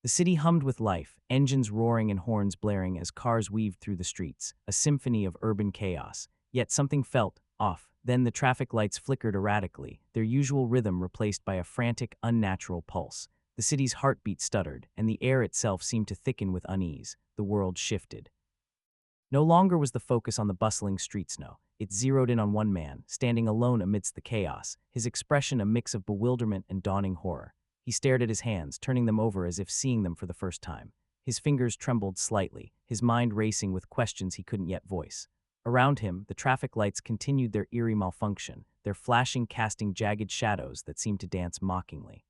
The city hummed with life, engines roaring and horns blaring as cars weaved through the streets, a symphony of urban chaos. Yet something felt off. Then the traffic lights flickered erratically, their usual rhythm replaced by a frantic, unnatural pulse. The city's heartbeat stuttered, and the air itself seemed to thicken with unease. The world shifted. No longer was the focus on the bustling streets, no. It zeroed in on one man, standing alone amidst the chaos, his expression a mix of bewilderment and dawning horror. He stared at his hands, turning them over as if seeing them for the first time. His fingers trembled slightly, his mind racing with questions he couldn't yet voice. Around him, the traffic lights continued their eerie malfunction, their flashing casting jagged shadows that seemed to dance mockingly.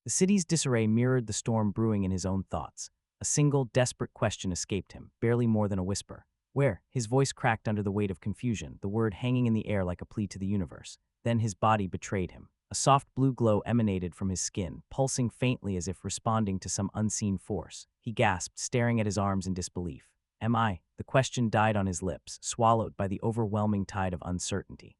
The city's disarray mirrored the storm brewing in his own thoughts. A single, desperate question escaped him, barely more than a whisper. Where? His voice cracked under the weight of confusion, the word hanging in the air like a plea to the universe. Then his body betrayed him. A soft blue glow emanated from his skin, pulsing faintly as if responding to some unseen force. He gasped, staring at his arms in disbelief. Am I? The question died on his lips, swallowed by the overwhelming tide of uncertainty.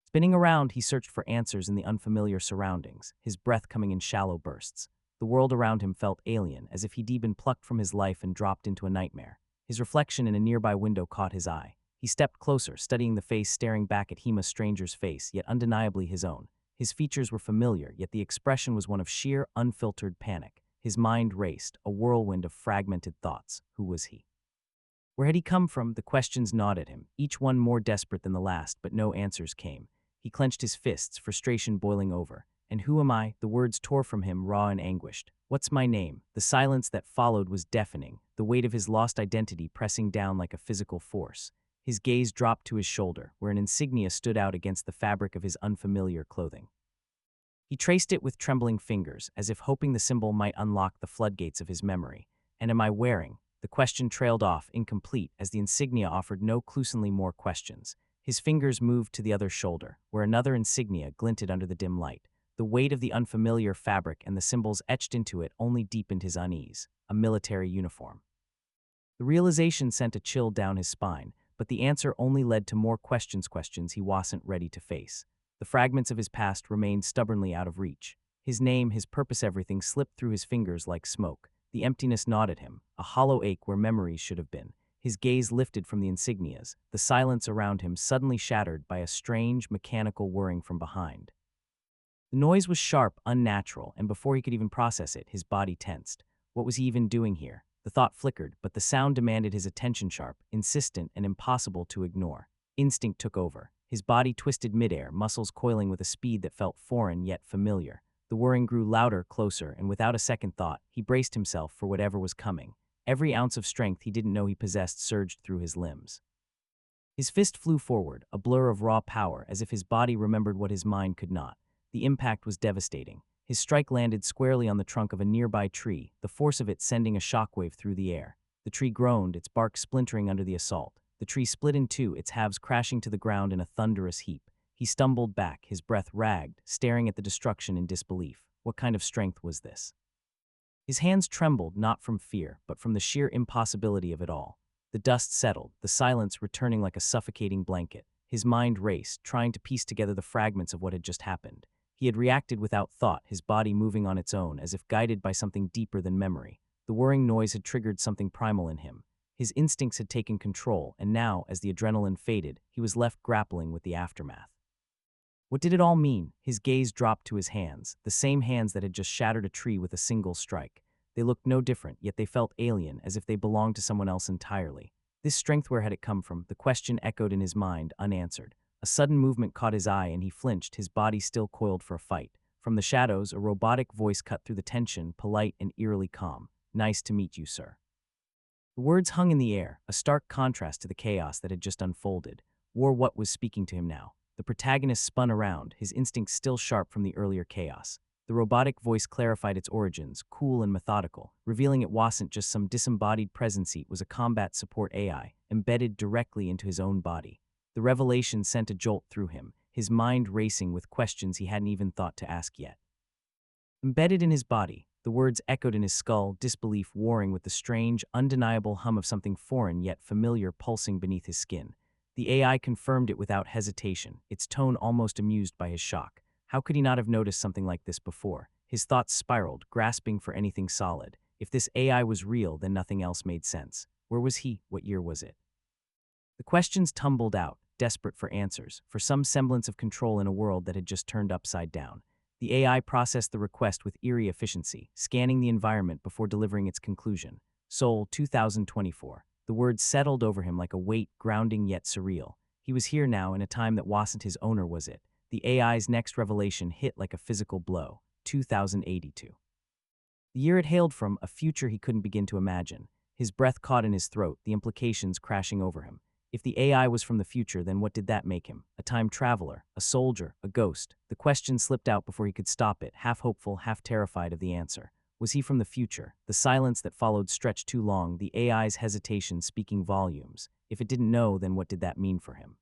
Spinning around, he searched for answers in the unfamiliar surroundings, his breath coming in shallow bursts. The world around him felt alien, as if he'd been plucked from his life and dropped into a nightmare. His reflection in a nearby window caught his eye. He stepped closer, studying the face staring back at him, a stranger's face, yet undeniably his own. His features were familiar, yet the expression was one of sheer, unfiltered panic. His mind raced, a whirlwind of fragmented thoughts. Who was he? Where had he come from? The questions gnawed at him, each one more desperate than the last, but no answers came. He clenched his fists, frustration boiling over. And who am I? The words tore from him, raw and anguished. What's my name? The silence that followed was deafening, the weight of his lost identity pressing down like a physical force. His gaze dropped to his shoulder, where an insignia stood out against the fabric of his unfamiliar clothing. He traced it with trembling fingers, as if hoping the symbol might unlock the floodgates of his memory. And am I wearing? The question trailed off, incomplete, as the insignia offered no cluesomely more questions. His fingers moved to the other shoulder, where another insignia glinted under the dim light. The weight of the unfamiliar fabric and the symbols etched into it only deepened his unease. A military uniform. The realization sent a chill down his spine, but the answer only led to more questions he wasn't ready to face. The fragments of his past remained stubbornly out of reach. His name, his purpose, everything slipped through his fingers like smoke. The emptiness gnawed at him, a hollow ache where memories should have been. His gaze lifted from the insignias, the silence around him suddenly shattered by a strange, mechanical whirring from behind. The noise was sharp, unnatural, and before he could even process it, his body tensed. What was he even doing here? The thought flickered, but the sound demanded his attention, sharp, insistent, and impossible to ignore. Instinct took over. His body twisted midair, muscles coiling with a speed that felt foreign yet familiar. The whirring grew louder, closer, and without a second thought, he braced himself for whatever was coming. Every ounce of strength he didn't know he possessed surged through his limbs. His fist flew forward, a blur of raw power, as if his body remembered what his mind could not. The impact was devastating. His strike landed squarely on the trunk of a nearby tree, the force of it sending a shockwave through the air. The tree groaned, its bark splintering under the assault. The tree split in two, its halves crashing to the ground in a thunderous heap. He stumbled back, his breath ragged, staring at the destruction in disbelief. What kind of strength was this? His hands trembled, not from fear, but from the sheer impossibility of it all. The dust settled, the silence returning like a suffocating blanket. His mind raced, trying to piece together the fragments of what had just happened. He had reacted without thought, his body moving on its own, as if guided by something deeper than memory. The whirring noise had triggered something primal in him. His instincts had taken control, and now, as the adrenaline faded, he was left grappling with the aftermath. What did it all mean? His gaze dropped to his hands, the same hands that had just shattered a tree with a single strike. They looked no different, yet they felt alien, as if they belonged to someone else entirely. This strength, where had it come from? The question echoed in his mind, unanswered. A sudden movement caught his eye and he flinched, his body still coiled for a fight. From the shadows, a robotic voice cut through the tension, polite and eerily calm. Nice to meet you, sir. The words hung in the air, a stark contrast to the chaos that had just unfolded. What was speaking to him now? The protagonist spun around, his instincts still sharp from the earlier chaos. The robotic voice clarified its origins, cool and methodical, revealing it wasn't just some disembodied presence, it was a combat support AI, embedded directly into his own body. The revelation sent a jolt through him, his mind racing with questions he hadn't even thought to ask yet. Embedded in his body, the words echoed in his skull, disbelief warring with the strange, undeniable hum of something foreign yet familiar pulsing beneath his skin. The AI confirmed it without hesitation, its tone almost amused by his shock. How could he not have noticed something like this before? His thoughts spiraled, grasping for anything solid. If this AI was real, then nothing else made sense. Where was he? What year was it? The questions tumbled out, desperate for answers, for some semblance of control in a world that had just turned upside down. The AI processed the request with eerie efficiency, scanning the environment before delivering its conclusion. Seoul, 2024. The words settled over him like a weight, grounding yet surreal. He was here now in a time that wasn't his owner, was it? The AI's next revelation hit like a physical blow. 2082. The year it hailed from, a future he couldn't begin to imagine. His breath caught in his throat, the implications crashing over him. If the AI was from the future, then what did that make him? A time traveler, a soldier, a ghost? The question slipped out before he could stop it, half hopeful, half terrified of the answer. Was he from the future? The silence that followed stretched too long, the AI's hesitation speaking volumes. If it didn't know, then what did that mean for him?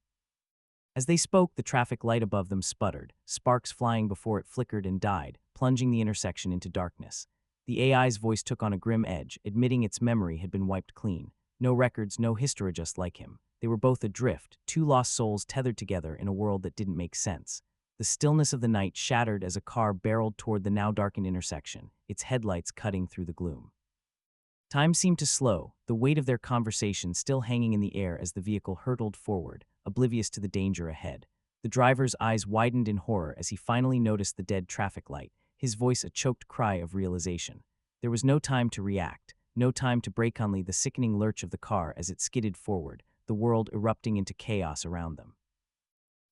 As they spoke, the traffic light above them sputtered, sparks flying before it flickered and died, plunging the intersection into darkness. The AI's voice took on a grim edge, admitting its memory had been wiped clean. No records, no history just like him. They were both adrift, two lost souls tethered together in a world that didn't make sense. The stillness of the night shattered as a car barreled toward the now darkened intersection, its headlights cutting through the gloom. Time seemed to slow, the weight of their conversation still hanging in the air as the vehicle hurtled forward, oblivious to the danger ahead. The driver's eyes widened in horror as he finally noticed the dead traffic light, his voice a choked cry of realization. There was no time to react, no time to break only the sickening lurch of the car as it skidded forward, the world erupting into chaos around them.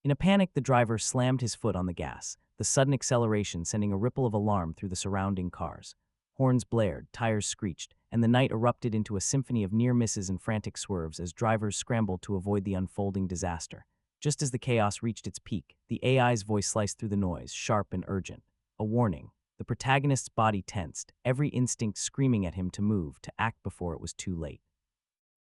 In a panic, the driver slammed his foot on the gas, the sudden acceleration sending a ripple of alarm through the surrounding cars. Horns blared, tires screeched, and the night erupted into a symphony of near misses and frantic swerves as drivers scrambled to avoid the unfolding disaster. Just as the chaos reached its peak, the AI's voice sliced through the noise, sharp and urgent. A warning. The protagonist's body tensed, every instinct screaming at him to move, to act before it was too late.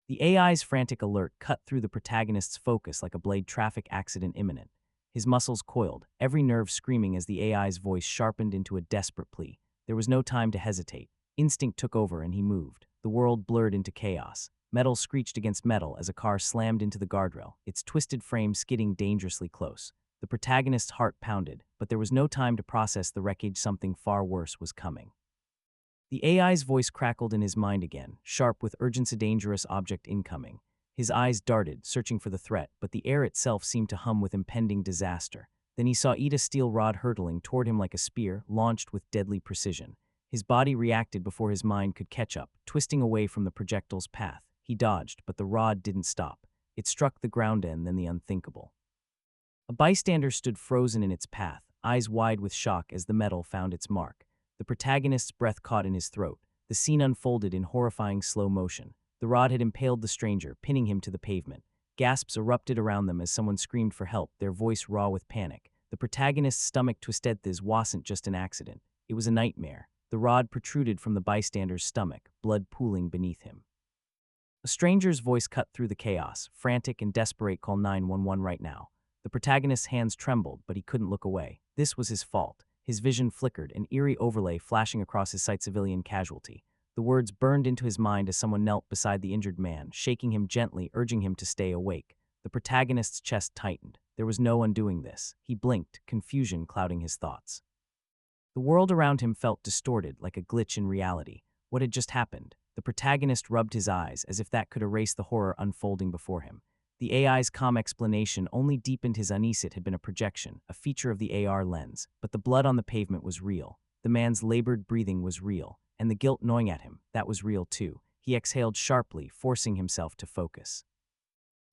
The AI's frantic alert cut through the protagonist's focus like a blade, traffic accident imminent. His muscles coiled, every nerve screaming as the AI's voice sharpened into a desperate plea. There was no time to hesitate. Instinct took over and he moved. The world blurred into chaos. Metal screeched against metal as a car slammed into the guardrail, its twisted frame skidding dangerously close. The protagonist's heart pounded, but there was no time to process the wreckage. Something far worse was coming. The AI's voice crackled in his mind again, sharp with urgency, dangerous object incoming. His eyes darted, searching for the threat, but the air itself seemed to hum with impending disaster. Then he saw Ida's steel rod hurtling toward him like a spear, launched with deadly precision. His body reacted before his mind could catch up, twisting away from the projectile's path. He dodged, but the rod didn't stop. It struck the ground and then the unthinkable. A bystander stood frozen in its path, eyes wide with shock as the metal found its mark. The protagonist's breath caught in his throat. The scene unfolded in horrifying slow motion. The rod had impaled the stranger, pinning him to the pavement. Gasps erupted around them as someone screamed for help, their voice raw with panic. The protagonist's stomach twisted. This wasn't just an accident. It was a nightmare. The rod protruded from the bystander's stomach, blood pooling beneath him. A stranger's voice cut through the chaos, frantic and desperate. Call 911 right now. The protagonist's hands trembled, but he couldn't look away. This was his fault. His vision flickered, an eerie overlay flashing across his sight. Civilian casualty. The words burned into his mind as someone knelt beside the injured man, shaking him gently, urging him to stay awake. The protagonist's chest tightened. There was no undoing this. He blinked, confusion clouding his thoughts. The world around him felt distorted, like a glitch in reality. What had just happened? The protagonist rubbed his eyes, as if that could erase the horror unfolding before him. The AI's calm explanation only deepened his unease. It had been a projection, a feature of the AR lens, but the blood on the pavement was real. The man's labored breathing was real, and the guilt gnawing at him, that was real too. He exhaled sharply, forcing himself to focus.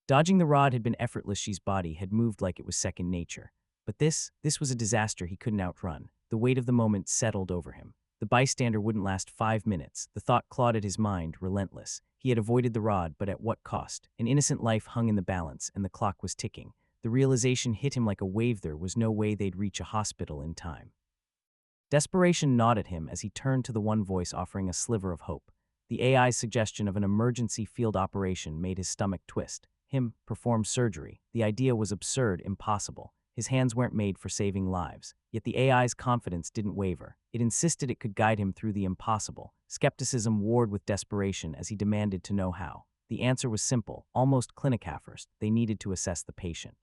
Dodging the rod had been effortless. His body had moved like it was second nature. But this was a disaster he couldn't outrun. The weight of the moment settled over him. The bystander wouldn't last 5 minutes. The thought clawed at his mind, relentless. He had avoided the rod, but at what cost? An innocent life hung in the balance, and the clock was ticking. The realization hit him like a wave. There was no way they'd reach a hospital in time. Desperation gnawed at him as he turned to the one voice offering a sliver of hope. The AI's suggestion of an emergency field operation made his stomach twist. Him perform surgery. The idea was absurd, impossible. His hands weren't made for saving lives. Yet the AI's confidence didn't waver. It insisted it could guide him through the impossible. Skepticism warred with desperation as he demanded to know how. The answer was simple, almost clinical. First, they needed to assess the patient.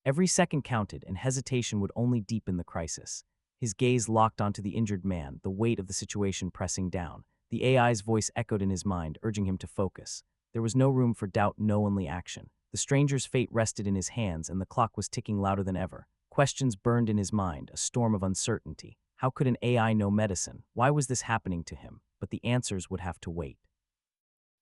Every second counted, and hesitation would only deepen the crisis. his gaze locked onto the injured man, the weight of the situation pressing down. The AI's voice echoed in his mind, urging him to focus. There was no room for doubt, no only action. The stranger's fate rested in his hands, and the clock was ticking louder than ever. Questions burned in his mind, a storm of uncertainty. How could an AI know medicine? Why was this happening to him? But the answers would have to wait.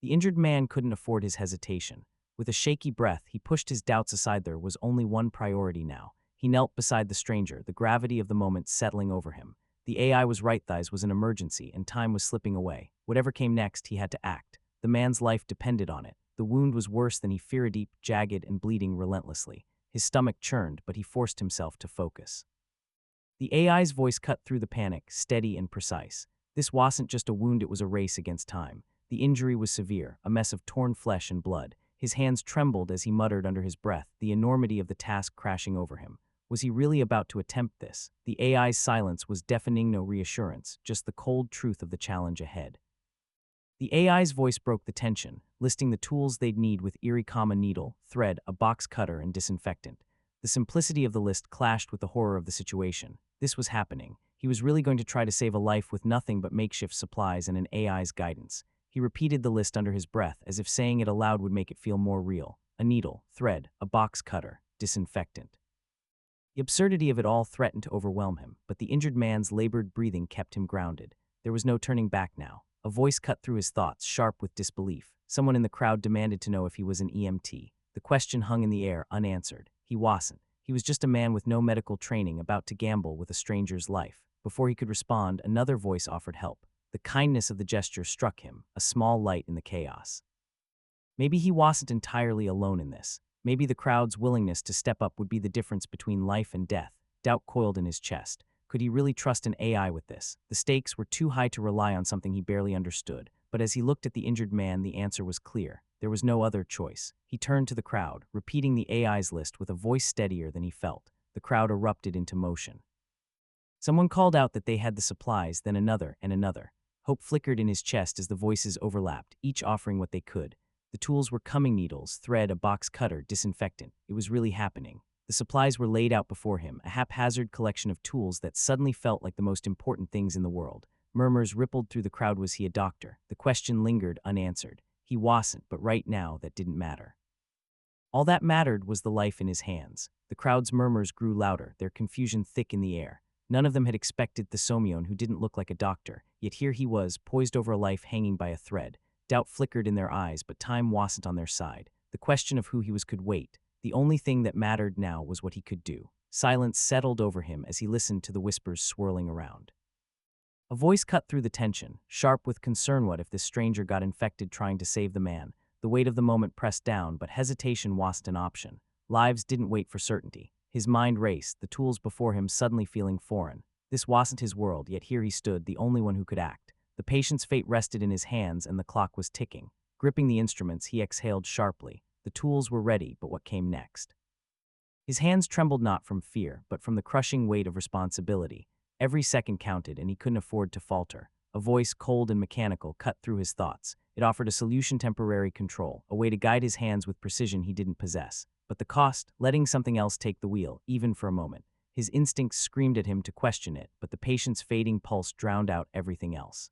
The injured man couldn't afford his hesitation. With a shaky breath, he pushed his doubts aside. There was only one priority now. He knelt beside the stranger, the gravity of the moment settling over him. The AI was right, this was an emergency, and time was slipping away. Whatever came next, he had to act. The man's life depended on it. The wound was worse than he feared, deep, jagged, and bleeding relentlessly. His stomach churned, but he forced himself to focus. The AI's voice cut through the panic, steady and precise. This wasn't just a wound, it was a race against time. The injury was severe, a mess of torn flesh and blood. His hands trembled as he muttered under his breath, the enormity of the task crashing over him. Was he really about to attempt this? The AI's silence was deafening, no reassurance, just the cold truth of the challenge ahead. The AI's voice broke the tension, listing the tools they'd need with eerie: a needle, thread, a box cutter, and disinfectant. The simplicity of the list clashed with the horror of the situation. This was happening. He was really going to try to save a life with nothing but makeshift supplies and an AI's guidance. He repeated the list under his breath, as if saying it aloud would make it feel more real. A needle, thread, a box cutter, disinfectant. The absurdity of it all threatened to overwhelm him, but the injured man's labored breathing kept him grounded. There was no turning back now. A voice cut through his thoughts, sharp with disbelief. Someone in the crowd demanded to know if he was an EMT. The question hung in the air, unanswered. He wasn't. He was just a man with no medical training, about to gamble with a stranger's life. Before he could respond, another voice offered help. The kindness of the gesture struck him, a small light in the chaos. Maybe he wasn't entirely alone in this. Maybe the crowd's willingness to step up would be the difference between life and death. Doubt coiled in his chest. Could he really trust an AI with this? The stakes were too high to rely on something he barely understood. But as he looked at the injured man, the answer was clear. There was no other choice. He turned to the crowd, repeating the AI's list with a voice steadier than he felt. The crowd erupted into motion. Someone called out that they had the supplies, then another and another. Hope flickered in his chest as the voices overlapped, each offering what they could. The tools were coming: needles, thread, a box cutter, disinfectant. It was really happening. The supplies were laid out before him, a haphazard collection of tools that suddenly felt like the most important things in the world. Murmurs rippled through the crowd. Was he a doctor? The question lingered unanswered. He wasn't, but right now that didn't matter. All that mattered was the life in his hands. The crowd's murmurs grew louder, their confusion thick in the air. None of them had expected the Somyon, who didn't look like a doctor, yet here he was, poised over a life hanging by a thread. Doubt flickered in their eyes, but time wasn't on their side. The question of who he was could wait. The only thing that mattered now was what he could do. Silence settled over him as he listened to the whispers swirling around. A voice cut through the tension, sharp with concern. What if this stranger got infected trying to save the man? The weight of the moment pressed down, but hesitation wasn't an option. Lives didn't wait for certainty. His mind raced, the tools before him suddenly feeling foreign. This wasn't his world, yet here he stood, the only one who could act. The patient's fate rested in his hands, and the clock was ticking. Gripping the instruments, he exhaled sharply. The tools were ready, but what came next? His hands trembled not from fear, but from the crushing weight of responsibility. Every second counted, and he couldn't afford to falter. A voice, cold and mechanical, cut through his thoughts. It offered a solution: temporary control, a way to guide his hands with precision he didn't possess. But the cost? Letting something else take the wheel, even for a moment. His instincts screamed at him to question it, but the patient's fading pulse drowned out everything else.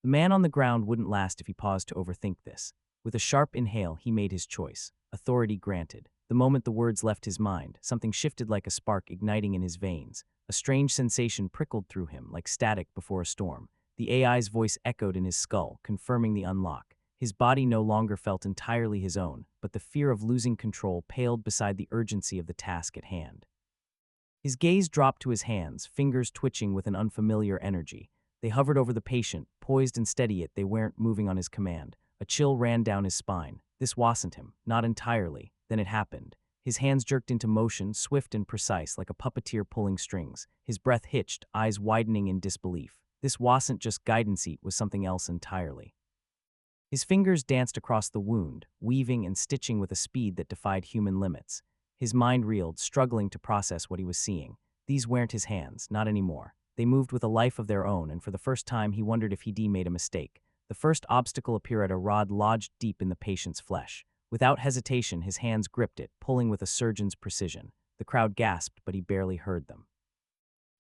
The man on the ground wouldn't last if he paused to overthink this. With a sharp inhale, he made his choice. Authority granted. The moment the words left his mind, something shifted like a spark igniting in his veins. A strange sensation prickled through him, like static before a storm. The AI's voice echoed in his skull, confirming the unlock. His body no longer felt entirely his own, but the fear of losing control paled beside the urgency of the task at hand. His gaze dropped to his hands, fingers twitching with an unfamiliar energy. They hovered over the patient, poised and steady, yet they weren't moving on his command. A chill ran down his spine. This wasn't him, not entirely. Then it happened. His hands jerked into motion, swift and precise, like a puppeteer pulling strings. His breath hitched, eyes widening in disbelief. This wasn't just guidance, it was something else entirely. His fingers danced across the wound, weaving and stitching with a speed that defied human limits. His mind reeled, struggling to process what he was seeing. These weren't his hands, not anymore. They moved with a life of their own, and for the first time he wondered if he'd made a mistake. The first obstacle appeared: a rod lodged deep in the patient's flesh. Without hesitation, his hands gripped it, pulling with a surgeon's precision. The crowd gasped, but he barely heard them.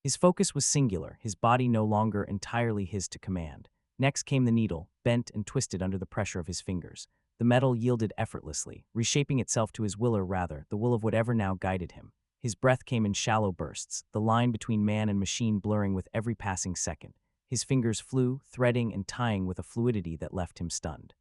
His focus was singular, his body no longer entirely his to command. Next came the needle, bent and twisted under the pressure of his fingers. The metal yielded effortlessly, reshaping itself to his will, or rather, the will of whatever now guided him. His breath came in shallow bursts, the line between man and machine blurring with every passing second. His fingers flew, threading and tying with a fluidity that left him stunned.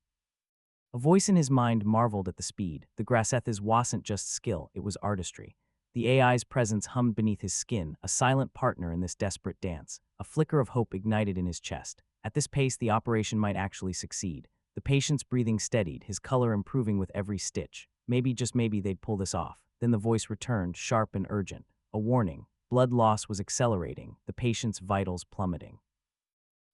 A voice in his mind marveled at the speed. The Grassethes wasn't just skill, it was artistry. The AI's presence hummed beneath his skin, a silent partner in this desperate dance. A flicker of hope ignited in his chest. At this pace, the operation might actually succeed. The patient's breathing steadied, his color improving with every stitch. Maybe, just maybe, they'd pull this off. Then the voice returned, sharp and urgent. A warning. Blood loss was accelerating, the patient's vitals plummeting.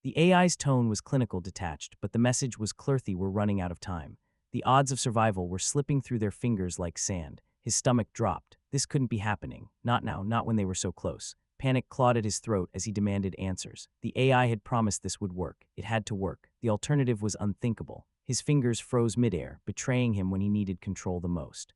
The AI's tone was clinical, detached, but the message was clear: we're running out of time. The odds of survival were slipping through their fingers like sand. His stomach dropped. This couldn't be happening. Not now, not when they were so close. Panic clawed at his throat as he demanded answers. The AI had promised this would work. It had to work. The alternative was unthinkable. His fingers froze midair, betraying him when he needed control the most.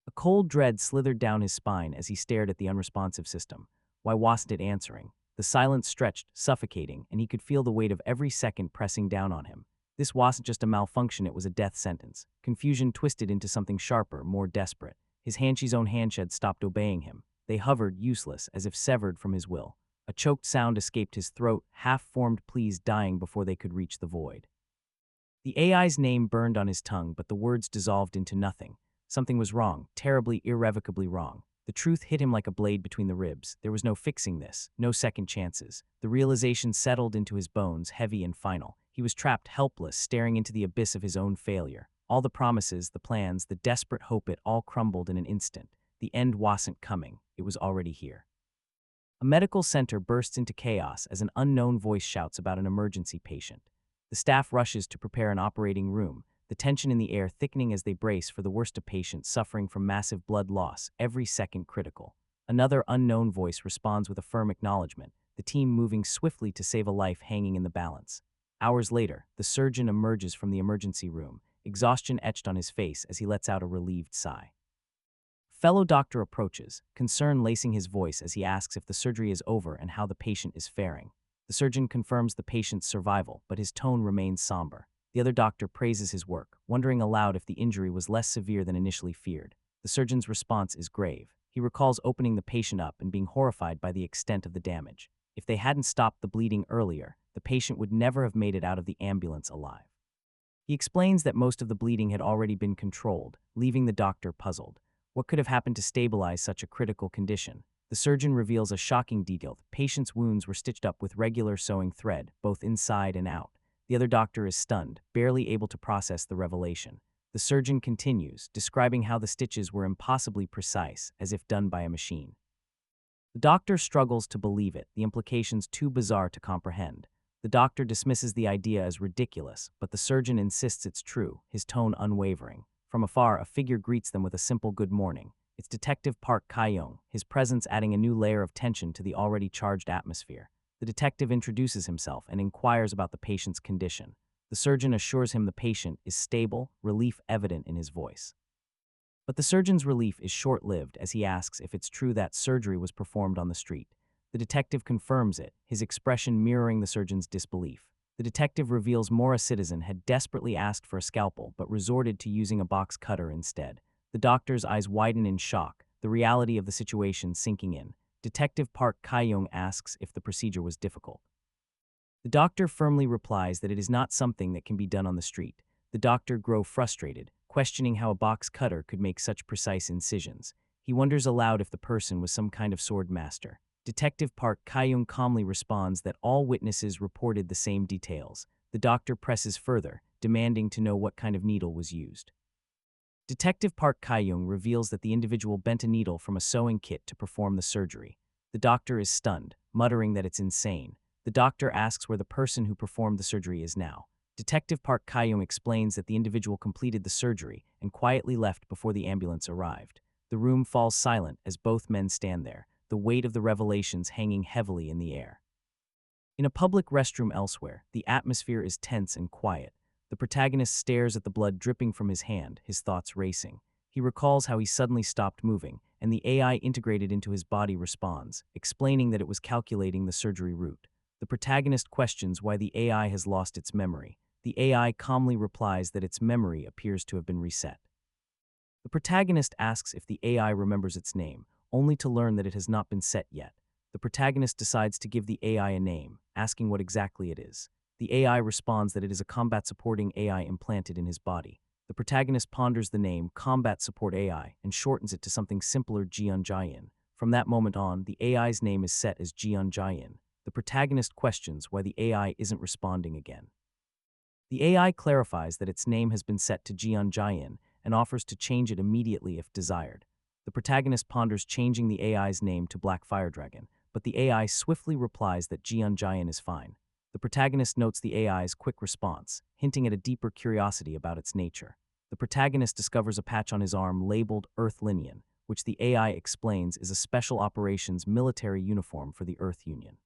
A cold dread slithered down his spine as he stared at the unresponsive system. Why wasn't it answering? The silence stretched, suffocating, and he could feel the weight of every second pressing down on him. This wasn't just a malfunction, it was a death sentence. Confusion twisted into something sharper, more desperate. His own hands had stopped obeying him. They hovered, useless, as if severed from his will. A choked sound escaped his throat, half-formed pleas dying before they could reach the void. The AI's name burned on his tongue, but the words dissolved into nothing. Something was wrong, terribly, irrevocably wrong. The truth hit him like a blade between the ribs. There was no fixing this, no second chances. The realization settled into his bones, heavy and final. He was trapped, helpless, staring into the abyss of his own failure. All the promises, the plans, the desperate hope, it all crumbled in an instant. The end wasn't coming. It was already here. A medical center bursts into chaos as an unknown voice shouts about an emergency patient. The staff rushes to prepare an operating room, the tension in the air thickening as they brace for the worst of patients suffering from massive blood loss, every second critical. Another unknown voice responds with a firm acknowledgement, the team moving swiftly to save a life hanging in the balance. Hours later, the surgeon emerges from the emergency room, exhaustion etched on his face as he lets out a relieved sigh. Fellow doctor approaches, concern lacing his voice as he asks if the surgery is over and how the patient is faring. The surgeon confirms the patient's survival, but his tone remains somber. The other doctor praises his work, wondering aloud if the injury was less severe than initially feared. The surgeon's response is grave. He recalls opening the patient up and being horrified by the extent of the damage. If they hadn't stopped the bleeding earlier, the patient would never have made it out of the ambulance alive. He explains that most of the bleeding had already been controlled, leaving the doctor puzzled. What could have happened to stabilize such a critical condition? The surgeon reveals a shocking detail. The patient's wounds were stitched up with regular sewing thread, both inside and out. The other doctor is stunned, barely able to process the revelation. The surgeon continues, describing how the stitches were impossibly precise, as if done by a machine. The doctor struggles to believe it, the implications too bizarre to comprehend. The doctor dismisses the idea as ridiculous, but the surgeon insists it's true, his tone unwavering. From afar, a figure greets them with a simple good morning. It's Detective Park Kyung, his presence adding a new layer of tension to the already charged atmosphere. The detective introduces himself and inquires about the patient's condition. The surgeon assures him the patient is stable, relief evident in his voice. But the surgeon's relief is short-lived as he asks if it's true that surgery was performed on the street. The detective confirms it, his expression mirroring the surgeon's disbelief. The detective reveals more: a citizen had desperately asked for a scalpel but resorted to using a box cutter instead. The doctor's eyes widen in shock, the reality of the situation sinking in. Detective Park Kyung asks if the procedure was difficult. The doctor firmly replies that it is not something that can be done on the street. The doctor grows frustrated, questioning how a box cutter could make such precise incisions. He wonders aloud if the person was some kind of sword master. Detective Park Kyung calmly responds that all witnesses reported the same details. The doctor presses further, demanding to know what kind of needle was used. Detective Park Kyung reveals that the individual bent a needle from a sewing kit to perform the surgery. The doctor is stunned, muttering that it's insane. The doctor asks where the person who performed the surgery is now. Detective Park Kyung explains that the individual completed the surgery and quietly left before the ambulance arrived. The room falls silent as both men stand there, the weight of the revelations hanging heavily in the air. In a public restroom elsewhere, the atmosphere is tense and quiet. The protagonist stares at the blood dripping from his hand, his thoughts racing. He recalls how he suddenly stopped moving, and the AI integrated into his body responds, explaining that it was calculating the surgery route. The protagonist questions why the AI has lost its memory. The AI calmly replies that its memory appears to have been reset. The protagonist asks if the AI remembers its name, only to learn that it has not been set yet. The protagonist decides to give the AI a name, asking what exactly it is. The AI responds that it is a combat-supporting AI implanted in his body. The protagonist ponders the name Combat Support AI and shortens it to something simpler, Jian Jiayin. From that moment on, the AI's name is set as Jian Jiayin. The protagonist questions why the AI isn't responding again. The AI clarifies that its name has been set to Jian Jiayin and offers to change it immediately if desired. The protagonist ponders changing the AI's name to Black Fire Dragon, but the AI swiftly replies that Jian Jiayin is fine. The protagonist notes the AI's quick response, hinting at a deeper curiosity about its nature. The protagonist discovers a patch on his arm labeled Earth Linian, which the AI explains is a special operations military uniform for the Earth Union.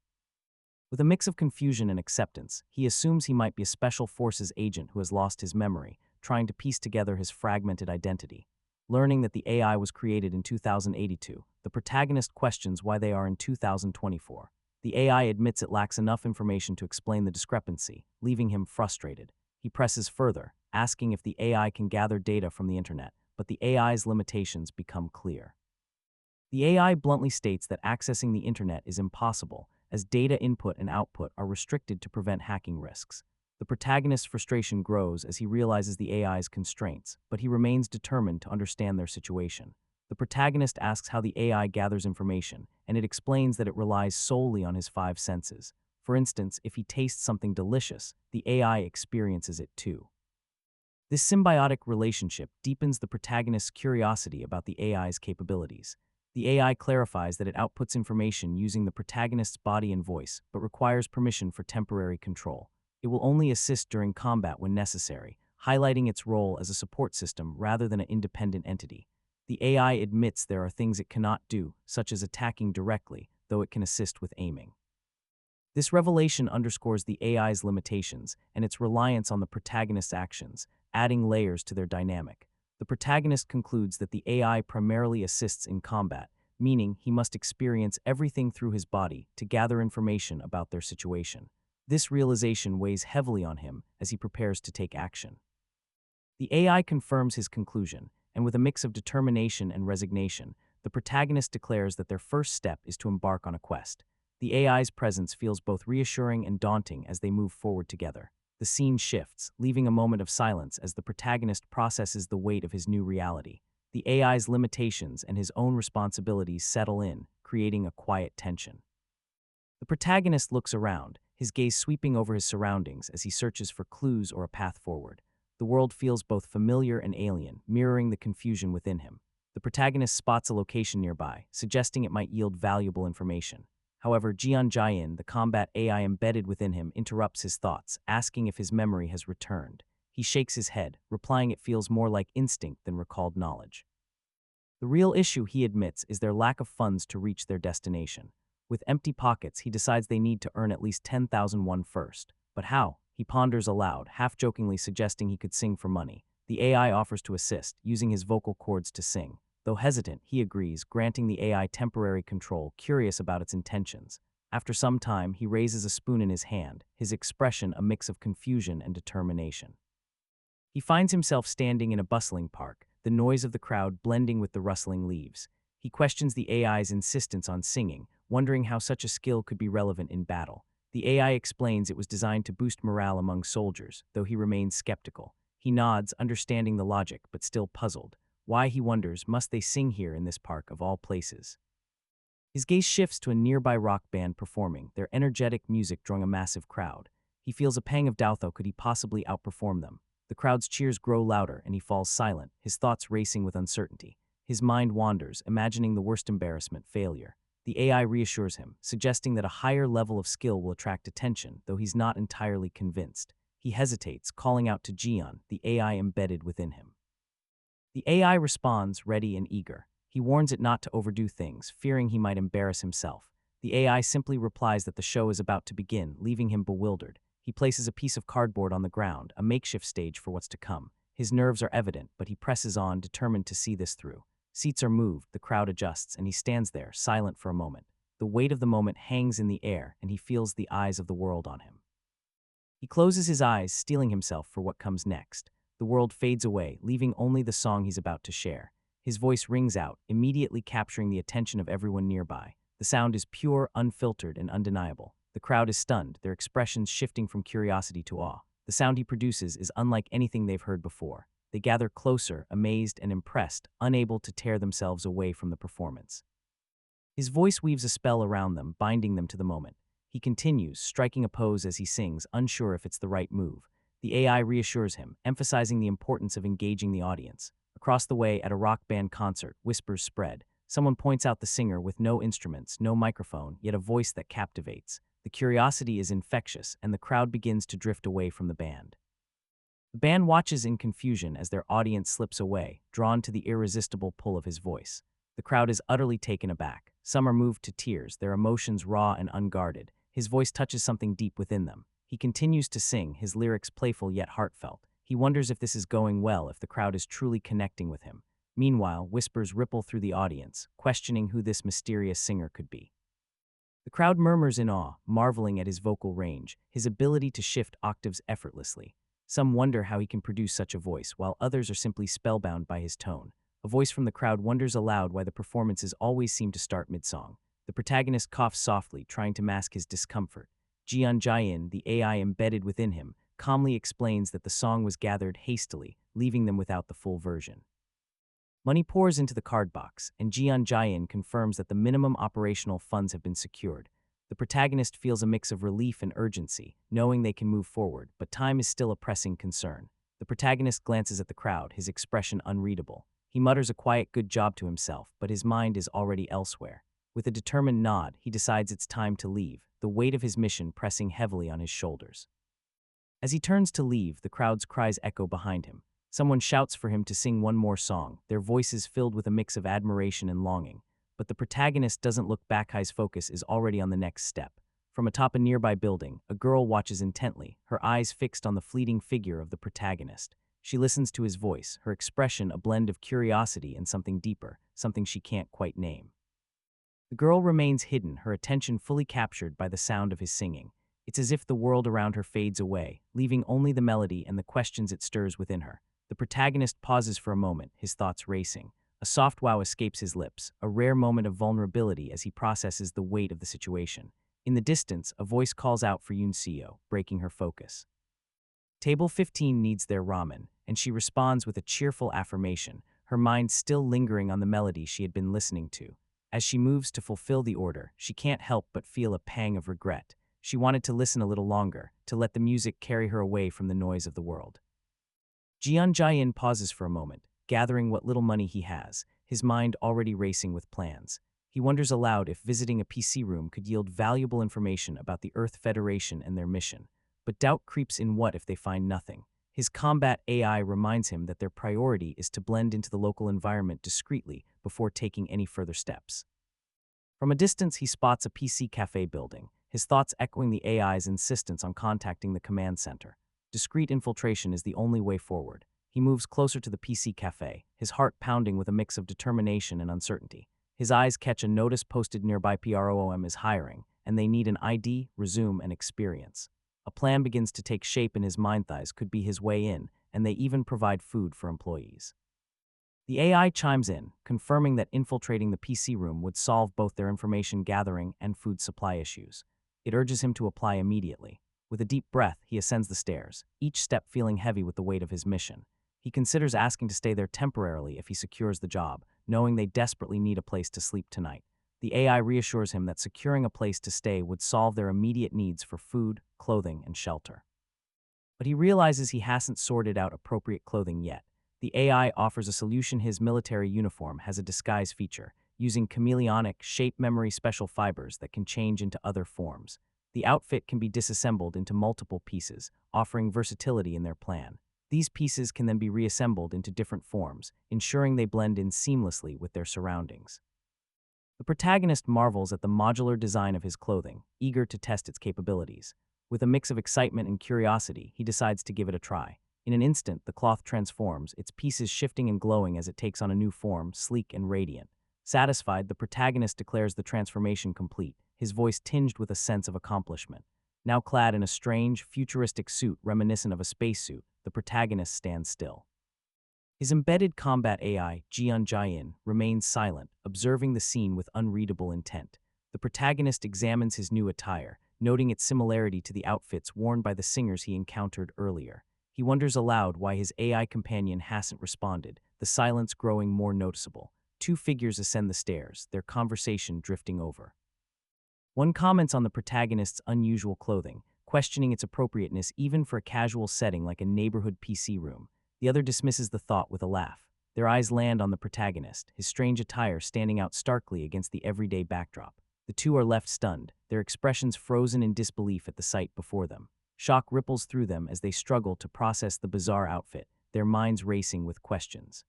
With a mix of confusion and acceptance, he assumes he might be a special forces agent who has lost his memory, trying to piece together his fragmented identity. Learning that the AI was created in 2082, the protagonist questions why they are in 2024. The AI admits it lacks enough information to explain the discrepancy, leaving him frustrated. He presses further, asking if the AI can gather data from the internet, but the AI's limitations become clear. The AI bluntly states that accessing the internet is impossible, as data input and output are restricted to prevent hacking risks. The protagonist's frustration grows as he realizes the AI's constraints, but he remains determined to understand their situation. The protagonist asks how the AI gathers information, and it explains that it relies solely on his five senses. For instance, if he tastes something delicious, the AI experiences it too. This symbiotic relationship deepens the protagonist's curiosity about the AI's capabilities. The AI clarifies that it outputs information using the protagonist's body and voice, but requires permission for temporary control. It will only assist during combat when necessary, highlighting its role as a support system rather than an independent entity. The AI admits there are things it cannot do, such as attacking directly, though it can assist with aiming. This revelation underscores the AI's limitations and its reliance on the protagonist's actions, adding layers to their dynamic. The protagonist concludes that the AI primarily assists in combat, meaning he must experience everything through his body to gather information about their situation. This realization weighs heavily on him as he prepares to take action. The AI confirms his conclusion, and with a mix of determination and resignation, the protagonist declares that their first step is to embark on a quest. The AI's presence feels both reassuring and daunting as they move forward together. The scene shifts, leaving a moment of silence as the protagonist processes the weight of his new reality. The AI's limitations and his own responsibilities settle in, creating a quiet tension. The protagonist looks around, his gaze sweeping over his surroundings as he searches for clues or a path forward. The world feels both familiar and alien, mirroring the confusion within him. The protagonist spots a location nearby, suggesting it might yield valuable information. However, Jian Jiayin, the combat AI embedded within him, interrupts his thoughts, asking if his memory has returned. He shakes his head, replying it feels more like instinct than recalled knowledge. The real issue, he admits, is their lack of funds to reach their destination. With empty pockets, he decides they need to earn at least 10,000 won first. But how? He ponders aloud, half-jokingly suggesting he could sing for money. The AI offers to assist, using his vocal cords to sing. Though hesitant, he agrees, granting the AI temporary control, curious about its intentions. After some time, he raises a spoon in his hand, his expression a mix of confusion and determination. He finds himself standing in a bustling park, the noise of the crowd blending with the rustling leaves. He questions the AI's insistence on singing, wondering how such a skill could be relevant in battle. The AI explains it was designed to boost morale among soldiers, though he remains skeptical. He nods, understanding the logic, but still puzzled. Why, he wonders, must they sing here in this park of all places? His gaze shifts to a nearby rock band performing, their energetic music drawing a massive crowd. He feels a pang of doubt, though, could he possibly outperform them? The crowd's cheers grow louder and he falls silent, his thoughts racing with uncertainty. His mind wanders, imagining the worst embarrassment, failure. The AI reassures him, suggesting that a higher level of skill will attract attention, though he's not entirely convinced. He hesitates, calling out to Jian, the AI embedded within him. The AI responds, ready and eager. He warns it not to overdo things, fearing he might embarrass himself. The AI simply replies that the show is about to begin, leaving him bewildered. He places a piece of cardboard on the ground, a makeshift stage for what's to come. His nerves are evident, but he presses on, determined to see this through. Seats are moved, the crowd adjusts, and he stands there, silent for a moment. The weight of the moment hangs in the air, and he feels the eyes of the world on him. He closes his eyes, steeling himself for what comes next. The world fades away, leaving only the song he's about to share. His voice rings out, immediately capturing the attention of everyone nearby. The sound is pure, unfiltered, and undeniable. The crowd is stunned, their expressions shifting from curiosity to awe. The sound he produces is unlike anything they've heard before. They gather closer, amazed and impressed, unable to tear themselves away from the performance. His voice weaves a spell around them, binding them to the moment. He continues, striking a pose as he sings, unsure if it's the right move. The AI reassures him, emphasizing the importance of engaging the audience. Across the way, at a rock band concert, whispers spread. Someone points out the singer with no instruments, no microphone, yet a voice that captivates. The curiosity is infectious, and the crowd begins to drift away from the band. The band watches in confusion as their audience slips away, drawn to the irresistible pull of his voice. The crowd is utterly taken aback. Some are moved to tears, their emotions raw and unguarded. His voice touches something deep within them. He continues to sing, his lyrics playful yet heartfelt. He wonders if this is going well, if the crowd is truly connecting with him. Meanwhile, whispers ripple through the audience, questioning who this mysterious singer could be. The crowd murmurs in awe, marveling at his vocal range, his ability to shift octaves effortlessly. Some wonder how he can produce such a voice, while others are simply spellbound by his tone. A voice from the crowd wonders aloud why the performances always seem to start mid-song. The protagonist coughs softly, trying to mask his discomfort. Jian Jian, the AI embedded within him, calmly explains that the song was gathered hastily, leaving them without the full version. Money pours into the card box, and Jian Jian confirms that the minimum operational funds have been secured. The protagonist feels a mix of relief and urgency, knowing they can move forward, but time is still a pressing concern. The protagonist glances at the crowd, his expression unreadable. He mutters a quiet good job to himself, but his mind is already elsewhere. With a determined nod, he decides it's time to leave, the weight of his mission pressing heavily on his shoulders. As he turns to leave, the crowd's cries echo behind him. Someone shouts for him to sing one more song, their voices filled with a mix of admiration and longing. But the protagonist doesn't look back, his focus is already on the next step. From atop a nearby building, a girl watches intently, her eyes fixed on the fleeting figure of the protagonist. She listens to his voice, her expression a blend of curiosity and something deeper, something she can't quite name. The girl remains hidden, her attention fully captured by the sound of his singing. It's as if the world around her fades away, leaving only the melody and the questions it stirs within her. The protagonist pauses for a moment, his thoughts racing. A soft wow escapes his lips, a rare moment of vulnerability as he processes the weight of the situation. In the distance, a voice calls out for Yoon Seo, breaking her focus. Table 15 needs their ramen, and she responds with a cheerful affirmation, her mind still lingering on the melody she had been listening to. As she moves to fulfill the order, she can't help but feel a pang of regret. She wanted to listen a little longer, to let the music carry her away from the noise of the world. Jian Jian pauses for a moment, gathering what little money he has, his mind already racing with plans. He wonders aloud if visiting a PC room could yield valuable information about the Earth Federation and their mission. But doubt creeps in. What if they find nothing? His combat AI reminds him that their priority is to blend into the local environment discreetly before taking any further steps. From a distance, he spots a PC cafe building, his thoughts echoing the AI's insistence on contacting the command center. Discreet infiltration is the only way forward. He moves closer to the PC cafe, his heart pounding with a mix of determination and uncertainty. His eyes catch a notice posted nearby: PROOM is hiring, and they need an ID, resume, and experience. A plan begins to take shape in his mind. Thighs could be his way in, and they even provide food for employees. The AI chimes in, confirming that infiltrating the PC room would solve both their information gathering and food supply issues. It urges him to apply immediately. With a deep breath, he ascends the stairs, each step feeling heavy with the weight of his mission. He considers asking to stay there temporarily if he secures the job, knowing they desperately need a place to sleep tonight. The AI reassures him that securing a place to stay would solve their immediate needs for food, clothing, and shelter. But he realizes he hasn't sorted out appropriate clothing yet. The AI offers a solution: his military uniform has a disguise feature, using chameleonic, shape memory special fibers that can change into other forms. The outfit can be disassembled into multiple pieces, offering versatility in their plan. These pieces can then be reassembled into different forms, ensuring they blend in seamlessly with their surroundings. The protagonist marvels at the modular design of his clothing, eager to test its capabilities. With a mix of excitement and curiosity, he decides to give it a try. In an instant, the cloth transforms, its pieces shifting and glowing as it takes on a new form, sleek and radiant. Satisfied, the protagonist declares the transformation complete, his voice tinged with a sense of accomplishment. Now clad in a strange, futuristic suit reminiscent of a spacesuit, the protagonist stands still. His embedded combat AI, Jian Jiayin, remains silent, observing the scene with unreadable intent. The protagonist examines his new attire, noting its similarity to the outfits worn by the singers he encountered earlier. He wonders aloud why his AI companion hasn't responded, the silence growing more noticeable. Two figures ascend the stairs, their conversation drifting over. One comments on the protagonist's unusual clothing, questioning its appropriateness even for a casual setting like a neighborhood PC room. The other dismisses the thought with a laugh. Their eyes land on the protagonist, his strange attire standing out starkly against the everyday backdrop. The two are left stunned, their expressions frozen in disbelief at the sight before them. Shock ripples through them as they struggle to process the bizarre outfit, their minds racing with questions.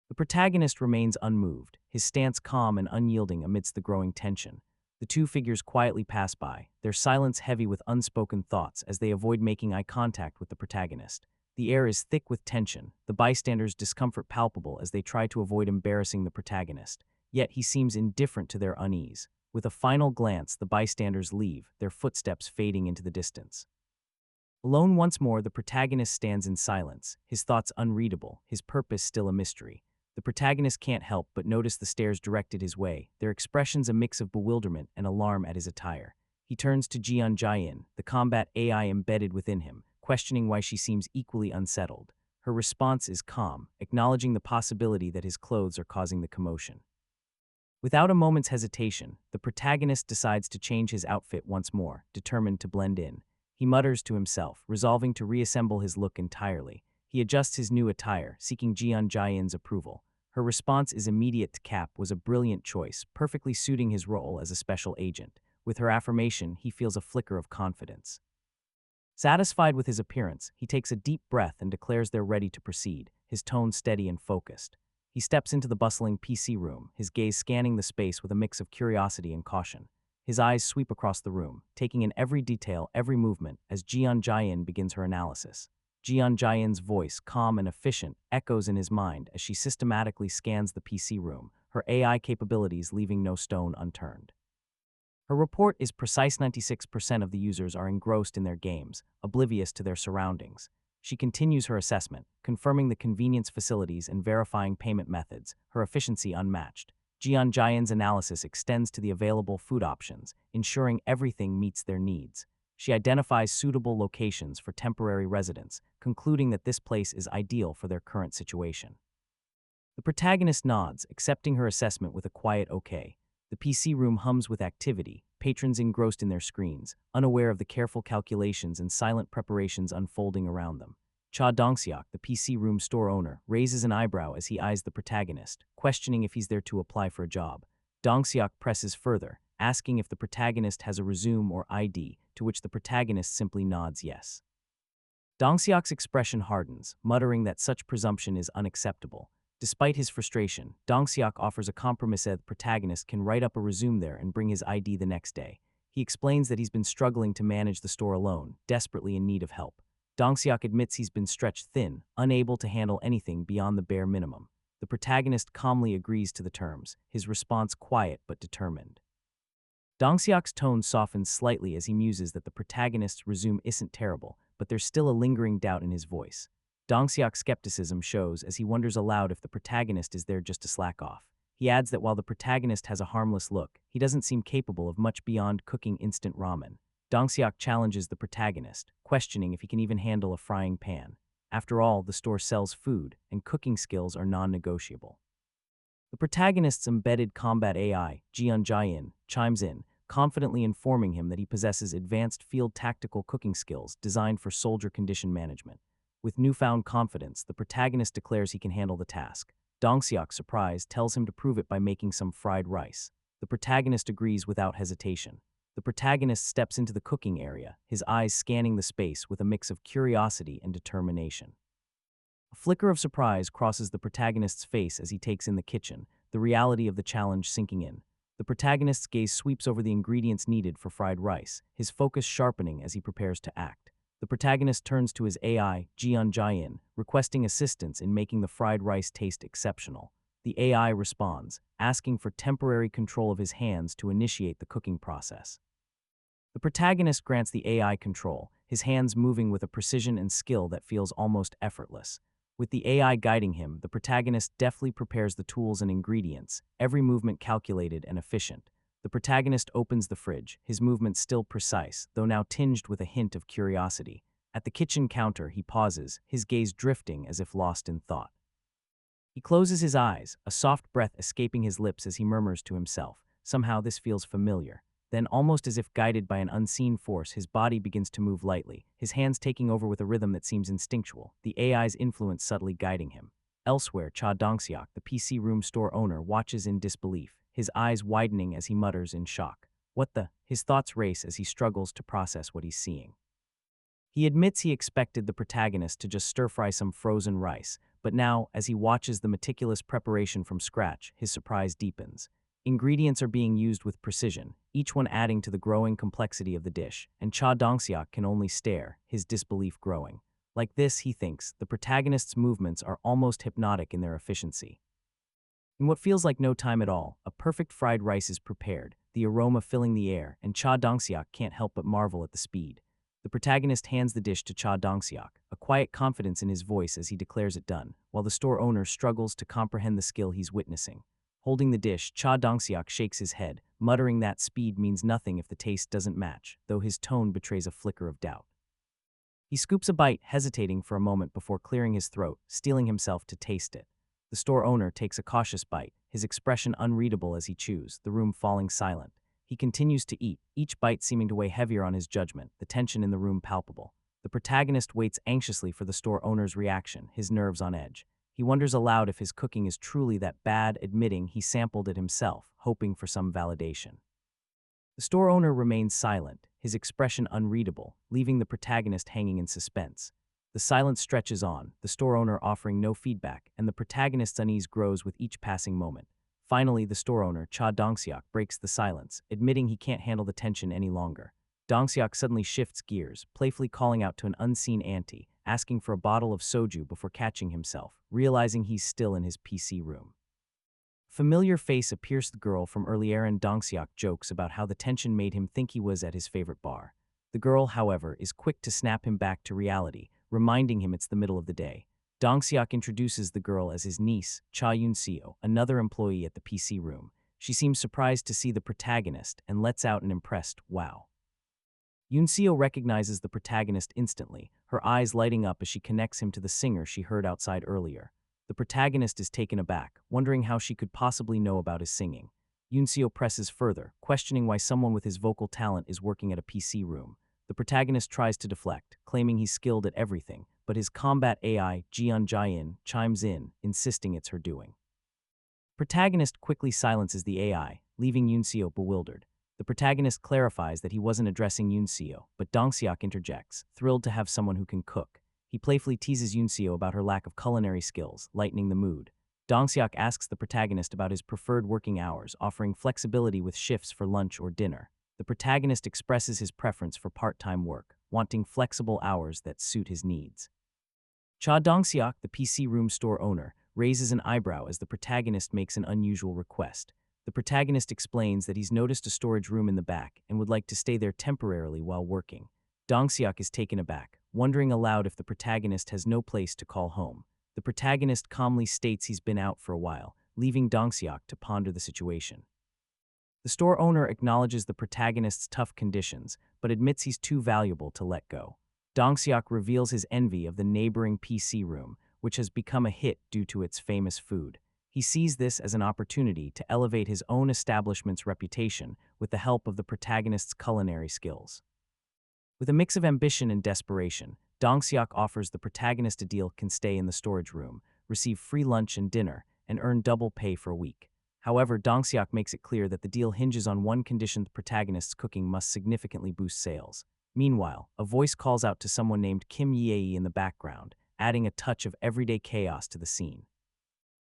The protagonist remains unmoved, his stance calm and unyielding amidst the growing tension. The two figures quietly pass by, their silence heavy with unspoken thoughts as they avoid making eye contact with the protagonist. The air is thick with tension, the bystanders' discomfort palpable as they try to avoid embarrassing the protagonist. Yet he seems indifferent to their unease. With a final glance, the bystanders leave, their footsteps fading into the distance. Alone once more, the protagonist stands in silence, his thoughts unreadable, his purpose still a mystery. The protagonist can't help but notice the stares directed his way, their expressions a mix of bewilderment and alarm at his attire. He turns to Jian Jiayin, the combat AI embedded within him, questioning why she seems equally unsettled. Her response is calm, acknowledging the possibility that his clothes are causing the commotion. Without a moment's hesitation, the protagonist decides to change his outfit once more, determined to blend in. He mutters to himself, resolving to reassemble his look entirely. He adjusts his new attire, seeking Jian Jiayin's approval. Her response is immediate. Cap was a brilliant choice, perfectly suiting his role as a special agent. With her affirmation, he feels a flicker of confidence. Satisfied with his appearance, he takes a deep breath and declares they're ready to proceed, his tone steady and focused. He steps into the bustling PC room, his gaze scanning the space with a mix of curiosity and caution. His eyes sweep across the room, taking in every detail, every movement, as Jian Jiayin begins her analysis. Jian Jiayin's voice, calm and efficient, echoes in his mind as she systematically scans the PC room, her AI capabilities leaving no stone unturned. Her report is precise. 96% of the users are engrossed in their games, oblivious to their surroundings. She continues her assessment, confirming the convenience facilities and verifying payment methods, her efficiency unmatched. Jian Jiayin's analysis extends to the available food options, ensuring everything meets their needs. She identifies suitable locations for temporary residents, concluding that this place is ideal for their current situation. The protagonist nods, accepting her assessment with a quiet okay. The PC room hums with activity, patrons engrossed in their screens, unaware of the careful calculations and silent preparations unfolding around them. Cha Dongxiak, the PC room store owner, raises an eyebrow as he eyes the protagonist, questioning if he's there to apply for a job. Dongxiak presses further, asking if the protagonist has a resume or ID, to which the protagonist simply nods yes. Dongxiak's expression hardens, muttering that such presumption is unacceptable. Despite his frustration, Dongxiak offers a compromise that the protagonist can write up a resume there and bring his ID the next day. He explains that he's been struggling to manage the store alone, desperately in need of help. Dongxiak admits he's been stretched thin, unable to handle anything beyond the bare minimum. The protagonist calmly agrees to the terms, his response quiet but determined. Dongxiak's tone softens slightly as he muses that the protagonist's resume isn't terrible, but there's still a lingering doubt in his voice. Dongxiak's skepticism shows as he wonders aloud if the protagonist is there just to slack off. He adds that while the protagonist has a harmless look, he doesn't seem capable of much beyond cooking instant ramen. Dongxiak challenges the protagonist, questioning if he can even handle a frying pan. After all, the store sells food, and cooking skills are non-negotiable. The protagonist's embedded combat AI, Jian Jiayin, chimes in, confidently informing him that he possesses advanced field tactical cooking skills designed for soldier condition management. With newfound confidence, the protagonist declares he can handle the task. Dongxiak, surprised, tells him to prove it by making some fried rice. The protagonist agrees without hesitation. The protagonist steps into the cooking area, his eyes scanning the space with a mix of curiosity and determination. A flicker of surprise crosses the protagonist's face as he takes in the kitchen, the reality of the challenge sinking in. The protagonist's gaze sweeps over the ingredients needed for fried rice, his focus sharpening as he prepares to act. The The protagonist turns to his AI, Jian Jian, requesting assistance in making the fried rice taste exceptional. The AI responds, asking for temporary control of his hands to initiate the cooking process. The protagonist grants the AI control, his hands moving with a precision and skill that feels almost effortless. With the AI guiding him, the protagonist deftly prepares the tools and ingredients, every movement calculated and efficient. The protagonist opens the fridge, his movements still precise, though now tinged with a hint of curiosity. At the kitchen counter, he pauses, his gaze drifting as if lost in thought. He closes his eyes, a soft breath escaping his lips as he murmurs to himself, "Somehow this feels familiar." Then, almost as if guided by an unseen force, his body begins to move lightly, his hands taking over with a rhythm that seems instinctual, the AI's influence subtly guiding him. Elsewhere, Cha Dongseok, the PC room store owner, watches in disbelief, his eyes widening as he mutters in shock. What the? His thoughts race as he struggles to process what he's seeing. He admits he expected the protagonist to just stir-fry some frozen rice, but now, as he watches the meticulous preparation from scratch, his surprise deepens. Ingredients are being used with precision, each one adding to the growing complexity of the dish, and Cha Dongseok can only stare, his disbelief growing. Like this, he thinks, the protagonist's movements are almost hypnotic in their efficiency. In what feels like no time at all, a perfect fried rice is prepared, the aroma filling the air, and Cha Dongseok can't help but marvel at the speed. The protagonist hands the dish to Cha Dongseok, a quiet confidence in his voice as he declares it done, while the store owner struggles to comprehend the skill he's witnessing. Holding the dish, Cha Dongseok shakes his head, muttering that speed means nothing if the taste doesn't match, though his tone betrays a flicker of doubt. He scoops a bite, hesitating for a moment before clearing his throat, steeling himself to taste it. The store owner takes a cautious bite, his expression unreadable as he chews, the room falling silent. He continues to eat, each bite seeming to weigh heavier on his judgment, the tension in the room palpable. The protagonist waits anxiously for the store owner's reaction, his nerves on edge. He wonders aloud if his cooking is truly that bad, admitting he sampled it himself, hoping for some validation. The store owner remains silent, his expression unreadable, leaving the protagonist hanging in suspense. The silence stretches on, the store owner offering no feedback, and the protagonist's unease grows with each passing moment. Finally, the store owner, Cha Dongseok, breaks the silence, admitting he can't handle the tension any longer. Dongseok suddenly shifts gears, playfully calling out to an unseen auntie, asking for a bottle of soju before catching himself, realizing he's still in his PC room. Familiar face appears the girl from earlier, and Dongseok jokes about how the tension made him think he was at his favorite bar. The girl, however, is quick to snap him back to reality, reminding him it's the middle of the day. Dongseok introduces the girl as his niece, Cha Yun-seo, another employee at the PC room. She seems surprised to see the protagonist and lets out an impressed "wow." Yun-seo recognizes the protagonist instantly, her eyes lighting up as she connects him to the singer she heard outside earlier. The protagonist is taken aback, wondering how she could possibly know about his singing. Yun-seo presses further, questioning why someone with his vocal talent is working at a PC room. The protagonist tries to deflect, claiming he's skilled at everything, but his combat AI, Jian Jian, chimes in, insisting it's her doing. Protagonist quickly silences the AI, leaving Yun-seo bewildered. The protagonist clarifies that he wasn't addressing Yun-seo, but Dongseok interjects, thrilled to have someone who can cook. He playfully teases Yun-seo about her lack of culinary skills, lightening the mood. Dongseok asks the protagonist about his preferred working hours, offering flexibility with shifts for lunch or dinner. The protagonist expresses his preference for part-time work, wanting flexible hours that suit his needs. Cha Dongseok, the PC room store owner, raises an eyebrow as the protagonist makes an unusual request. The protagonist explains that he's noticed a storage room in the back and would like to stay there temporarily while working. Dongseok is taken aback, wondering aloud if the protagonist has no place to call home. The protagonist calmly states he's been out for a while, leaving Dongseok to ponder the situation. The store owner acknowledges the protagonist's tough conditions, but admits he's too valuable to let go. Dongseok reveals his envy of the neighboring PC room, which has become a hit due to its famous food. He sees this as an opportunity to elevate his own establishment's reputation with the help of the protagonist's culinary skills. With a mix of ambition and desperation, Dongseok offers the protagonist a deal: can stay in the storage room, receive free lunch and dinner, and earn double pay for a week. However, Dongseok makes it clear that the deal hinges on one condition: the protagonist's cooking must significantly boost sales. Meanwhile, a voice calls out to someone named Kim Yae in the background, adding a touch of everyday chaos to the scene.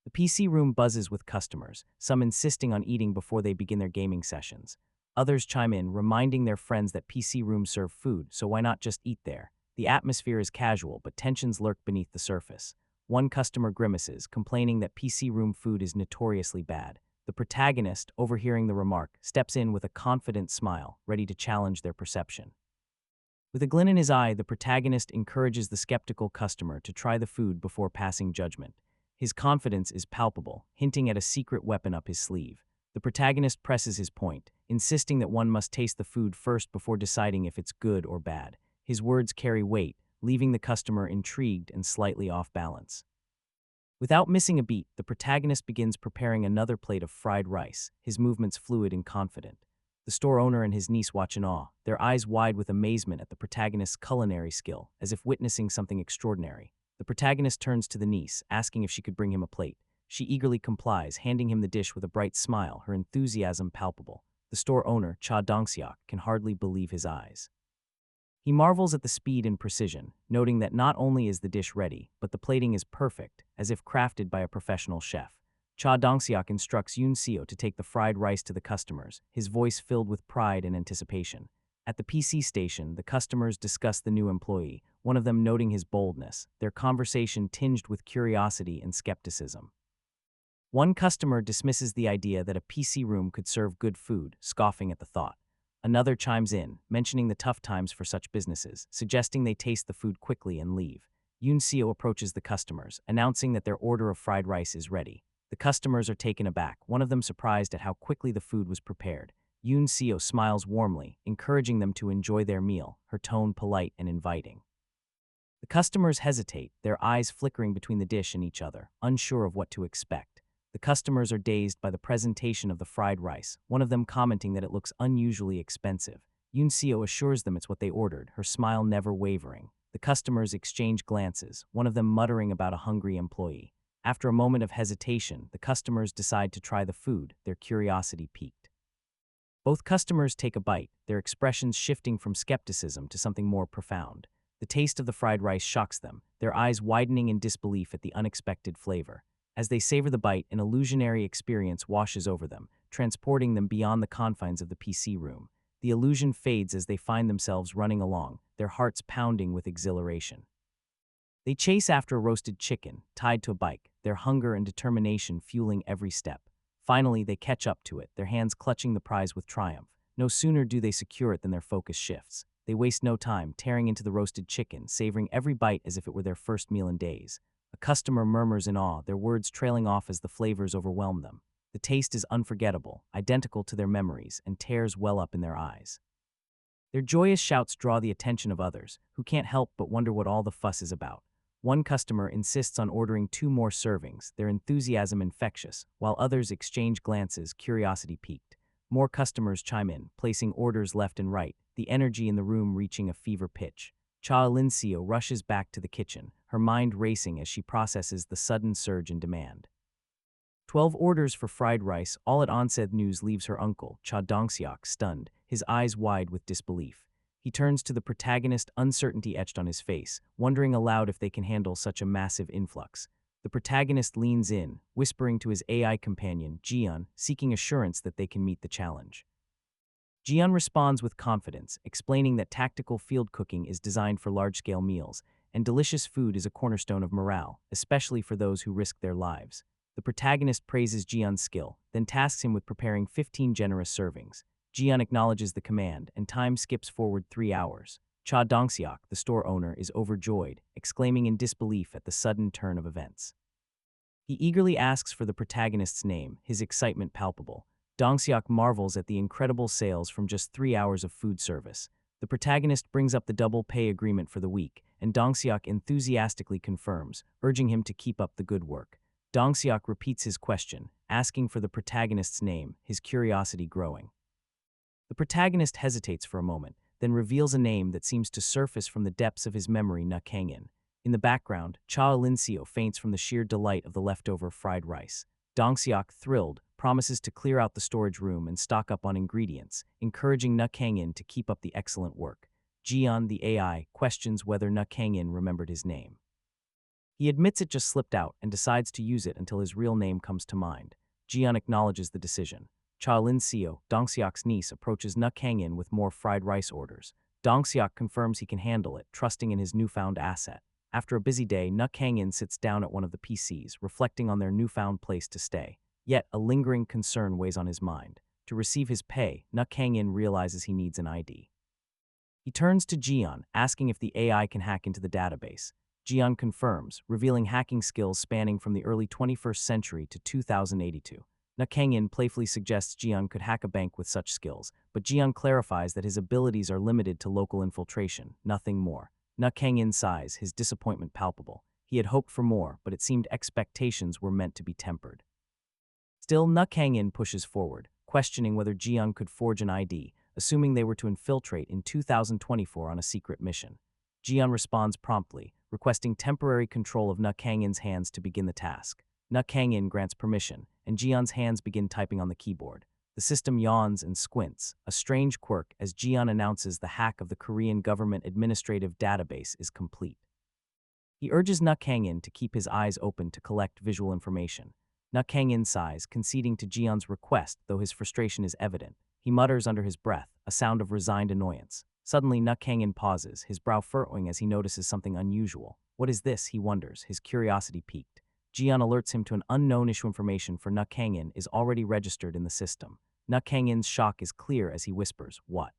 The PC room buzzes with customers, some insisting on eating before they begin their gaming sessions. Others chime in, reminding their friends that PC rooms serve food, so why not just eat there? The atmosphere is casual, but tensions lurk beneath the surface. One customer grimaces, complaining that PC room food is notoriously bad. The protagonist, overhearing the remark, steps in with a confident smile, ready to challenge their perception. With a glint in his eye, the protagonist encourages the skeptical customer to try the food before passing judgment. His confidence is palpable, hinting at a secret weapon up his sleeve. The protagonist presses his point, insisting that one must taste the food first before deciding if it's good or bad. His words carry weight, leaving the customer intrigued and slightly off balance. Without missing a beat, the protagonist begins preparing another plate of fried rice, his movements fluid and confident. The store owner and his niece watch in awe, their eyes wide with amazement at the protagonist's culinary skill, as if witnessing something extraordinary. The protagonist turns to the niece, asking if she could bring him a plate. She eagerly complies, handing him the dish with a bright smile, her enthusiasm palpable. The store owner, Cha Dongseok, can hardly believe his eyes. He marvels at the speed and precision, noting that not only is the dish ready, but the plating is perfect, as if crafted by a professional chef. Cha Dongseok instructs Yoon Seo to take the fried rice to the customers, his voice filled with pride and anticipation. At the PC station, the customers discuss the new employee, one of them noting his boldness, their conversation tinged with curiosity and skepticism. One customer dismisses the idea that a PC room could serve good food, scoffing at the thought. Another chimes in, mentioning the tough times for such businesses, suggesting they taste the food quickly and leave. Yoon Seo approaches the customers, announcing that their order of fried rice is ready. The customers are taken aback, one of them surprised at how quickly the food was prepared. Yoon Seo smiles warmly, encouraging them to enjoy their meal, her tone polite and inviting. The customers hesitate, their eyes flickering between the dish and each other, unsure of what to expect. The customers are dazed by the presentation of the fried rice, one of them commenting that it looks unusually expensive. Yoon Seo assures them it's what they ordered, her smile never wavering. The customers exchange glances, one of them muttering about a hungry employee. After a moment of hesitation, the customers decide to try the food, their curiosity piqued. Both customers take a bite, their expressions shifting from skepticism to something more profound. The taste of the fried rice shocks them, their eyes widening in disbelief at the unexpected flavor. As they savor the bite, an illusionary experience washes over them, transporting them beyond the confines of the PC room. The illusion fades as they find themselves running along, their hearts pounding with exhilaration. They chase after a roasted chicken, tied to a bike, their hunger and determination fueling every step. Finally, they catch up to it, their hands clutching the prize with triumph. No sooner do they secure it than their focus shifts. They waste no time, tearing into the roasted chicken, savoring every bite as if it were their first meal in days. A customer murmurs in awe, their words trailing off as the flavors overwhelm them. The taste is unforgettable, identical to their memories, and tears well up in their eyes. Their joyous shouts draw the attention of others, who can't help but wonder what all the fuss is about. One customer insists on ordering 2 more servings, their enthusiasm infectious, while others exchange glances, curiosity piqued. More customers chime in, placing orders left and right, the energy in the room reaching a fever pitch. Cha Lin-seo rushes back to the kitchen, her mind racing as she processes the sudden surge in demand. 12 orders for fried rice, all at onset news leaves her uncle, Cha Dongseok, stunned, his eyes wide with disbelief. He turns to the protagonist, uncertainty etched on his face, wondering aloud if they can handle such a massive influx. The protagonist leans in, whispering to his AI companion, Jian, seeking assurance that they can meet the challenge. Jian responds with confidence, explaining that tactical field cooking is designed for large-scale meals, and delicious food is a cornerstone of morale, especially for those who risk their lives. The protagonist praises Jian's skill, then tasks him with preparing 15 generous servings. Jian acknowledges the command, and time skips forward 3 hours. Cha Dongseok, the store owner, is overjoyed, exclaiming in disbelief at the sudden turn of events. He eagerly asks for the protagonist's name, his excitement palpable. Dongseok marvels at the incredible sales from just 3 hours of food service. The protagonist brings up the double pay agreement for the week, and Dongseok enthusiastically confirms, urging him to keep up the good work. Dongseok repeats his question, asking for the protagonist's name, his curiosity growing. The protagonist hesitates for a moment, then reveals a name that seems to surface from the depths of his memory, Na Kangin. In the background, Cha Lin-seo faints from the sheer delight of the leftover fried rice. Dongseok, thrilled, promises to clear out the storage room and stock up on ingredients, encouraging Na Kangin to keep up the excellent work. Jian, the AI, questions whether Na Kangin remembered his name. He admits it just slipped out and decides to use it until his real name comes to mind. Jian acknowledges the decision. Cha Lin-seo, Dongseok's niece, approaches Na Kangin with more fried rice orders. Dong Seok confirms he can handle it, trusting in his newfound asset. After a busy day, Nuk Hang-in sits down at one of the PCs, reflecting on their newfound place to stay. Yet, a lingering concern weighs on his mind. To receive his pay, Nuk Hang-in realizes he needs an ID. He turns to Jian, asking if the AI can hack into the database. Jian confirms, revealing hacking skills spanning from the early 21st century to 2082. Nuk Hang-in playfully suggests Jian could hack a bank with such skills, but Jian clarifies that his abilities are limited to local infiltration, nothing more. Nuk Hang-in sighs, his disappointment palpable. He had hoped for more, but it seemed expectations were meant to be tempered. Still, Nuk Hang-in pushes forward, questioning whether Jian could forge an ID, assuming they were to infiltrate in 2024 on a secret mission. Jian responds promptly, requesting temporary control of Nuk Hang-in's hands to begin the task. Nuk Hang-in grants permission, and Jian's hands begin typing on the keyboard. The system yawns and squints, a strange quirk as Jian announces the hack of the Korean government administrative database is complete. He urges Nuk Hang-in to keep his eyes open to collect visual information. Nuk Hang-in sighs, conceding to Jian's request, though his frustration is evident. He mutters under his breath, a sound of resigned annoyance. Suddenly, Nuk Hang-in pauses, his brow furrowing as he notices something unusual. What is this, he wonders, his curiosity piqued. Jian alerts him to an unknown issue. Information for Nuk Hang-in is already registered in the system. Nuk Hang-in's shock is clear as he whispers, "What?"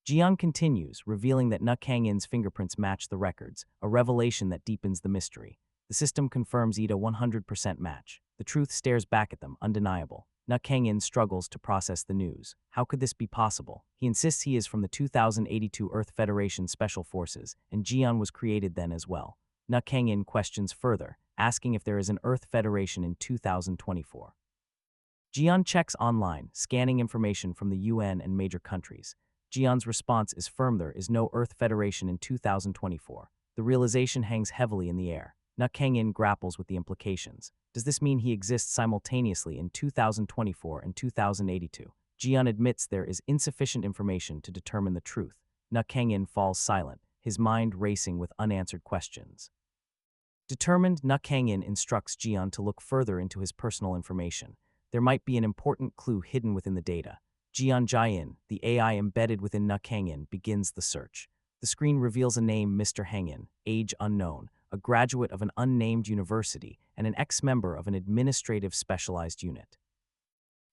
Jian continues, revealing that Nuk Hang-in's fingerprints match the records, a revelation that deepens the mystery. The system confirms it a 100% match. The truth stares back at them, undeniable. Nuk Hang-in struggles to process the news. How could this be possible? He insists he is from the 2082 Earth Federation Special Forces, and Jian was created then as well. Nuk Hang-in questions further, asking if there is an Earth Federation in 2024. Jian checks online, scanning information from the UN and major countries. Jian's response is firm: there is no Earth Federation in 2024. The realization hangs heavily in the air. Nuk Hang-in grapples with the implications. Does this mean he exists simultaneously in 2024 and 2082? Jian admits there is insufficient information to determine the truth. Nuk Hang-in falls silent, his mind racing with unanswered questions. Determined, Nuk Hang-in instructs Jian to look further into his personal information. There might be an important clue hidden within the data. Jian Jian, the AI embedded within Nuk Hang-in, begins the search. The screen reveals a name: Mr. Hang-in, age unknown, a graduate of an unnamed university, and an ex-member of an administrative specialized unit.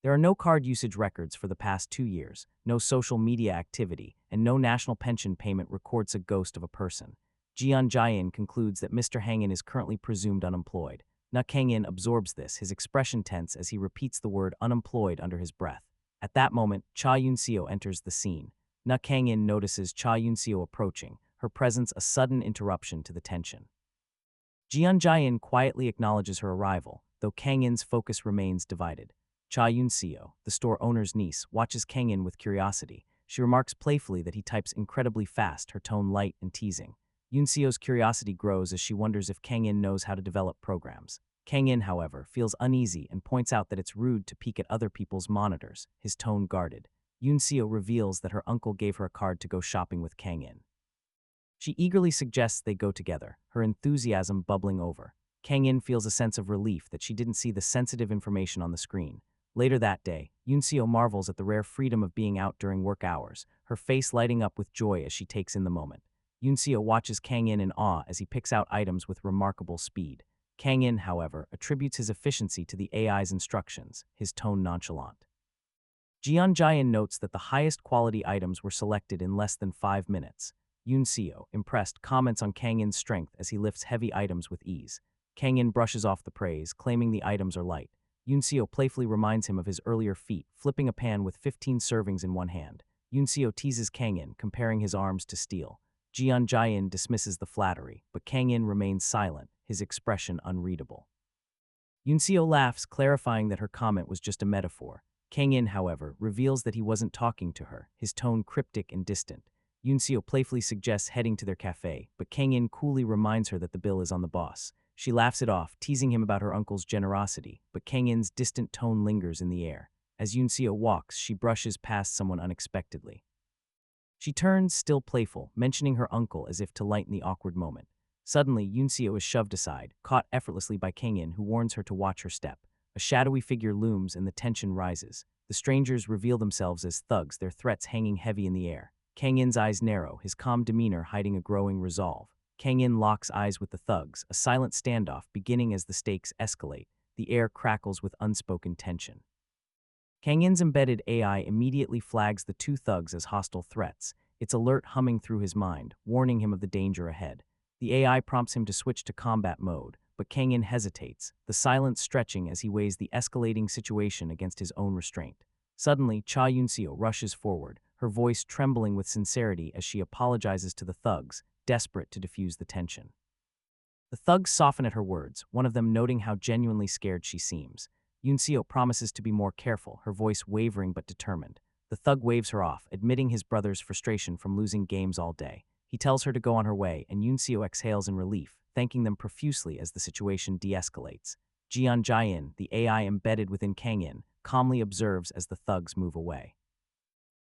There are no card usage records for the past 2 years, no social media activity, and no national pension payment records a ghost of a person. Jian Jian concludes that Mr. Hang-in is currently presumed unemployed. Nuk Hang-in absorbs this, his expression tense as he repeats the word unemployed under his breath. At that moment, Cha Yun-seo enters the scene. Nuk Hang-in notices Cha Yun-seo approaching, her presence a sudden interruption to the tension. Jian Jian quietly acknowledges her arrival, though Kang-in's focus remains divided. Cha Yun-seo, the store owner's niece, watches Kang-in with curiosity. She remarks playfully that he types incredibly fast, her tone light and teasing. Yun-seo's curiosity grows as she wonders if Kang-in knows how to develop programs. Kang-in, however, feels uneasy and points out that it's rude to peek at other people's monitors, his tone guarded. Yun-seo reveals that her uncle gave her a card to go shopping with Kang-in. She eagerly suggests they go together, her enthusiasm bubbling over. Kang-in feels a sense of relief that she didn't see the sensitive information on the screen. Later that day, Yun-seo marvels at the rare freedom of being out during work hours, her face lighting up with joy as she takes in the moment. Yun-seo watches Kang-in in awe as he picks out items with remarkable speed. Kang-in, however, attributes his efficiency to the AI's instructions, his tone nonchalant. Jian Jian notes that the highest quality items were selected in less than 5 minutes. Yun-seo, impressed, comments on Kang-in's strength as he lifts heavy items with ease. Kang-in brushes off the praise, claiming the items are light. Yun-seo playfully reminds him of his earlier feat, flipping a pan with 15 servings in one hand. Yun-seo teases Kang-in, comparing his arms to steel. Jian Jian dismisses the flattery, but Kang-in remains silent, his expression unreadable. Yun-seo laughs, clarifying that her comment was just a metaphor. Kang-in, however, reveals that he wasn't talking to her, his tone cryptic and distant. Yun-seo playfully suggests heading to their cafe, but Kang-in coolly reminds her that the bill is on the boss. She laughs it off, teasing him about her uncle's generosity, but Kang-in's distant tone lingers in the air. As Yun-seo walks, she brushes past someone unexpectedly. She turns, still playful, mentioning her uncle as if to lighten the awkward moment. Suddenly, Yun-seo is shoved aside, caught effortlessly by Kang-in, who warns her to watch her step. A shadowy figure looms and the tension rises. The strangers reveal themselves as thugs, their threats hanging heavy in the air. Kang In's eyes narrow, his calm demeanor hiding a growing resolve. Kang In locks eyes with the thugs, a silent standoff beginning as the stakes escalate. The air crackles with unspoken tension. Kang In's embedded AI immediately flags the two thugs as hostile threats, its alert humming through his mind, warning him of the danger ahead. The AI prompts him to switch to combat mode, but Kang In hesitates, the silence stretching as he weighs the escalating situation against his own restraint. Suddenly, Cha Yunseo rushes forward, her voice trembling with sincerity as she apologizes to the thugs, desperate to diffuse the tension. The thugs soften at her words, one of them noting how genuinely scared she seems. Yunseo promises to be more careful, her voice wavering but determined. The thug waves her off, admitting his brother's frustration from losing games all day. He tells her to go on her way, and Yunseo exhales in relief, thanking them profusely as the situation de-escalates. Jian Jian, the AI embedded within Kang In, calmly observes as the thugs move away.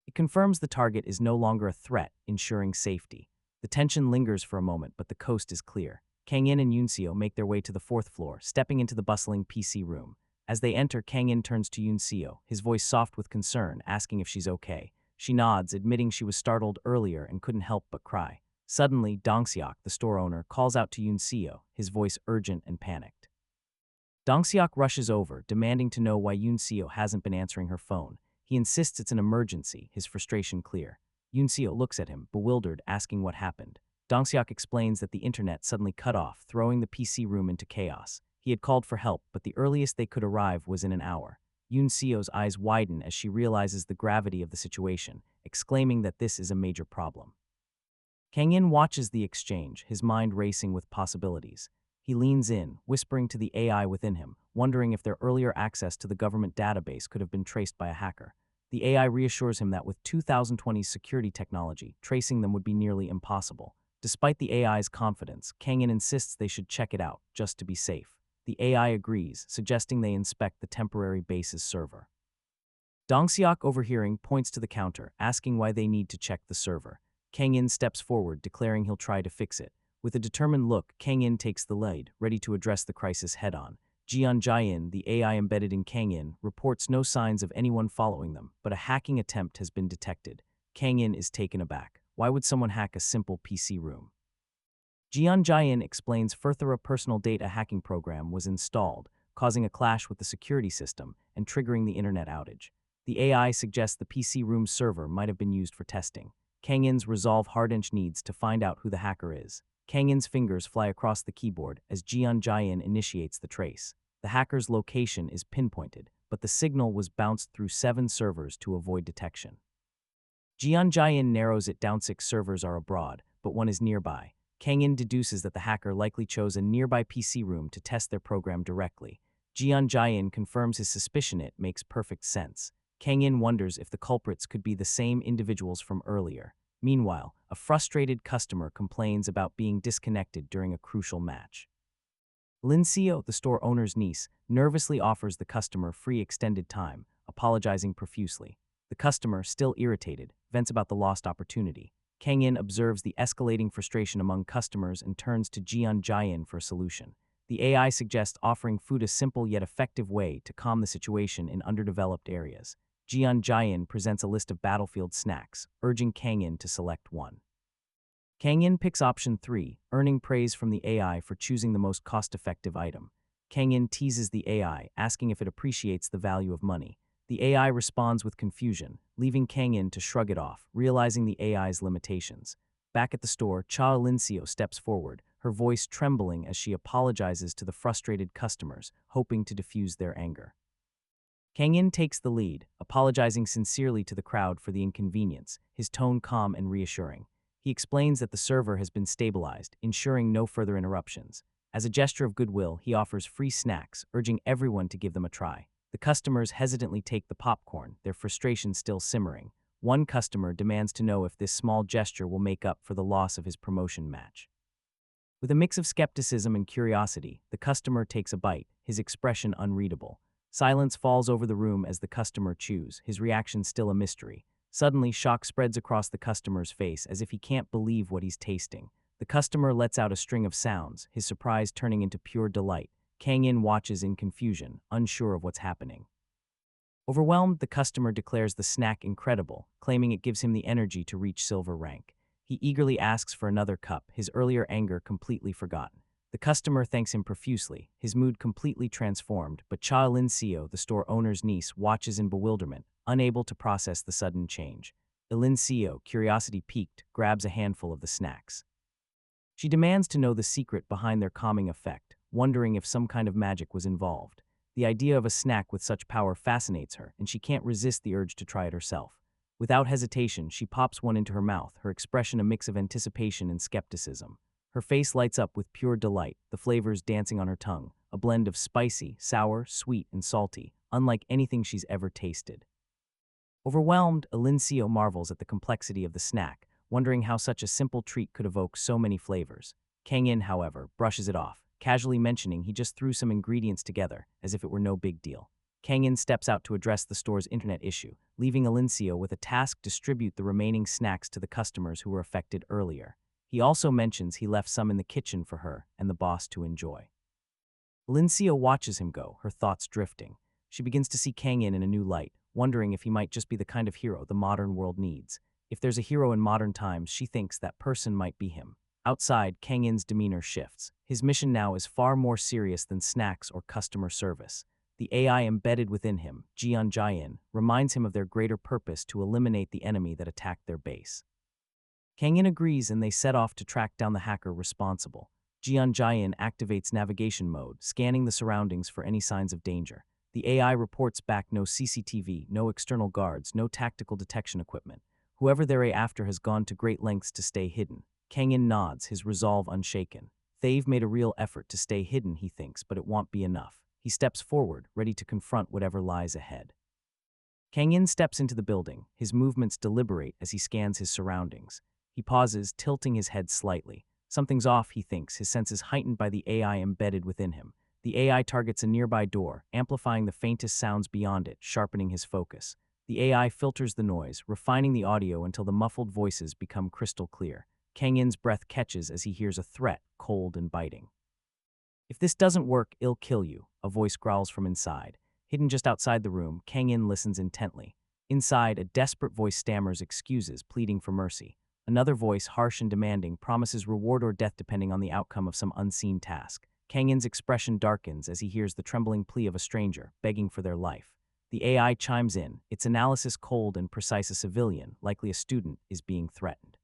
It confirms the target is no longer a threat, ensuring safety. The tension lingers for a moment, but the coast is clear. Kang In and Yunseo make their way to the fourth floor, stepping into the bustling PC room. As they enter, Kang In turns to Yunseo, his voice soft with concern, asking if she's okay. She nods, admitting she was startled earlier and couldn't help but cry. Suddenly, Dongseok, the store owner, calls out to Yunseo, his voice urgent and panicked. Dongseok rushes over, demanding to know why Yunseo hasn't been answering her phone. He insists it's an emergency, his frustration clear. Yunseo looks at him, bewildered, asking what happened. Dongseok explains that the internet suddenly cut off, throwing the PC room into chaos. He had called for help, but the earliest they could arrive was in an hour. Yunseo's eyes widen as she realizes the gravity of the situation, exclaiming that this is a major problem. Kang In watches the exchange, his mind racing with possibilities. He leans in, whispering to the AI within him, wondering if their earlier access to the government database could have been traced by a hacker. The AI reassures him that with 2020's security technology, tracing them would be nearly impossible. Despite the AI's confidence, Kang In insists they should check it out, just to be safe. The AI agrees, suggesting they inspect the temporary base's server. Dongseok, overhearing, points to the counter, asking why they need to check the server. Kang In steps forward, declaring he'll try to fix it. With a determined look, Kang In takes the lead, ready to address the crisis head-on. Jian Jian, the AI embedded in Kang In, reports no signs of anyone following them, but a hacking attempt has been detected. Kang In is taken aback. Why would someone hack a simple PC room? Jian Jian explains further a personal data hacking program was installed, causing a clash with the security system and triggering the internet outage. The AI suggests the PC room server might have been used for testing. Kang In's resolve hard-inch needs to find out who the hacker is. Kang In's fingers fly across the keyboard as Jian Jian initiates the trace. The hacker's location is pinpointed, but the signal was bounced through 7 servers to avoid detection. Jian Jian narrows it down 6 servers are abroad, but one is nearby. Kang In deduces that the hacker likely chose a nearby PC room to test their program directly. Jian Jian confirms his suspicion. It makes perfect sense. Kang In wonders if the culprits could be the same individuals from earlier. Meanwhile, a frustrated customer complains about being disconnected during a crucial match. Lin Seo, the store owner's niece, nervously offers the customer free extended time, apologizing profusely. The customer, still irritated, vents about the lost opportunity. Kang In observes the escalating frustration among customers and turns to Jian Jian for a solution. The AI suggests offering food a simple yet effective way to calm the situation in underdeveloped areas. Jian Jian presents a list of battlefield snacks, urging Kang In to select one. Kang In picks option 3, earning praise from the AI for choosing the most cost-effective item. Kang In teases the AI, asking if it appreciates the value of money. The AI responds with confusion, leaving Kang In to shrug it off, realizing the AI's limitations. Back at the store, Cha Linseo steps forward, her voice trembling as she apologizes to the frustrated customers, hoping to diffuse their anger. Kang In takes the lead, apologizing sincerely to the crowd for the inconvenience, his tone calm and reassuring. He explains that the server has been stabilized, ensuring no further interruptions. As a gesture of goodwill, he offers free snacks, urging everyone to give them a try. The customers hesitantly take the popcorn, their frustration still simmering. One customer demands to know if this small gesture will make up for the loss of his promotion match. With a mix of skepticism and curiosity, the customer takes a bite, his expression unreadable. Silence falls over the room as the customer chews, his reaction still a mystery. Suddenly, shock spreads across the customer's face as if he can't believe what he's tasting. The customer lets out a string of sounds, his surprise turning into pure delight. Kang In watches in confusion, unsure of what's happening. Overwhelmed, the customer declares the snack incredible, claiming it gives him the energy to reach silver rank. He eagerly asks for another cup, his earlier anger completely forgotten. The customer thanks him profusely, his mood completely transformed, but Cha Lin-seo, the store owner's niece, watches in bewilderment, unable to process the sudden change. Lin-seo, curiosity piqued, grabs a handful of the snacks. She demands to know the secret behind their calming effect, wondering if some kind of magic was involved. The idea of a snack with such power fascinates her, and she can't resist the urge to try it herself. Without hesitation, she pops one into her mouth, her expression a mix of anticipation and skepticism. Her face lights up with pure delight, the flavors dancing on her tongue, a blend of spicy, sour, sweet, and salty, unlike anything she's ever tasted. Overwhelmed, Lin-seo marvels at the complexity of the snack, wondering how such a simple treat could evoke so many flavors. Kang-in, however, brushes it off, casually mentioning he just threw some ingredients together, as if it were no big deal. Kang-in steps out to address the store's internet issue, leaving Lin-seo with a task to distribute the remaining snacks to the customers who were affected earlier. He also mentions he left some in the kitchen for her and the boss to enjoy. Lin-seo watches him go, her thoughts drifting. She begins to see Kang-in in a new light, wondering if he might just be the kind of hero the modern world needs. If there's a hero in modern times, she thinks that person might be him. Outside, Kang-in's demeanor shifts. His mission now is far more serious than snacks or customer service. The AI embedded within him, Jian Jian, reminds him of their greater purpose to eliminate the enemy that attacked their base. Kang-in agrees and they set off to track down the hacker responsible. Jian Jian activates navigation mode, scanning the surroundings for any signs of danger. The AI reports back no CCTV, no external guards, no tactical detection equipment. Whoever they're after has gone to great lengths to stay hidden. Kang-in nods, his resolve unshaken. They've made a real effort to stay hidden, he thinks, but it won't be enough. He steps forward, ready to confront whatever lies ahead. Kang-in steps into the building, his movements deliberate as he scans his surroundings. He pauses, tilting his head slightly. Something's off, he thinks, his senses heightened by the AI embedded within him. The AI targets a nearby door, amplifying the faintest sounds beyond it, sharpening his focus. The AI filters the noise, refining the audio until the muffled voices become crystal clear. Kang-in's breath catches as he hears a threat, cold and biting. "If this doesn't work, I'll kill you," a voice growls from inside. Hidden just outside the room, Kang-in listens intently. Inside, a desperate voice stammers excuses, pleading for mercy. Another voice, harsh and demanding, promises reward or death depending on the outcome of some unseen task. Kang-in's expression darkens as he hears the trembling plea of a stranger, begging for their life. The AI chimes in, its analysis cold and precise. A civilian, likely a student, is being threatened.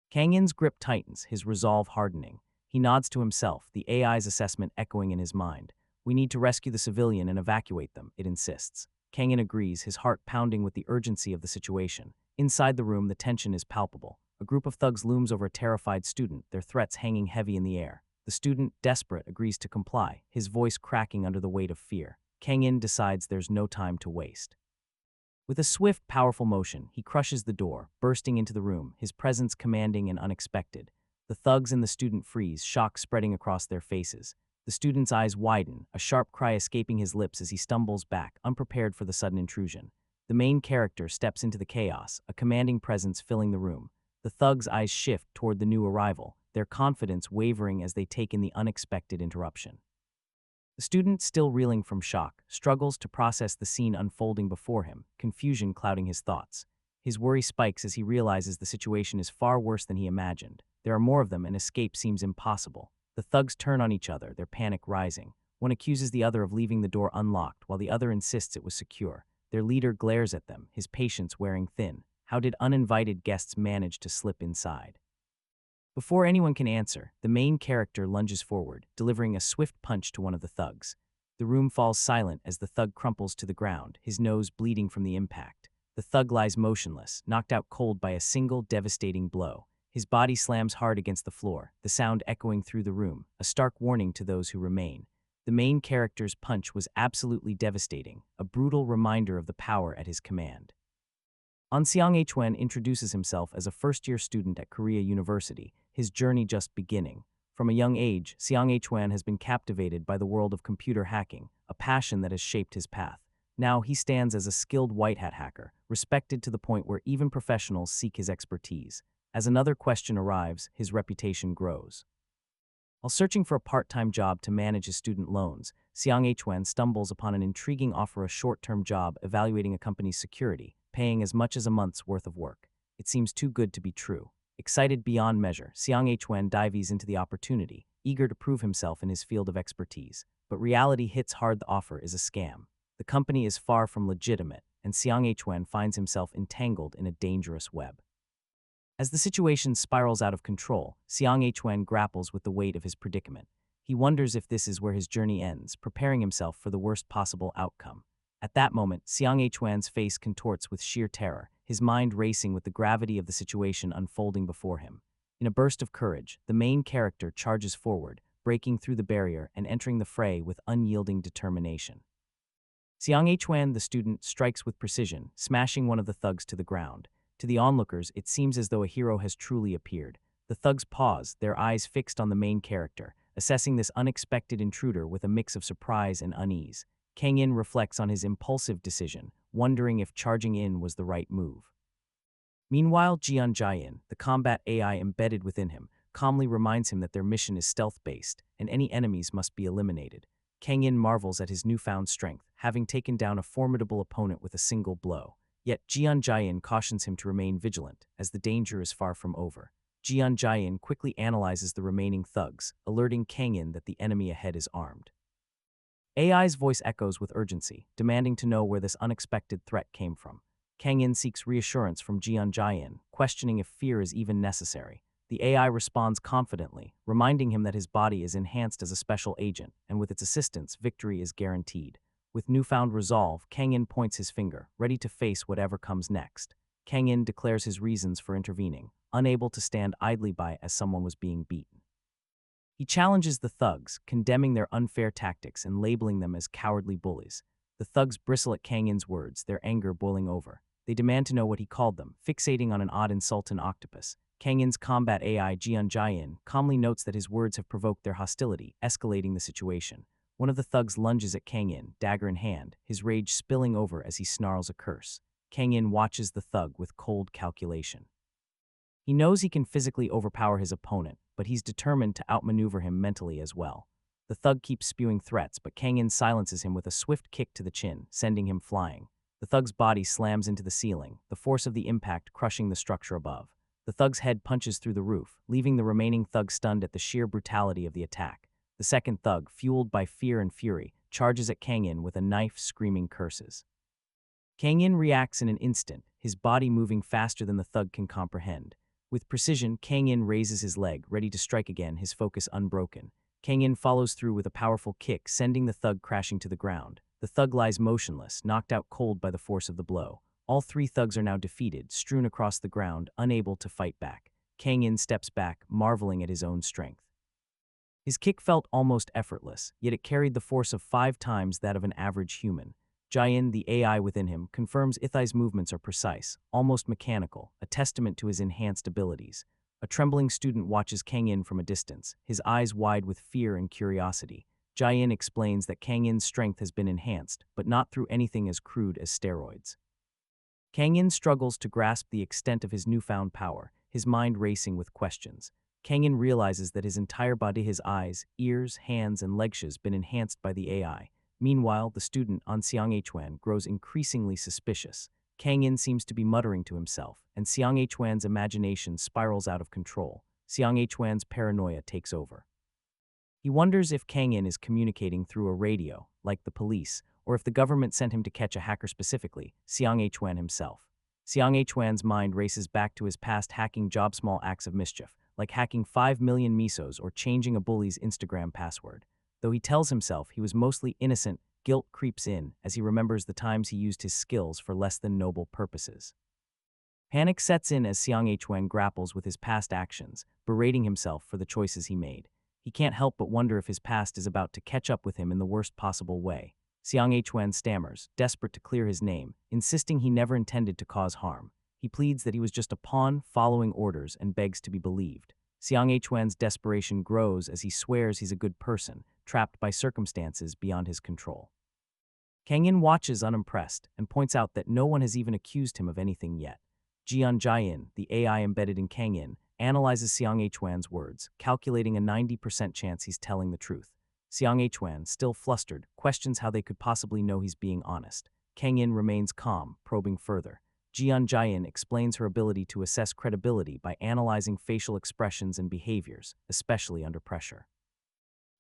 Kang-in's grip tightens, his resolve hardening. He nods to himself, the AI's assessment echoing in his mind. "We need to rescue the civilian and evacuate them," it insists. Kang-in agrees, his heart pounding with the urgency of the situation. Inside the room, the tension is palpable. A group of thugs looms over a terrified student, their threats hanging heavy in the air. The student, desperate, agrees to comply, his voice cracking under the weight of fear. Kang-in decides there's no time to waste. With a swift, powerful motion, he crushes the door, bursting into the room, his presence commanding and unexpected. The thugs and the student freeze, shock spreading across their faces. The student's eyes widen, a sharp cry escaping his lips as he stumbles back, unprepared for the sudden intrusion. The main character steps into the chaos, a commanding presence filling the room. The thugs' eyes shift toward the new arrival, their confidence wavering as they take in the unexpected interruption. The student, still reeling from shock, struggles to process the scene unfolding before him, confusion clouding his thoughts. His worry spikes as he realizes the situation is far worse than he imagined. There are more of them and escape seems impossible. The thugs turn on each other, their panic rising. One accuses the other of leaving the door unlocked, while the other insists it was secure. Their leader glares at them, his patience wearing thin. How did uninvited guests manage to slip inside? Before anyone can answer, the main character lunges forward, delivering a swift punch to one of the thugs. The room falls silent as the thug crumples to the ground, his nose bleeding from the impact. The thug lies motionless, knocked out cold by a single devastating blow. His body slams hard against the floor, the sound echoing through the room, a stark warning to those who remain. The main character's punch was absolutely devastating, a brutal reminder of the power at his command. An Seong-hwan introduces himself as a first-year student at Korea University, his journey just beginning. From a young age, Seong-hwan has been captivated by the world of computer hacking, a passion that has shaped his path. Now he stands as a skilled white-hat hacker, respected to the point where even professionals seek his expertise. As another question arrives, his reputation grows. While searching for a part-time job to manage his student loans, Xiang Huan stumbles upon an intriguing offer, a short-term job evaluating a company's security, paying as much as a month's worth of work. It seems too good to be true. Excited beyond measure, Xiang Huan dives into the opportunity, eager to prove himself in his field of expertise. But reality hits hard. The offer is a scam. The company is far from legitimate, and Xiang Huan finds himself entangled in a dangerous web. As the situation spirals out of control, Xiang Huan grapples with the weight of his predicament. He wonders if this is where his journey ends, preparing himself for the worst possible outcome. At that moment, Xiang Huan's face contorts with sheer terror, his mind racing with the gravity of the situation unfolding before him. In a burst of courage, the main character charges forward, breaking through the barrier and entering the fray with unyielding determination. Xiang Huan, the student, strikes with precision, smashing one of the thugs to the ground. To the onlookers, it seems as though a hero has truly appeared. The thugs pause, their eyes fixed on the main character, assessing this unexpected intruder with a mix of surprise and unease. Kang In reflects on his impulsive decision, wondering if charging in was the right move. Meanwhile, Jian Jian, the combat AI embedded within him, calmly reminds him that their mission is stealth-based, and any enemies must be eliminated. Kang In marvels at his newfound strength, having taken down a formidable opponent with a single blow. Yet Jian Jian cautions him to remain vigilant, as the danger is far from over. Jian Jian quickly analyzes the remaining thugs, alerting Kang In that the enemy ahead is armed. AI's voice echoes with urgency, demanding to know where this unexpected threat came from. Kang In seeks reassurance from Jian Jian, questioning if fear is even necessary. The AI responds confidently, reminding him that his body is enhanced as a special agent, and with its assistance, victory is guaranteed. With newfound resolve, Kang In points his finger, ready to face whatever comes next. Kang In declares his reasons for intervening, unable to stand idly by as someone was being beaten. He challenges the thugs, condemning their unfair tactics and labeling them as cowardly bullies. The thugs bristle at Kang In's words, their anger boiling over. They demand to know what he called them, fixating on an odd insult, an octopus. Kang In's combat AI, Jian Jian, calmly notes that his words have provoked their hostility, escalating the situation. One of the thugs lunges at Kang In, dagger in hand, his rage spilling over as he snarls a curse. Kang In watches the thug with cold calculation. He knows he can physically overpower his opponent, but he's determined to outmaneuver him mentally as well. The thug keeps spewing threats, but Kang In silences him with a swift kick to the chin, sending him flying. The thug's body slams into the ceiling, the force of the impact crushing the structure above. The thug's head punches through the roof, leaving the remaining thug stunned at the sheer brutality of the attack. The second thug, fueled by fear and fury, charges at Kang In with a knife, screaming curses. Kang In reacts in an instant, his body moving faster than the thug can comprehend. With precision, Kang In raises his leg, ready to strike again, his focus unbroken. Kang In follows through with a powerful kick, sending the thug crashing to the ground. The thug lies motionless, knocked out cold by the force of the blow. All three thugs are now defeated, strewn across the ground, unable to fight back. Kang In steps back, marveling at his own strength. His kick felt almost effortless, yet it carried the force of 5 times that of an average human. Jian, the AI within him, confirms Ithai's movements are precise, almost mechanical, a testament to his enhanced abilities. A trembling student watches Kang In from a distance, his eyes wide with fear and curiosity. Jian explains that Kang In's strength has been enhanced, but not through anything as crude as steroids. Kang In struggles to grasp the extent of his newfound power, his mind racing with questions. Kang In realizes that his entire body, his eyes, ears, hands, and legs has been enhanced by the AI. Meanwhile, the student, Xiang Huan, grows increasingly suspicious. Kang In seems to be muttering to himself, and Xiang Huan's imagination spirals out of control. Xiang Huan's paranoia takes over. He wonders if Kang In is communicating through a radio, like the police, or if the government sent him to catch a hacker, specifically Xiang Huan himself. Xiang Huan's mind races back to his past hacking job, small acts of mischief, like hacking 5 million misos or changing a bully's Instagram password. Though he tells himself he was mostly innocent, guilt creeps in as he remembers the times he used his skills for less than noble purposes. Panic sets in as Xiang Huan grapples with his past actions, berating himself for the choices he made. He can't help but wonder if his past is about to catch up with him in the worst possible way. Xiang Huan stammers, desperate to clear his name, insisting he never intended to cause harm. He pleads that he was just a pawn following orders and begs to be believed. Xiang Huan's desperation grows as he swears he's a good person, trapped by circumstances beyond his control. Kang In watches unimpressed and points out that no one has even accused him of anything yet. Jian Jian, the AI embedded in Kang In, analyzes Xiang Huan's words, calculating a 90% chance he's telling the truth. Xiang Huan, still flustered, questions how they could possibly know he's being honest. Kang In remains calm, probing further. Jian Jian explains her ability to assess credibility by analyzing facial expressions and behaviors, especially under pressure.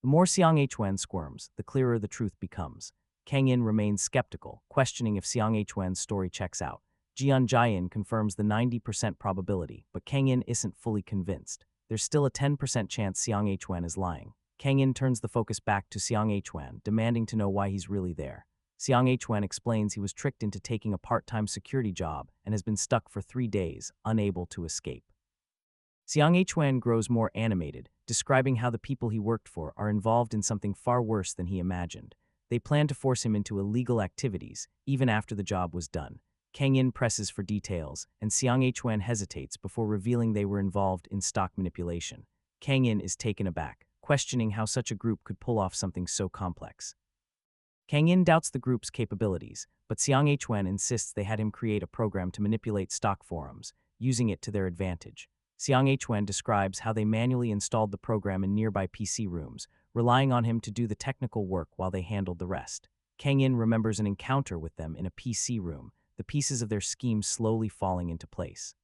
The more Xiang Huan squirms, the clearer the truth becomes. Kang In remains skeptical, questioning if Xiang Huan's story checks out. Jian Jian confirms the 90% probability, but Kang In isn't fully convinced. There's still a 10% chance Xiang Huan is lying. Kang In turns the focus back to Xiang Huan, demanding to know why he's really there. Xiang Huan explains he was tricked into taking a part-time security job and has been stuck for 3 days, unable to escape. Xiang Huan grows more animated, describing how the people he worked for are involved in something far worse than he imagined. They plan to force him into illegal activities, even after the job was done. Kang In presses for details, and Xiang Huan hesitates before revealing they were involved in stock manipulation. Kang In is taken aback, questioning how such a group could pull off something so complex. Kang In doubts the group's capabilities, but Xiang Huan insists they had him create a program to manipulate stock forums, using it to their advantage. Xiang Huan describes how they manually installed the program in nearby PC rooms, relying on him to do the technical work while they handled the rest. Kang In remembers an encounter with them in a PC room, the pieces of their scheme slowly falling into place.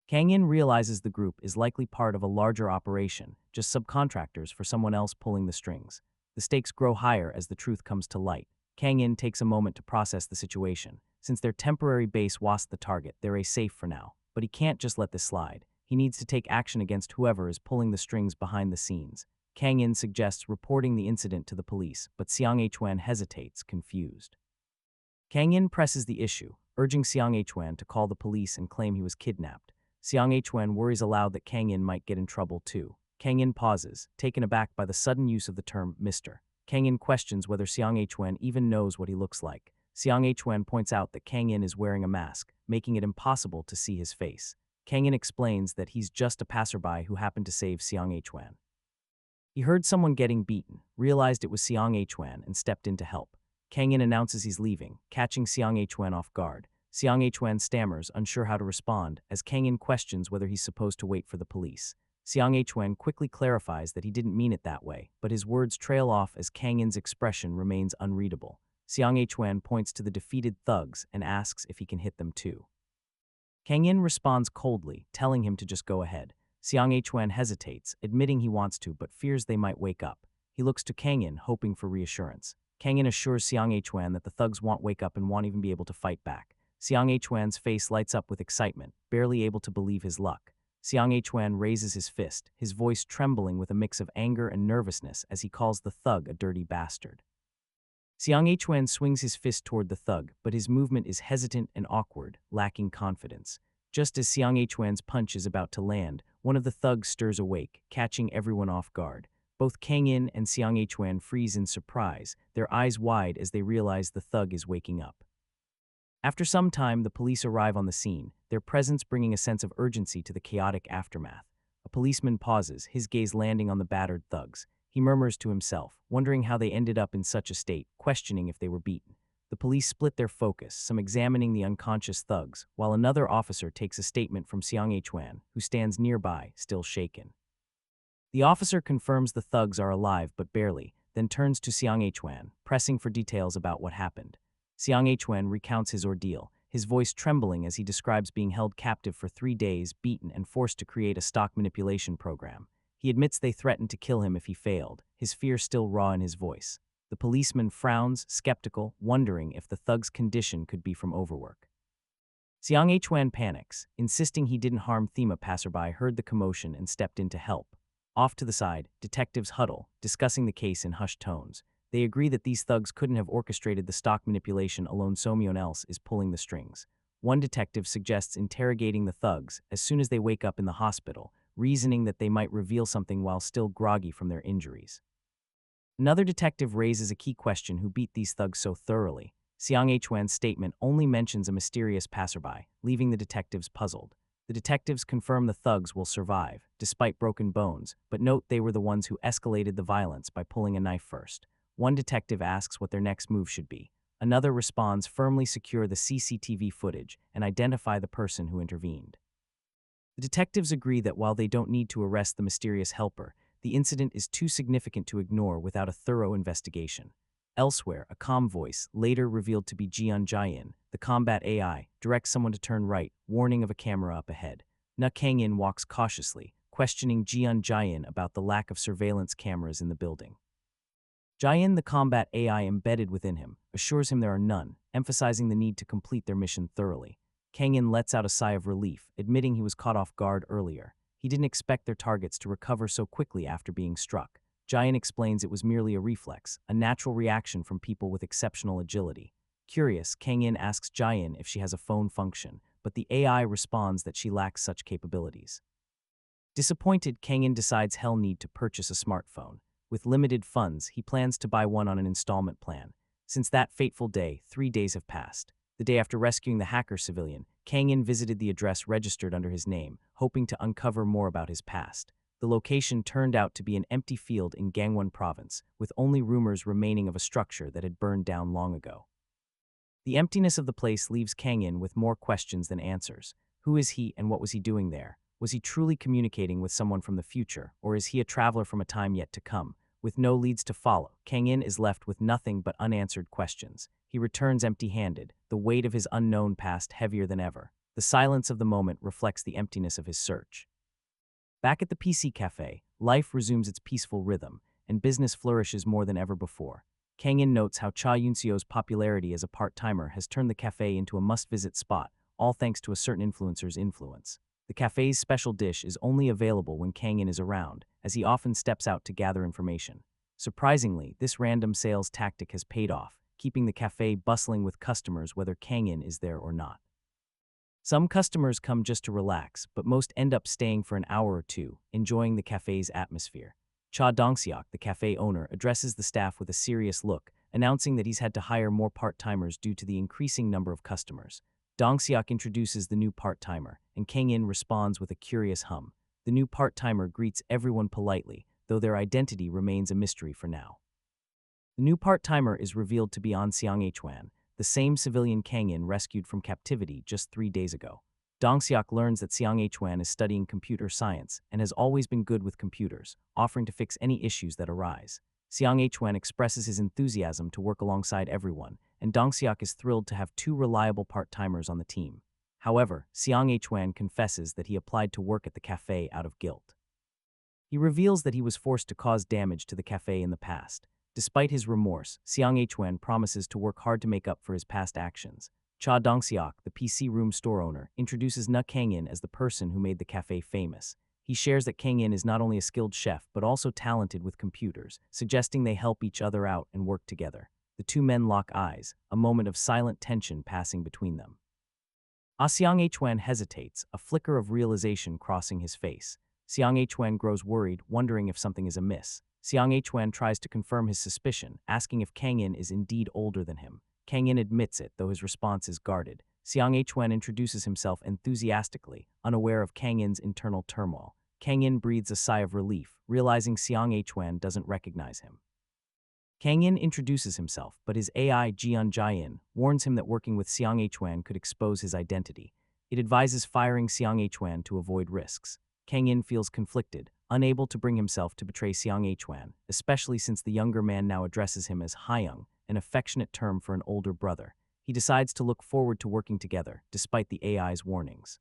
Kang In realizes the group is likely part of a larger operation, just subcontractors for someone else pulling the strings. The stakes grow higher as the truth comes to light. Kang In takes a moment to process the situation. Since their temporary base wasn't the target, they're safe for now. But he can't just let this slide. He needs to take action against whoever is pulling the strings behind the scenes. Kang In suggests reporting the incident to the police, but Xiang Huan hesitates, confused. Kang In presses the issue, urging Xiang Huan to call the police and claim he was kidnapped. Xiang Huan worries aloud that Kang In might get in trouble too. Kang In pauses, taken aback by the sudden use of the term Mr. Kang In questions whether Xiang Huan even knows what he looks like. Xiang Huan points out that Kang In is wearing a mask, making it impossible to see his face. Kang In explains that he's just a passerby who happened to save Xiang Huan. He heard someone getting beaten, realized it was Xiang Huan, and stepped in to help. Kang In announces he's leaving, catching Xiang Huan off guard. Xiang Huan stammers, unsure how to respond, as Kang In questions whether he's supposed to wait for the police. Xiang Huan quickly clarifies that he didn't mean it that way, but his words trail off as Kang In's expression remains unreadable. Xiang Huan points to the defeated thugs and asks if he can hit them too. Kang In responds coldly, telling him to just go ahead. Xiang Huan hesitates, admitting he wants to but fears they might wake up. He looks to Kang In, hoping for reassurance. Kang In assures Xiang Huan that the thugs won't wake up and won't even be able to fight back. Xiang Huan's face lights up with excitement, barely able to believe his luck. Xiang Huan raises his fist, his voice trembling with a mix of anger and nervousness as he calls the thug a dirty bastard. Xiang Huan swings his fist toward the thug, but his movement is hesitant and awkward, lacking confidence. Just as Xiang Huan's punch is about to land, one of the thugs stirs awake, catching everyone off guard. Both Kang In and Xiang Huan freeze in surprise, their eyes wide as they realize the thug is waking up. After some time, the police arrive on the scene, their presence bringing a sense of urgency to the chaotic aftermath. A policeman pauses, his gaze landing on the battered thugs. He murmurs to himself, wondering how they ended up in such a state, questioning if they were beaten. The police split their focus, some examining the unconscious thugs, while another officer takes a statement from Xiang Huan, who stands nearby, still shaken. The officer confirms the thugs are alive but barely, then turns to Xiang Huan, pressing for details about what happened. Xiang Huan recounts his ordeal, his voice trembling as he describes being held captive for 3 days, beaten, and forced to create a stock manipulation program. He admits they threatened to kill him if he failed, his fear still raw in his voice. The policeman frowns, skeptical, wondering if the thug's condition could be from overwork. Xiang Huan panics, insisting he didn't harm them. A passerby heard the commotion and stepped in to help. Off to the side, detectives huddle, discussing the case in hushed tones. They agree that these thugs couldn't have orchestrated the stock manipulation alone, someone else is pulling the strings. One detective suggests interrogating the thugs as soon as they wake up in the hospital, reasoning that they might reveal something while still groggy from their injuries. Another detective raises a key question: who beat these thugs so thoroughly? Xiang Huan's statement only mentions a mysterious passerby, leaving the detectives puzzled. The detectives confirm the thugs will survive, despite broken bones, but note they were the ones who escalated the violence by pulling a knife first. One detective asks what their next move should be. Another responds firmly secure the CCTV footage and identify the person who intervened. The detectives agree that while they don't need to arrest the mysterious helper, the incident is too significant to ignore without a thorough investigation. Elsewhere, a calm voice, later revealed to be Jian Jiayin, the combat AI, directs someone to turn right, warning of a camera up ahead. Na Kangin walks cautiously, questioning Jian Jiayin about the lack of surveillance cameras in the building. Jiayin, the combat AI embedded within him, assures him there are none, emphasizing the need to complete their mission thoroughly. Kangin lets out a sigh of relief, admitting he was caught off guard earlier. He didn't expect their targets to recover so quickly after being struck. Jiayin explains it was merely a reflex, a natural reaction from people with exceptional agility. Curious, Kangin asks Jiayin if she has a phone function, but the AI responds that she lacks such capabilities. Disappointed, Kangin decides he'll need to purchase a smartphone. With limited funds, he plans to buy one on an installment plan. Since that fateful day, 3 days have passed. The day after rescuing the hacker civilian, Kangin visited the address registered under his name, hoping to uncover more about his past. The location turned out to be an empty field in Gangwon province, with only rumors remaining of a structure that had burned down long ago. The emptiness of the place leaves Kangin with more questions than answers. Who is he and what was he doing there? Was he truly communicating with someone from the future, or is he a traveler from a time yet to come? With no leads to follow, Kangin is left with nothing but unanswered questions. He returns empty-handed, the weight of his unknown past heavier than ever. The silence of the moment reflects the emptiness of his search. Back at the PC cafe, life resumes its peaceful rhythm, and business flourishes more than ever before. Kangin notes how Cha Yunseo's popularity as a part-timer has turned the cafe into a must-visit spot, all thanks to a certain influencer's influence. The cafe's special dish is only available when Kangin is around, as he often steps out to gather information. Surprisingly, this random sales tactic has paid off, keeping the cafe bustling with customers whether Kangin is there or not. Some customers come just to relax, but most end up staying for an hour or two, enjoying the cafe's atmosphere. Cha Dongseok, the cafe owner, addresses the staff with a serious look, announcing that he's had to hire more part-timers due to the increasing number of customers. Dongseok introduces the new part-timer, and Kangin responds with a curious hum. The new part-timer greets everyone politely, though their identity remains a mystery for now. The new part-timer is revealed to be An Seong-hwan, the same civilian Kangin rescued from captivity just 3 days ago. Dongseok learns that Seong-hwan is studying computer science and has always been good with computers, offering to fix any issues that arise. Seong-hwan expresses his enthusiasm to work alongside everyone, and Dongseok is thrilled to have 2 reliable part-timers on the team. However, Seong-hwan confesses that he applied to work at the cafe out of guilt. He reveals that he was forced to cause damage to the cafe in the past. Despite his remorse, Seong-hwan promises to work hard to make up for his past actions. Cha Dongseok, the PC room store owner, introduces Na Kangin as the person who made the cafe famous. He shares that Kangin is not only a skilled chef but also talented with computers, suggesting they help each other out and work together. The 2 men lock eyes, a moment of silent tension passing between them. Seong-hwan hesitates, a flicker of realization crossing his face. Seong-hwan grows worried, wondering if something is amiss. Seong-hwan tries to confirm his suspicion, asking if Kangin is indeed older than him. Kangin admits it, though his response is guarded. Seong-hwan introduces himself enthusiastically, unaware of Kangin's internal turmoil. Kangin breathes a sigh of relief, realizing Seong-hwan doesn't recognize him. Kangin introduces himself, but his AI, Jian Jiayin, warns him that working with Seong-hwan could expose his identity. It advises firing Seong-hwan to avoid risks. Kangin feels conflicted, unable to bring himself to betray Seong-hwan, especially since the younger man now addresses him as Hayoung, an affectionate term for an older brother. He decides to look forward to working together, despite the AI's warnings.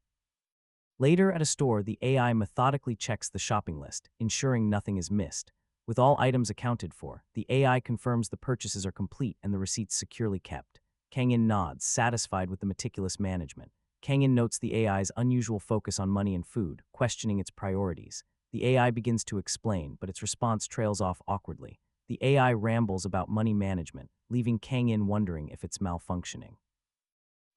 Later at a store, the AI methodically checks the shopping list, ensuring nothing is missed. With all items accounted for, the AI confirms the purchases are complete and the receipts securely kept. Kangin nods, satisfied with the meticulous management. Kangin notes the AI's unusual focus on money and food, questioning its priorities. The AI begins to explain, but its response trails off awkwardly. The AI rambles about money management, leaving Kangin wondering if it's malfunctioning.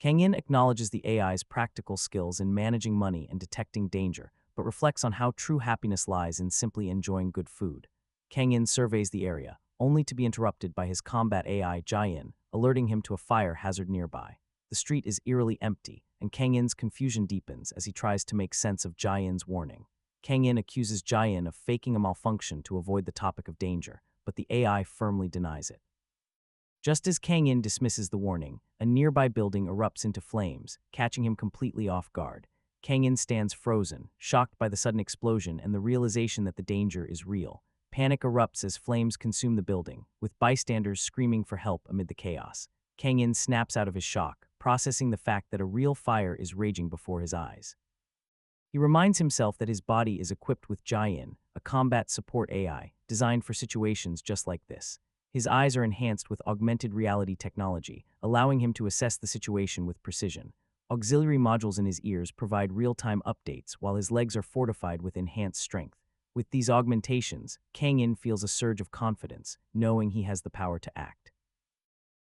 Kangin acknowledges the AI's practical skills in managing money and detecting danger, but reflects on how true happiness lies in simply enjoying good food. Kangin surveys the area, only to be interrupted by his combat AI, Jiayin, alerting him to a fire hazard nearby. The street is eerily empty, and Kangin's confusion deepens as he tries to make sense of Jiayin's warning. Kangin accuses Jiayin of faking a malfunction to avoid the topic of danger, but the AI firmly denies it. Just as Kangin dismisses the warning, a nearby building erupts into flames, catching him completely off guard. Kang-in stands frozen, shocked by the sudden explosion and the realization that the danger is real. Panic erupts as flames consume the building, with bystanders screaming for help amid the chaos. Kang-in snaps out of his shock, processing the fact that a real fire is raging before his eyes. He reminds himself that his body is equipped with Jai-in, a combat support AI, designed for situations just like this. His eyes are enhanced with augmented reality technology, allowing him to assess the situation with precision. Auxiliary modules in his ears provide real-time updates, while his legs are fortified with enhanced strength. With these augmentations, Kang-in feels a surge of confidence, knowing he has the power to act.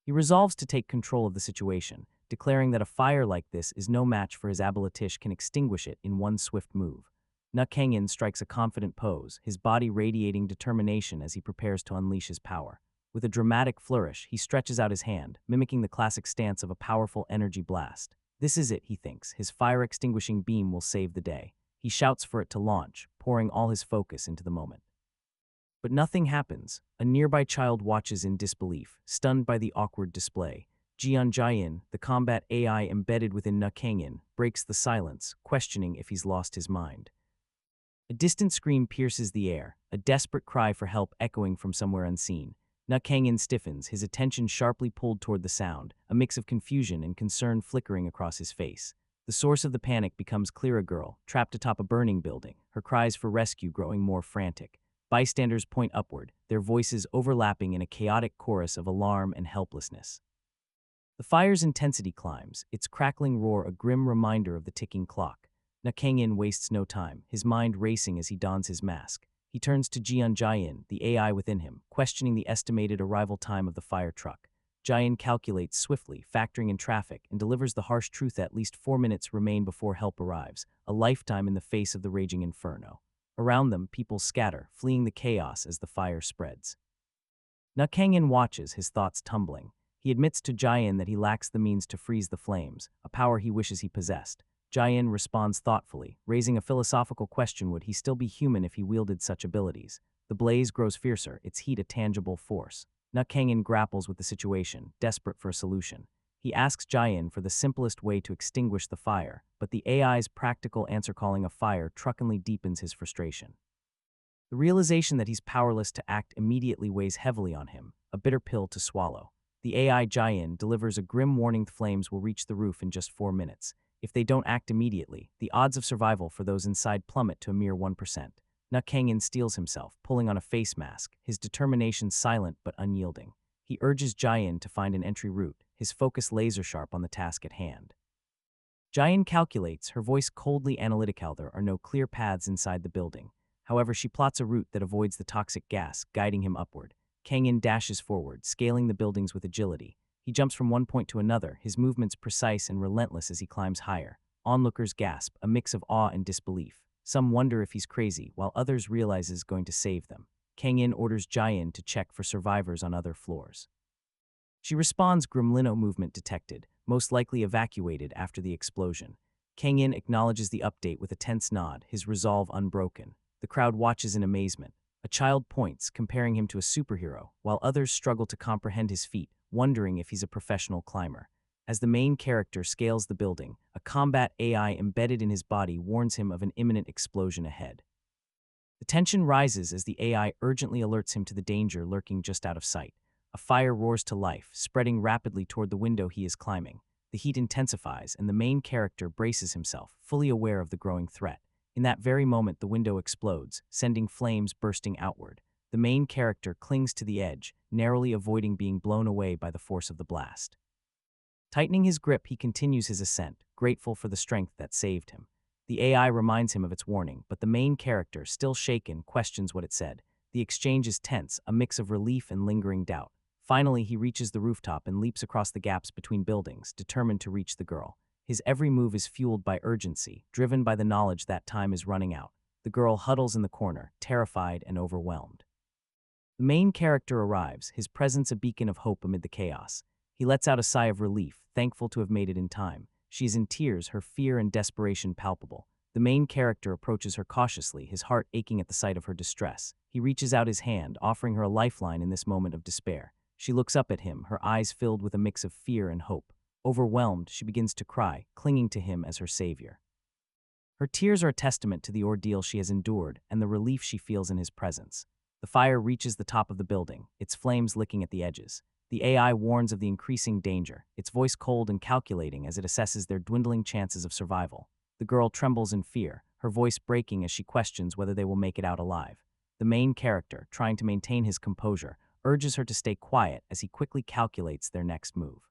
He resolves to take control of the situation, declaring that a fire like this is no match for his Abalatish can extinguish it in one swift move. Kang-in strikes a confident pose, his body radiating determination as he prepares to unleash his power. With a dramatic flourish, he stretches out his hand, mimicking the classic stance of a powerful energy blast. This is it, he thinks. His fire-extinguishing beam will save the day. He shouts for it to launch, pouring all his focus into the moment. But nothing happens. A nearby child watches in disbelief, stunned by the awkward display. Jai-in, the combat AI embedded within Kang-in, breaks the silence, questioning if he's lost his mind. A distant scream pierces the air, a desperate cry for help echoing from somewhere unseen. Kang-in stiffens, his attention sharply pulled toward the sound, a mix of confusion and concern flickering across his face. The source of the panic becomes clear: a girl, trapped atop a burning building, her cries for rescue growing more frantic. Bystanders point upward, their voices overlapping in a chaotic chorus of alarm and helplessness. The fire's intensity climbs, its crackling roar a grim reminder of the ticking clock. Kang-in wastes no time, his mind racing as he dons his mask. He turns to Jai-in, the AI within him, questioning the estimated arrival time of the fire truck. Jai-in calculates swiftly, factoring in traffic, and delivers the harsh truth: at least 4 minutes remain before help arrives, a lifetime in the face of the raging inferno. Around them, people scatter, fleeing the chaos as the fire spreads. Kang-in watches, his thoughts tumbling. He admits to Jai-in that he lacks the means to freeze the flames, a power he wishes he possessed. Jai-in responds thoughtfully, raising a philosophical question: would he still be human if he wielded such abilities? The blaze grows fiercer, its heat a tangible force. Kang-in grapples with the situation, desperate for a solution. He asks Jai-in for the simplest way to extinguish the fire, but the AI's practical answer, calling a fire, truculently deepens his frustration. The realization that he's powerless to act immediately weighs heavily on him, a bitter pill to swallow. The AI Jai-in delivers a grim warning: the flames will reach the roof in just 4 minutes. If they don't act immediately, the odds of survival for those inside plummet to a mere 1%. Kang-in steels himself, pulling on a face mask, his determination silent but unyielding. He urges Jai-in to find an entry route, his focus laser-sharp on the task at hand. Jai-in calculates, her voice coldly analytical. There are no clear paths inside the building. However, she plots a route that avoids the toxic gas, guiding him upward. Kang-in dashes forward, scaling the buildings with agility. He jumps from one point to another, his movements precise and relentless as he climbs higher. Onlookers gasp, a mix of awe and disbelief. Some wonder if he's crazy, while others realize he's going to save them. Kang-in orders Jai-in to check for survivors on other floors. She responds: Gremlino movement detected, most likely evacuated after the explosion. Kang-in acknowledges the update with a tense nod, his resolve unbroken. The crowd watches in amazement. A child points, comparing him to a superhero, while others struggle to comprehend his feat, wondering if he's a professional climber. As the main character scales the building, a combat AI embedded in his body warns him of an imminent explosion ahead. The tension rises as the AI urgently alerts him to the danger lurking just out of sight. A fire roars to life, spreading rapidly toward the window he is climbing. The heat intensifies, and the main character braces himself, fully aware of the growing threat. In that very moment, the window explodes, sending flames bursting outward. The main character clings to the edge, narrowly avoiding being blown away by the force of the blast. Tightening his grip, he continues his ascent, grateful for the strength that saved him. The AI reminds him of its warning, but the main character, still shaken, questions what it said. The exchange is tense, a mix of relief and lingering doubt. Finally, he reaches the rooftop and leaps across the gaps between buildings, determined to reach the girl. His every move is fueled by urgency, driven by the knowledge that time is running out. The girl huddles in the corner, terrified and overwhelmed. The main character arrives, his presence a beacon of hope amid the chaos. He lets out a sigh of relief, thankful to have made it in time. She is in tears, her fear and desperation palpable. The main character approaches her cautiously, his heart aching at the sight of her distress. He reaches out his hand, offering her a lifeline in this moment of despair. She looks up at him, her eyes filled with a mix of fear and hope. Overwhelmed, she begins to cry, clinging to him as her savior. Her tears are a testament to the ordeal she has endured and the relief she feels in his presence. The fire reaches the top of the building, its flames licking at the edges. The AI warns of the increasing danger, its voice cold and calculating as it assesses their dwindling chances of survival. The girl trembles in fear, her voice breaking as she questions whether they will make it out alive. The main character, trying to maintain his composure, urges her to stay quiet as he quickly calculates their next move.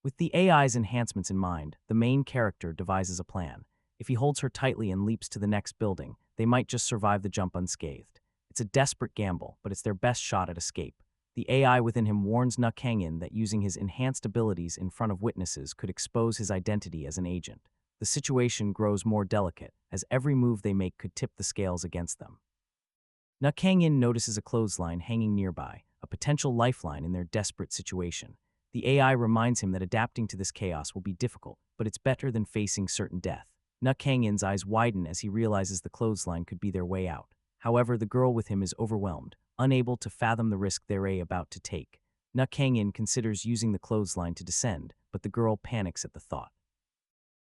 With the AI's enhancements in mind, the main character devises a plan. If he holds her tightly and leaps to the next building, they might just survive the jump unscathed. It's a desperate gamble, but it's their best shot at escape. The AI within him warns Nuk Hangin that using his enhanced abilities in front of witnesses could expose his identity as an agent. The situation grows more delicate, as every move they make could tip the scales against them. Nuk Hangin notices a clothesline hanging nearby, a potential lifeline in their desperate situation. The AI reminds him that adapting to this chaos will be difficult, but it's better than facing certain death. Nuk Hangin's eyes widen as he realizes the clothesline could be their way out. However, the girl with him is overwhelmed, unable to fathom the risk they're about to take. Nuk Hangin considers using the clothesline to descend, but the girl panics at the thought.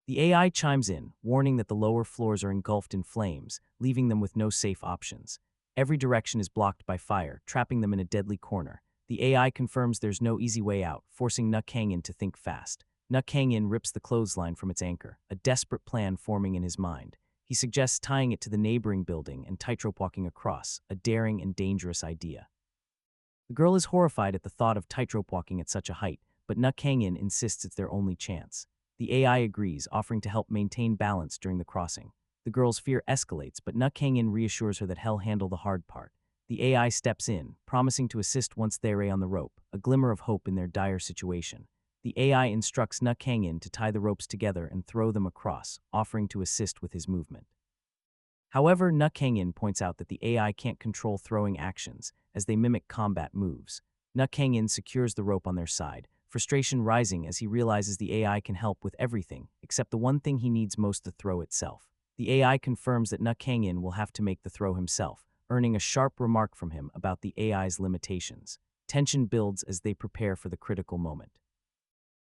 The AI chimes in, warning that the lower floors are engulfed in flames, leaving them with no safe options. Every direction is blocked by fire, trapping them in a deadly corner. The AI confirms there's no easy way out, forcing Nuk Hangin to think fast. Nuk Hangin rips the clothesline from its anchor, a desperate plan forming in his mind. He suggests tying it to the neighboring building and tightrope walking across, a daring and dangerous idea. The girl is horrified at the thought of tightrope walking at such a height, but Nuk Hangin insists it's their only chance. The AI agrees, offering to help maintain balance during the crossing. The girl's fear escalates, but Nuk Hangin reassures her that he'll handle the hard part. The AI steps in, promising to assist once they're on the rope, a glimmer of hope in their dire situation. The AI instructs Nuk Hangin to tie the ropes together and throw them across, offering to assist with his movement. However, Nuk Hangin points out that the AI can't control throwing actions, as they mimic combat moves. Nuk Hangin secures the rope on their side, frustration rising as he realizes the AI can help with everything, except the one thing he needs most, the throw itself. The AI confirms that Nuk Hangin will have to make the throw himself, earning a sharp remark from him about the AI's limitations. Tension builds as they prepare for the critical moment.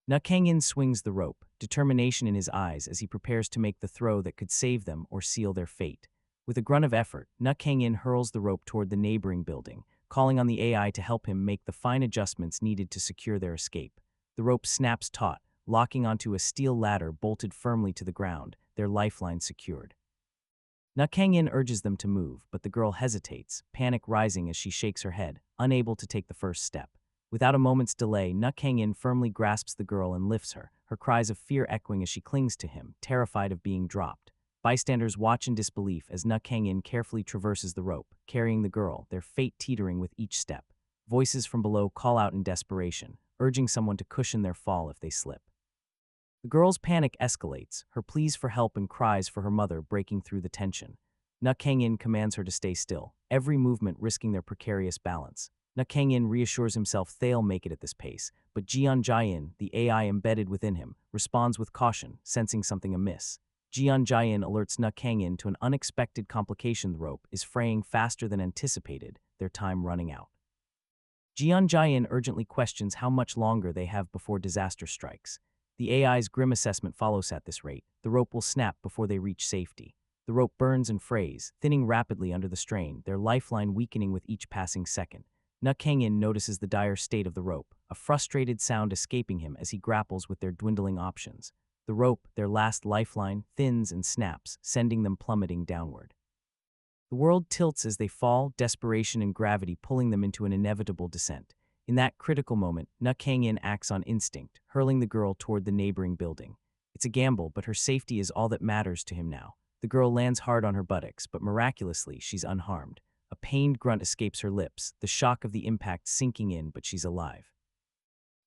Nuk Hangin swings the rope, determination in his eyes as he prepares to make the throw that could save them or seal their fate. With a grunt of effort, Nuk Hangin hurls the rope toward the neighboring building, calling on the AI to help him make the fine adjustments needed to secure their escape. The rope snaps taut, locking onto a steel ladder bolted firmly to the ground, their lifeline secured. Nuk Hangin urges them to move, but the girl hesitates, panic rising as she shakes her head, unable to take the first step. Without a moment's delay, Nuk Hangin firmly grasps the girl and lifts her, her cries of fear echoing as she clings to him, terrified of being dropped. Bystanders watch in disbelief as Nuk Hangin carefully traverses the rope, carrying the girl, their fate teetering with each step. Voices from below call out in desperation, urging someone to cushion their fall if they slip. The girl's panic escalates, her pleas for help and cries for her mother breaking through the tension. Nuk Hangin commands her to stay still, every movement risking their precarious balance. Nuk Hangin reassures himself they'll make it at this pace, but Jian Jian, the AI embedded within him, responds with caution, sensing something amiss. Jian Jian alerts Nuk Hangin to an unexpected complication. The rope is fraying faster than anticipated, their time running out. Jian Jian urgently questions how much longer they have before disaster strikes. The AI's grim assessment follows. At this rate, the rope will snap before they reach safety. The rope burns and frays, thinning rapidly under the strain, their lifeline weakening with each passing second. Nuk Hangin notices the dire state of the rope, a frustrated sound escaping him as he grapples with their dwindling options. The rope, their last lifeline, thins and snaps, sending them plummeting downward. The world tilts as they fall, desperation and gravity pulling them into an inevitable descent. In that critical moment, Nuk Hangin acts on instinct, hurling the girl toward the neighboring building. It's a gamble, but her safety is all that matters to him now. The girl lands hard on her buttocks, but miraculously, she's unharmed. A pained grunt escapes her lips, the shock of the impact sinking in, but she's alive.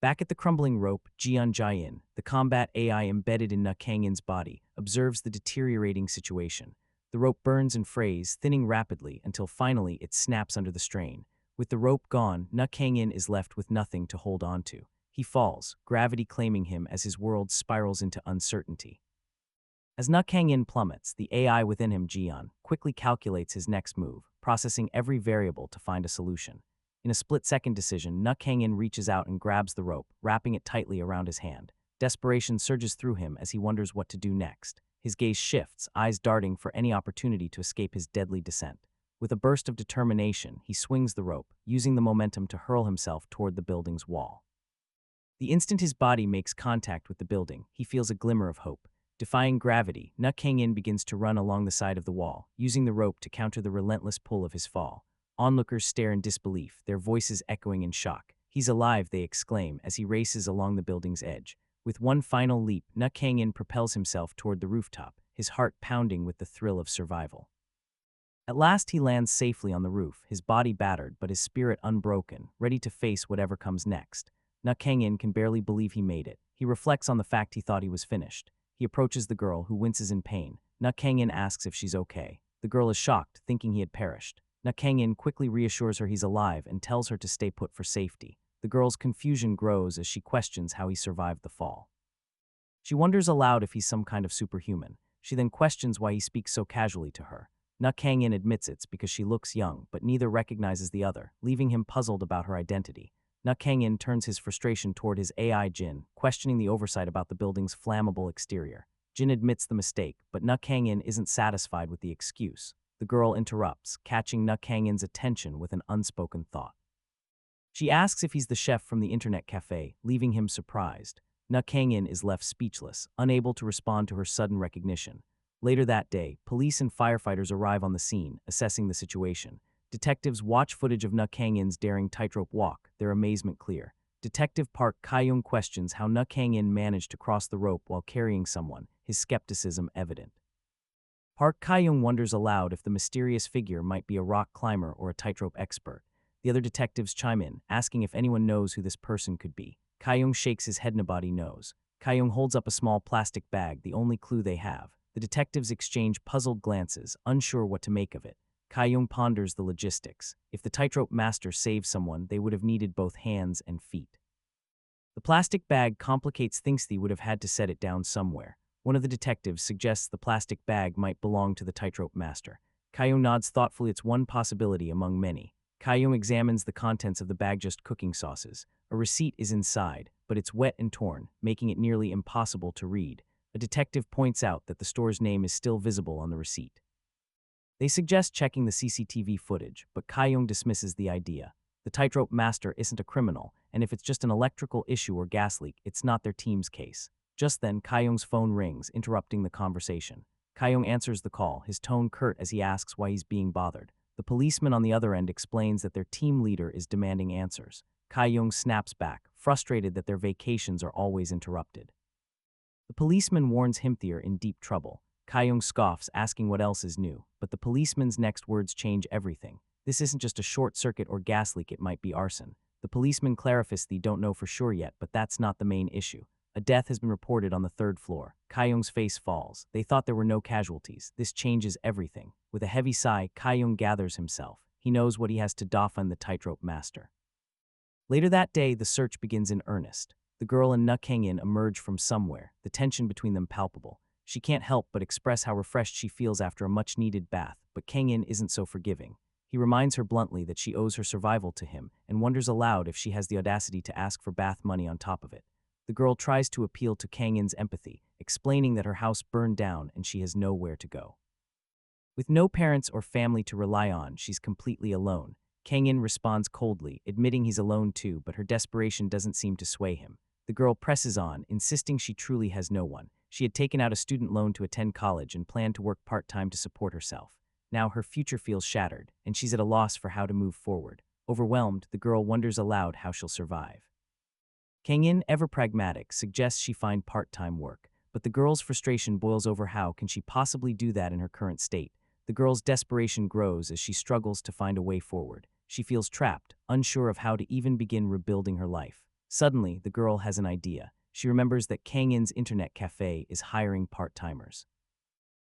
Back at the crumbling rope, Jian Jian, the combat AI embedded in Nuk Hangin's body, observes the deteriorating situation. The rope burns and frays, thinning rapidly until finally it snaps under the strain. With the rope gone, Nuk Hangin is left with nothing to hold on to. He falls, gravity claiming him as his world spirals into uncertainty. As Nuk Hangin plummets, the AI within him, Jian, quickly calculates his next move, processing every variable to find a solution. In a split-second decision, Nuk Hangin reaches out and grabs the rope, wrapping it tightly around his hand. Desperation surges through him as he wonders what to do next. His gaze shifts, eyes darting for any opportunity to escape his deadly descent. With a burst of determination, he swings the rope, using the momentum to hurl himself toward the building's wall. The instant his body makes contact with the building, he feels a glimmer of hope. Defying gravity, Nuk Kang-in begins to run along the side of the wall, using the rope to counter the relentless pull of his fall. Onlookers stare in disbelief, their voices echoing in shock. He's alive, they exclaim, as he races along the building's edge. With one final leap, Nuk Kang-in propels himself toward the rooftop, his heart pounding with the thrill of survival. At last he lands safely on the roof, his body battered but his spirit unbroken, ready to face whatever comes next. Nuk Kang-in can barely believe he made it. He reflects on the fact he thought he was finished. He approaches the girl, who winces in pain. Nuk Kang-in asks if she's okay. The girl is shocked, thinking he had perished. Nuk Kang-in quickly reassures her he's alive and tells her to stay put for safety. The girl's confusion grows as she questions how he survived the fall. She wonders aloud if he's some kind of superhuman. She then questions why he speaks so casually to her. Nuk Kang-in admits it's because she looks young, but neither recognizes the other, leaving him puzzled about her identity. Nuk Kang-in turns his frustration toward his AI Jin, questioning the oversight about the building's flammable exterior. Jin admits the mistake, but Nuk Kang-in isn't satisfied with the excuse. The girl interrupts, catching Nuk Kang-in's attention with an unspoken thought. She asks if he's the chef from the internet cafe, leaving him surprised. Nuk Kang-in is left speechless, unable to respond to her sudden recognition. Later that day, police and firefighters arrive on the scene, assessing the situation. Detectives watch footage of Nuk Kang-in's daring tightrope walk, their amazement clear. Detective Park Kyung questions how Nuk Kang-in managed to cross the rope while carrying someone, his skepticism evident. Park Kyung wonders aloud if the mysterious figure might be a rock climber or a tightrope expert. The other detectives chime in, asking if anyone knows who this person could be. Kyung shakes his head nobody knows. Kyung holds up a small plastic bag, the only clue they have. The detectives exchange puzzled glances, unsure what to make of it. Kyung ponders the logistics. If the tightrope master saved someone, they would have needed both hands and feet. The plastic bag complicates things. They would have had to set it down somewhere. One of the detectives suggests the plastic bag might belong to the tightrope master. Kyung nods thoughtfully. It's one possibility among many. Kyung examines the contents of the bag, just cooking sauces. A receipt is inside, but it's wet and torn, making it nearly impossible to read. A detective points out that the store's name is still visible on the receipt. They suggest checking the CCTV footage, but Kyung dismisses the idea. The tightrope master isn't a criminal, and if it's just an electrical issue or gas leak, it's not their team's case. Just then, Kyung's phone rings, interrupting the conversation. Kyung answers the call, his tone curt as he asks why he's being bothered. The policeman on the other end explains that their team leader is demanding answers. Kyung snaps back, frustrated that their vacations are always interrupted. The policeman warns him they're in deep trouble. Kyung scoffs, asking what else is new, but the policeman's next words change everything. This isn't just a short circuit or gas leak, it might be arson. The policeman clarifies they don't know for sure yet, but that's not the main issue. A death has been reported on the third floor. Kyung's face falls. They thought there were no casualties. This changes everything. With a heavy sigh, Kyung gathers himself. He knows what he has to do. Find the tightrope master. Later that day, the search begins in earnest. The girl and Nuk Kang-in emerge from somewhere, the tension between them palpable. She can't help but express how refreshed she feels after a much-needed bath, but Kang-in isn't so forgiving. He reminds her bluntly that she owes her survival to him, and wonders aloud if she has the audacity to ask for bath money on top of it. The girl tries to appeal to Kang-in's empathy, explaining that her house burned down and she has nowhere to go. With no parents or family to rely on, she's completely alone. Kang-in responds coldly, admitting he's alone too, but her desperation doesn't seem to sway him. The girl presses on, insisting she truly has no one. She had taken out a student loan to attend college and planned to work part-time to support herself. Now her future feels shattered, and she's at a loss for how to move forward. Overwhelmed, the girl wonders aloud how she'll survive. Kang-in, ever pragmatic, suggests she find part-time work, but the girl's frustration boils over how can she possibly do that in her current state. The girl's desperation grows as she struggles to find a way forward. She feels trapped, unsure of how to even begin rebuilding her life. Suddenly, the girl has an idea. She remembers that Kang-in's internet cafe is hiring part-timers.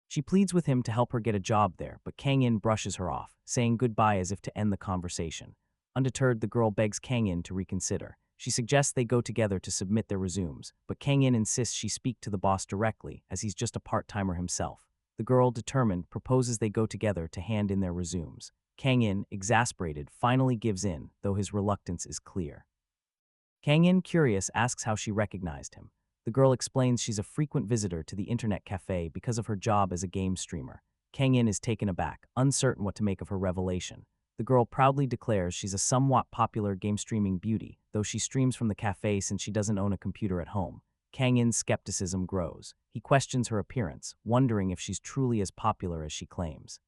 She pleads with him to help her get a job there, but Kang-in brushes her off, saying goodbye as if to end the conversation. Undeterred, the girl begs Kang-in to reconsider. She suggests they go together to submit their resumes, but Kang-in insists she speak to the boss directly, as he's just a part-timer himself. The girl, determined, proposes they go together to hand in their resumes. Kang-in, exasperated, finally gives in, though his reluctance is clear. Kang-in, curious, asks how she recognized him. The girl explains she's a frequent visitor to the internet cafe because of her job as a game streamer. Kang In is taken aback, uncertain what to make of her revelation. The girl proudly declares she's a somewhat popular game streaming beauty, though she streams from the cafe since she doesn't own a computer at home. Kang In's skepticism grows. He questions her appearance, wondering if she's truly as popular as she claims.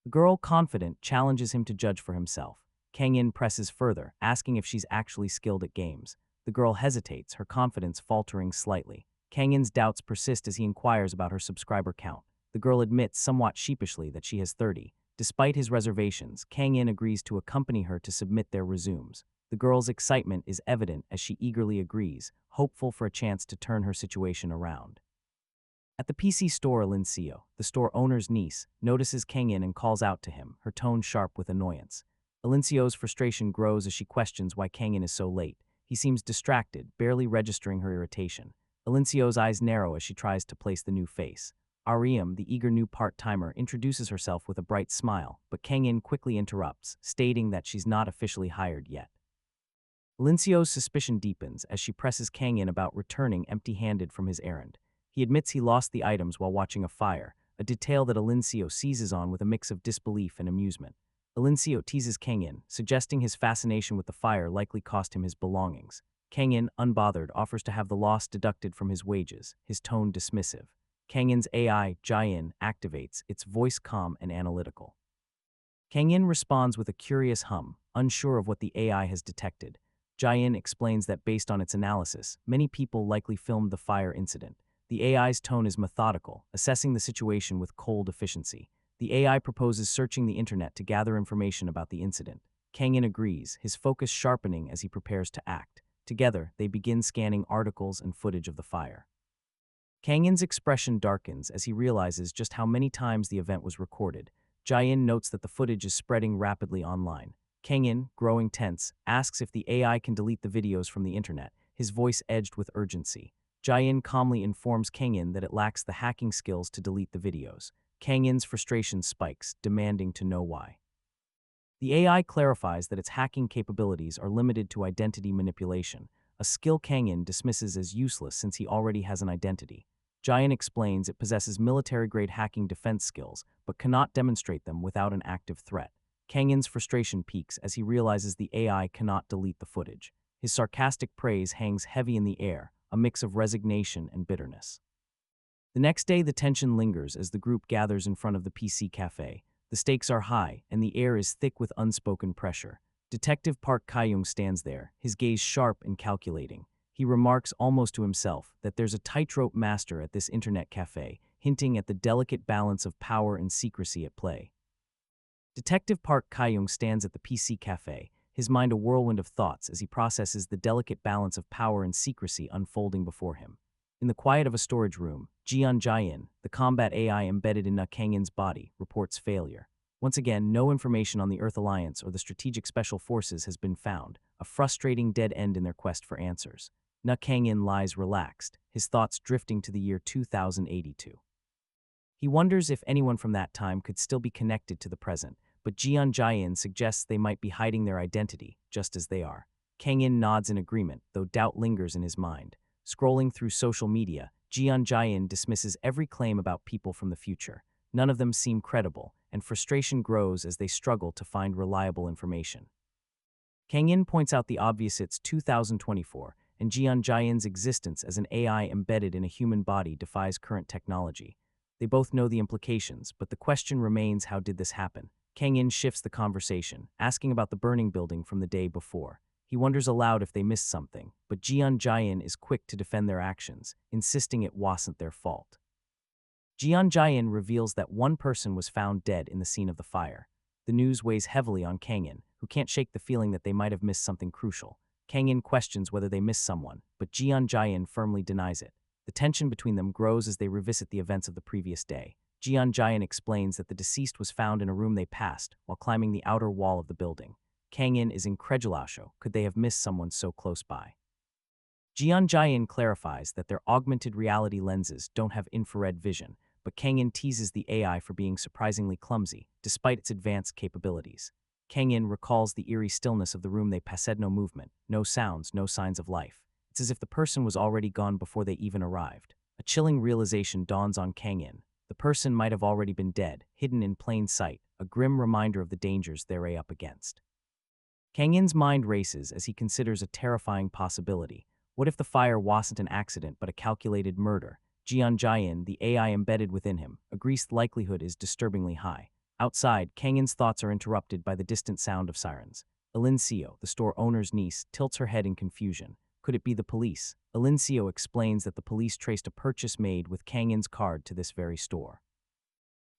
The girl, confident, challenges him to judge for himself. Kang In presses further, asking if she's actually skilled at games. The girl hesitates, her confidence faltering slightly. Kang In's doubts persist as he inquires about her subscriber count. The girl admits somewhat sheepishly that she has 30. Despite his reservations, Kang In agrees to accompany her to submit their resumes. The girl's excitement is evident as she eagerly agrees, hopeful for a chance to turn her situation around. At the PC store, Alincia, the store owner's niece, notices Kang In and calls out to him, her tone sharp with annoyance. Alincia's frustration grows as she questions why Kang In is so late. He seems distracted, barely registering her irritation. Alincia's eyes narrow as she tries to place the new face. Ariam, the eager new part-timer, introduces herself with a bright smile, but Kang In quickly interrupts, stating that she's not officially hired yet. Alincia's suspicion deepens as she presses Kang In about returning empty-handed from his errand. He admits he lost the items while watching a fire, a detail that Alincia seizes on with a mix of disbelief and amusement. Alincia teases Kang In, suggesting his fascination with the fire likely cost him his belongings. Kang In, unbothered, offers to have the loss deducted from his wages, his tone dismissive. Kang In's AI, Jian, activates, its voice calm and analytical. Kang In responds with a curious hum, unsure of what the AI has detected. Jian explains that based on its analysis, many people likely filmed the fire incident. The AI's tone is methodical, assessing the situation with cold efficiency. The AI proposes searching the internet to gather information about the incident. Kang In agrees, his focus sharpening as he prepares to act. Together, they begin scanning articles and footage of the fire. Kang In's expression darkens as he realizes just how many times the event was recorded. Jian notes that the footage is spreading rapidly online. Kang In, growing tense, asks if the AI can delete the videos from the internet, his voice edged with urgency. Jian calmly informs Kang In that it lacks the hacking skills to delete the videos. Kang In's frustration spikes, demanding to know why. The AI clarifies that its hacking capabilities are limited to identity manipulation, a skill Kang In dismisses as useless since he already has an identity. Jian explains it possesses military-grade hacking defense skills, but cannot demonstrate them without an active threat. Kang In's frustration peaks as he realizes the AI cannot delete the footage. His sarcastic praise hangs heavy in the air, a mix of resignation and bitterness. The next day, the tension lingers as the group gathers in front of the PC cafe. The stakes are high, and the air is thick with unspoken pressure. Detective Park Kyung stands there, his gaze sharp and calculating. He remarks almost to himself that there's a tightrope master at this internet cafe, hinting at the delicate balance of power and secrecy at play. Detective Park Kyung stands at the PC cafe, his mind a whirlwind of thoughts as he processes the delicate balance of power and secrecy unfolding before him. In the quiet of a storage room, Jian, the combat AI embedded in Kang In's body, reports failure. Once again, no information on the Earth Alliance or the Strategic Special Forces has been found, a frustrating dead end in their quest for answers. Kang In lies relaxed, his thoughts drifting to the year 2082. He wonders if anyone from that time could still be connected to the present, but Jian suggests they might be hiding their identity, just as they are. Kang In nods in agreement, though doubt lingers in his mind. Scrolling through social media, Jian dismisses every claim about people from the future. None of them seem credible, and frustration grows as they struggle to find reliable information. Kang In points out the obvious: it's 2024, and Jian's existence as an AI embedded in a human body defies current technology. They both know the implications, but the question remains: how did this happen? Kang In shifts the conversation, asking about the burning building from the day before. He wonders aloud if they missed something, but Jian is quick to defend their actions, insisting it wasn't their fault. Jian reveals that one person was found dead in the scene of the fire. The news weighs heavily on Kang In, who can't shake the feeling that they might have missed something crucial. Kang In questions whether they missed someone, but Jian firmly denies it. The tension between them grows as they revisit the events of the previous day. Jian explains that the deceased was found in a room they passed while climbing the outer wall of the building. Kang In is incredulous. Could they have missed someone so close by? Jian clarifies that their augmented reality lenses don't have infrared vision, but Kang In teases the AI for being surprisingly clumsy, despite its advanced capabilities. Kang In recalls the eerie stillness of the room they passed: no movement, no sounds, no signs of life. It's as if the person was already gone before they even arrived. A chilling realization dawns on Kang In. The person might have already been dead, hidden in plain sight, a grim reminder of the dangers they're up against. Kang In's mind races as he considers a terrifying possibility. What if the fire wasn't an accident but a calculated murder? Jian Jian, the AI embedded within him, agrees the likelihood is disturbingly high. Outside, Kang In's thoughts are interrupted by the distant sound of sirens. Alincio, the store owner's niece, tilts her head in confusion. Could it be the police? Alincio explains that the police traced a purchase made with Kang In's card to this very store.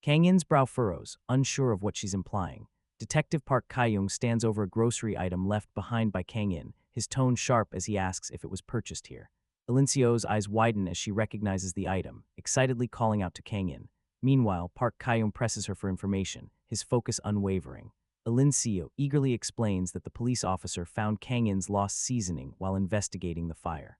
Kang In's brow furrows, unsure of what she's implying. Detective Park Kyung stands over a grocery item left behind by Kang In, his tone sharp as he asks if it was purchased here. Alincio's eyes widen as she recognizes the item, excitedly calling out to Kang In. Meanwhile, Park Kyung presses her for information, his focus unwavering. Alincio eagerly explains that the police officer found Kang In's lost seasoning while investigating the fire.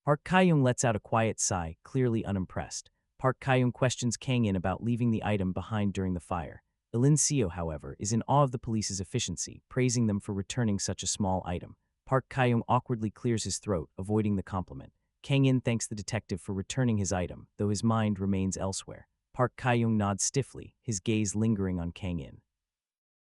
Park Kyung lets out a quiet sigh, clearly unimpressed. Park Kyung questions Kang In about leaving the item behind during the fire. Alincio, however, is in awe of the police's efficiency, praising them for returning such a small item. Park Kyung awkwardly clears his throat, avoiding the compliment. Kang In thanks the detective for returning his item, though his mind remains elsewhere. Park Kyung nods stiffly, his gaze lingering on Kang In.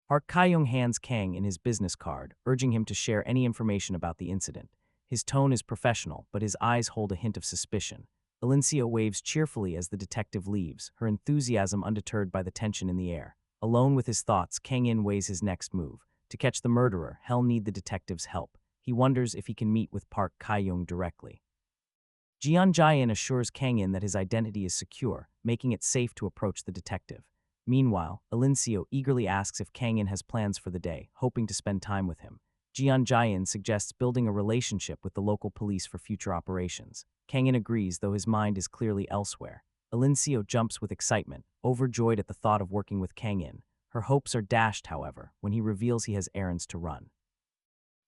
Park Kyung hands Kang In his business card, urging him to share any information about the incident. His tone is professional, but his eyes hold a hint of suspicion. Alincio waves cheerfully as the detective leaves, her enthusiasm undeterred by the tension in the air. Alone with his thoughts, Kang In weighs his next move. To catch the murderer, he'll need the detective's help. He wonders if he can meet with Park Kyung directly. Jian Jian assures Kang In that his identity is secure, making it safe to approach the detective. Meanwhile, Alincio eagerly asks if Kang In has plans for the day, hoping to spend time with him. Jian Jian suggests building a relationship with the local police for future operations. Kang In agrees, though his mind is clearly elsewhere. Alincio jumps with excitement, overjoyed at the thought of working with Kang In. Her hopes are dashed, however, when he reveals he has errands to run.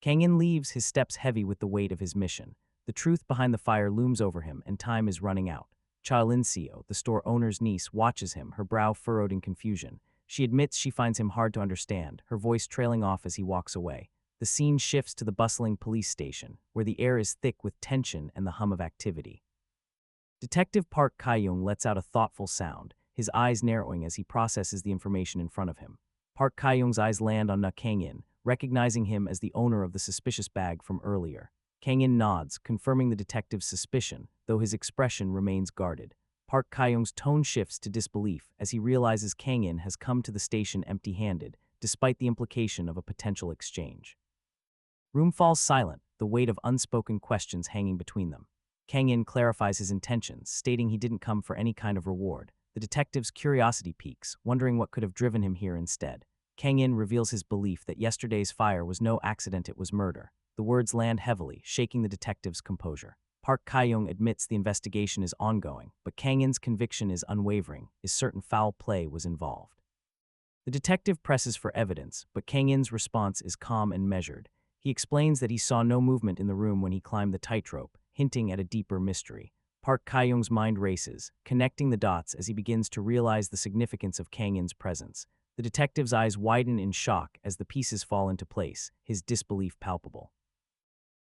Kang In leaves, his steps heavy with the weight of his mission. The truth behind the fire looms over him, and time is running out. Alincio, the store owner's niece, watches him, her brow furrowed in confusion. She admits she finds him hard to understand, her voice trailing off as he walks away. The scene shifts to the bustling police station, where the air is thick with tension and the hum of activity. Detective Park Kyung lets out a thoughtful sound, his eyes narrowing as he processes the information in front of him. Park Kyung's eyes land on Kang In, recognizing him as the owner of the suspicious bag from earlier. Kang In nods, confirming the detective's suspicion, though his expression remains guarded. Park Kyung's tone shifts to disbelief as he realizes Kang In has come to the station empty-handed, despite the implication of a potential exchange. Room falls silent, the weight of unspoken questions hanging between them. Kang In clarifies his intentions, stating he didn't come for any kind of reward. The detective's curiosity piques, wondering what could have driven him here instead. Kang In reveals his belief that yesterday's fire was no accident, it was murder. The words land heavily, shaking the detective's composure. Park Kyung admits the investigation is ongoing, but Kang In's conviction is unwavering, is certain foul play was involved. The detective presses for evidence, but Kang In's response is calm and measured. He explains that he saw no movement in the room when he climbed the tightrope, hinting at a deeper mystery. Park Kyung's mind races, connecting the dots as he begins to realize the significance of Kang In's presence. The detective's eyes widen in shock as the pieces fall into place, his disbelief palpable.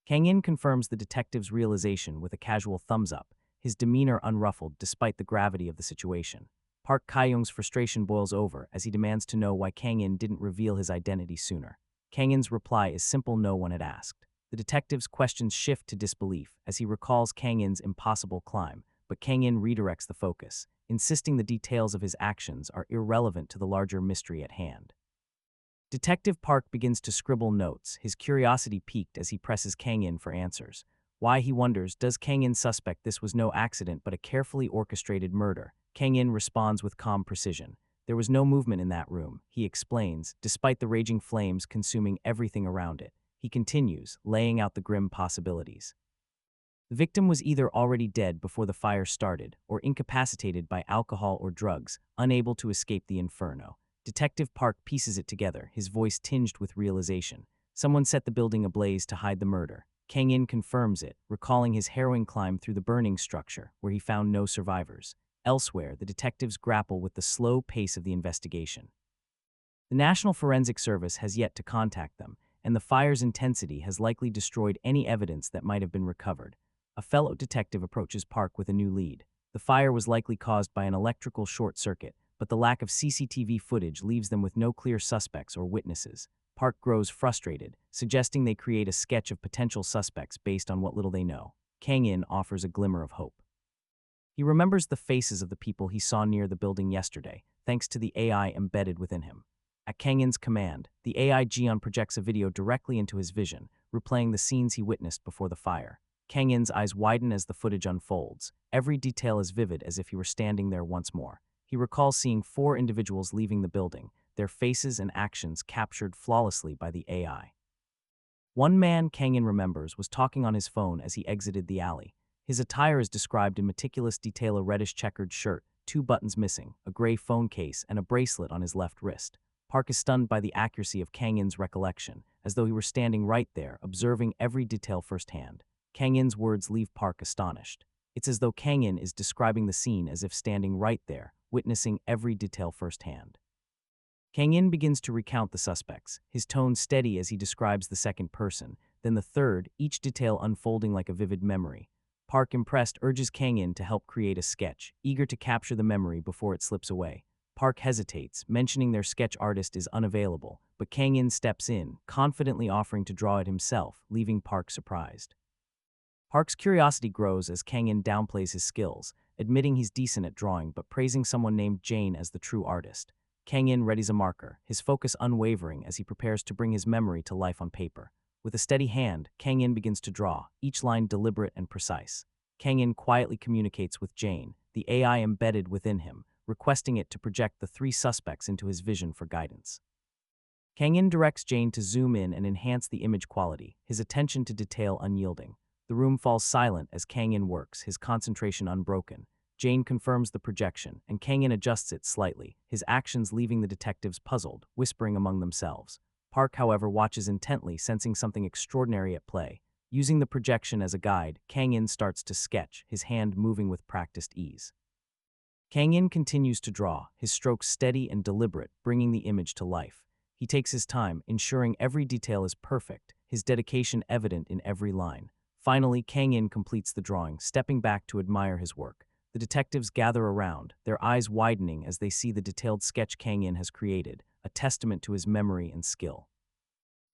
Kang In confirms the detective's realization with a casual thumbs up, his demeanor unruffled despite the gravity of the situation. Park Kyung's frustration boils over as he demands to know why Kang In didn't reveal his identity sooner. Kang In's reply is simple: no one had asked. The detective's questions shift to disbelief as he recalls Kang In's impossible climb, but Kang In redirects the focus, insisting the details of his actions are irrelevant to the larger mystery at hand. Detective Park begins to scribble notes, his curiosity piqued as he presses Kang In for answers. Why, he wonders, does Kang In suspect this was no accident but a carefully orchestrated murder? Kang In responds with calm precision. There was no movement in that room, he explains, despite the raging flames consuming everything around it. He continues, laying out the grim possibilities. The victim was either already dead before the fire started, or incapacitated by alcohol or drugs, unable to escape the inferno. Detective Park pieces it together, his voice tinged with realization. Someone set the building ablaze to hide the murder. Kang In confirms it, recalling his harrowing climb through the burning structure, where he found no survivors. Elsewhere, the detectives grapple with the slow pace of the investigation. The National Forensic Service has yet to contact them, and the fire's intensity has likely destroyed any evidence that might have been recovered. A fellow detective approaches Park with a new lead. The fire was likely caused by an electrical short circuit, but the lack of CCTV footage leaves them with no clear suspects or witnesses. Park grows frustrated, suggesting they create a sketch of potential suspects based on what little they know. Kang-in offers a glimmer of hope. He remembers the faces of the people he saw near the building yesterday, thanks to the AI embedded within him. At Kang-in's command, the AI Jian projects a video directly into his vision, replaying the scenes he witnessed before the fire. Kang-in's eyes widen as the footage unfolds. Every detail is vivid as if he were standing there once more. He recalls seeing 4 individuals leaving the building, their faces and actions captured flawlessly by the AI. One man Kang-in remembers was talking on his phone as he exited the alley. His attire is described in meticulous detail: a reddish checkered shirt, 2 buttons missing, a gray phone case, and a bracelet on his left wrist. Park is stunned by the accuracy of Kang-in's recollection, as though he were standing right there, observing every detail firsthand. Kang-in's words leave Park astonished. It's as though Kang-in is describing the scene as if standing right there, witnessing every detail firsthand. Kang-in begins to recount the suspects, his tone steady as he describes the second person, then the third, each detail unfolding like a vivid memory. Park, impressed, urges Kang-in to help create a sketch, eager to capture the memory before it slips away. Park hesitates, mentioning their sketch artist is unavailable, but Kang-in steps in, confidently offering to draw it himself, leaving Park surprised. Park's curiosity grows as Kang-in downplays his skills, admitting he's decent at drawing but praising someone named Jane as the true artist. Kang-in readies a marker, his focus unwavering as he prepares to bring his memory to life on paper. With a steady hand, Kang-in begins to draw, each line deliberate and precise. Kang-in quietly communicates with Jane, the AI embedded within him, requesting it to project the 3 suspects into his vision for guidance. Kang-in directs Jane to zoom in and enhance the image quality, his attention to detail unyielding. The room falls silent as Kang-in works, his concentration unbroken. Jane confirms the projection, and Kang-in adjusts it slightly, his actions leaving the detectives puzzled, whispering among themselves. Park, however, watches intently, sensing something extraordinary at play. Using the projection as a guide, Kang-in starts to sketch, his hand moving with practiced ease. Kang-in continues to draw, his strokes steady and deliberate, bringing the image to life. He takes his time, ensuring every detail is perfect, his dedication evident in every line. Finally, Kang-in completes the drawing, stepping back to admire his work. The detectives gather around, their eyes widening as they see the detailed sketch Kang-in has created, a testament to his memory and skill.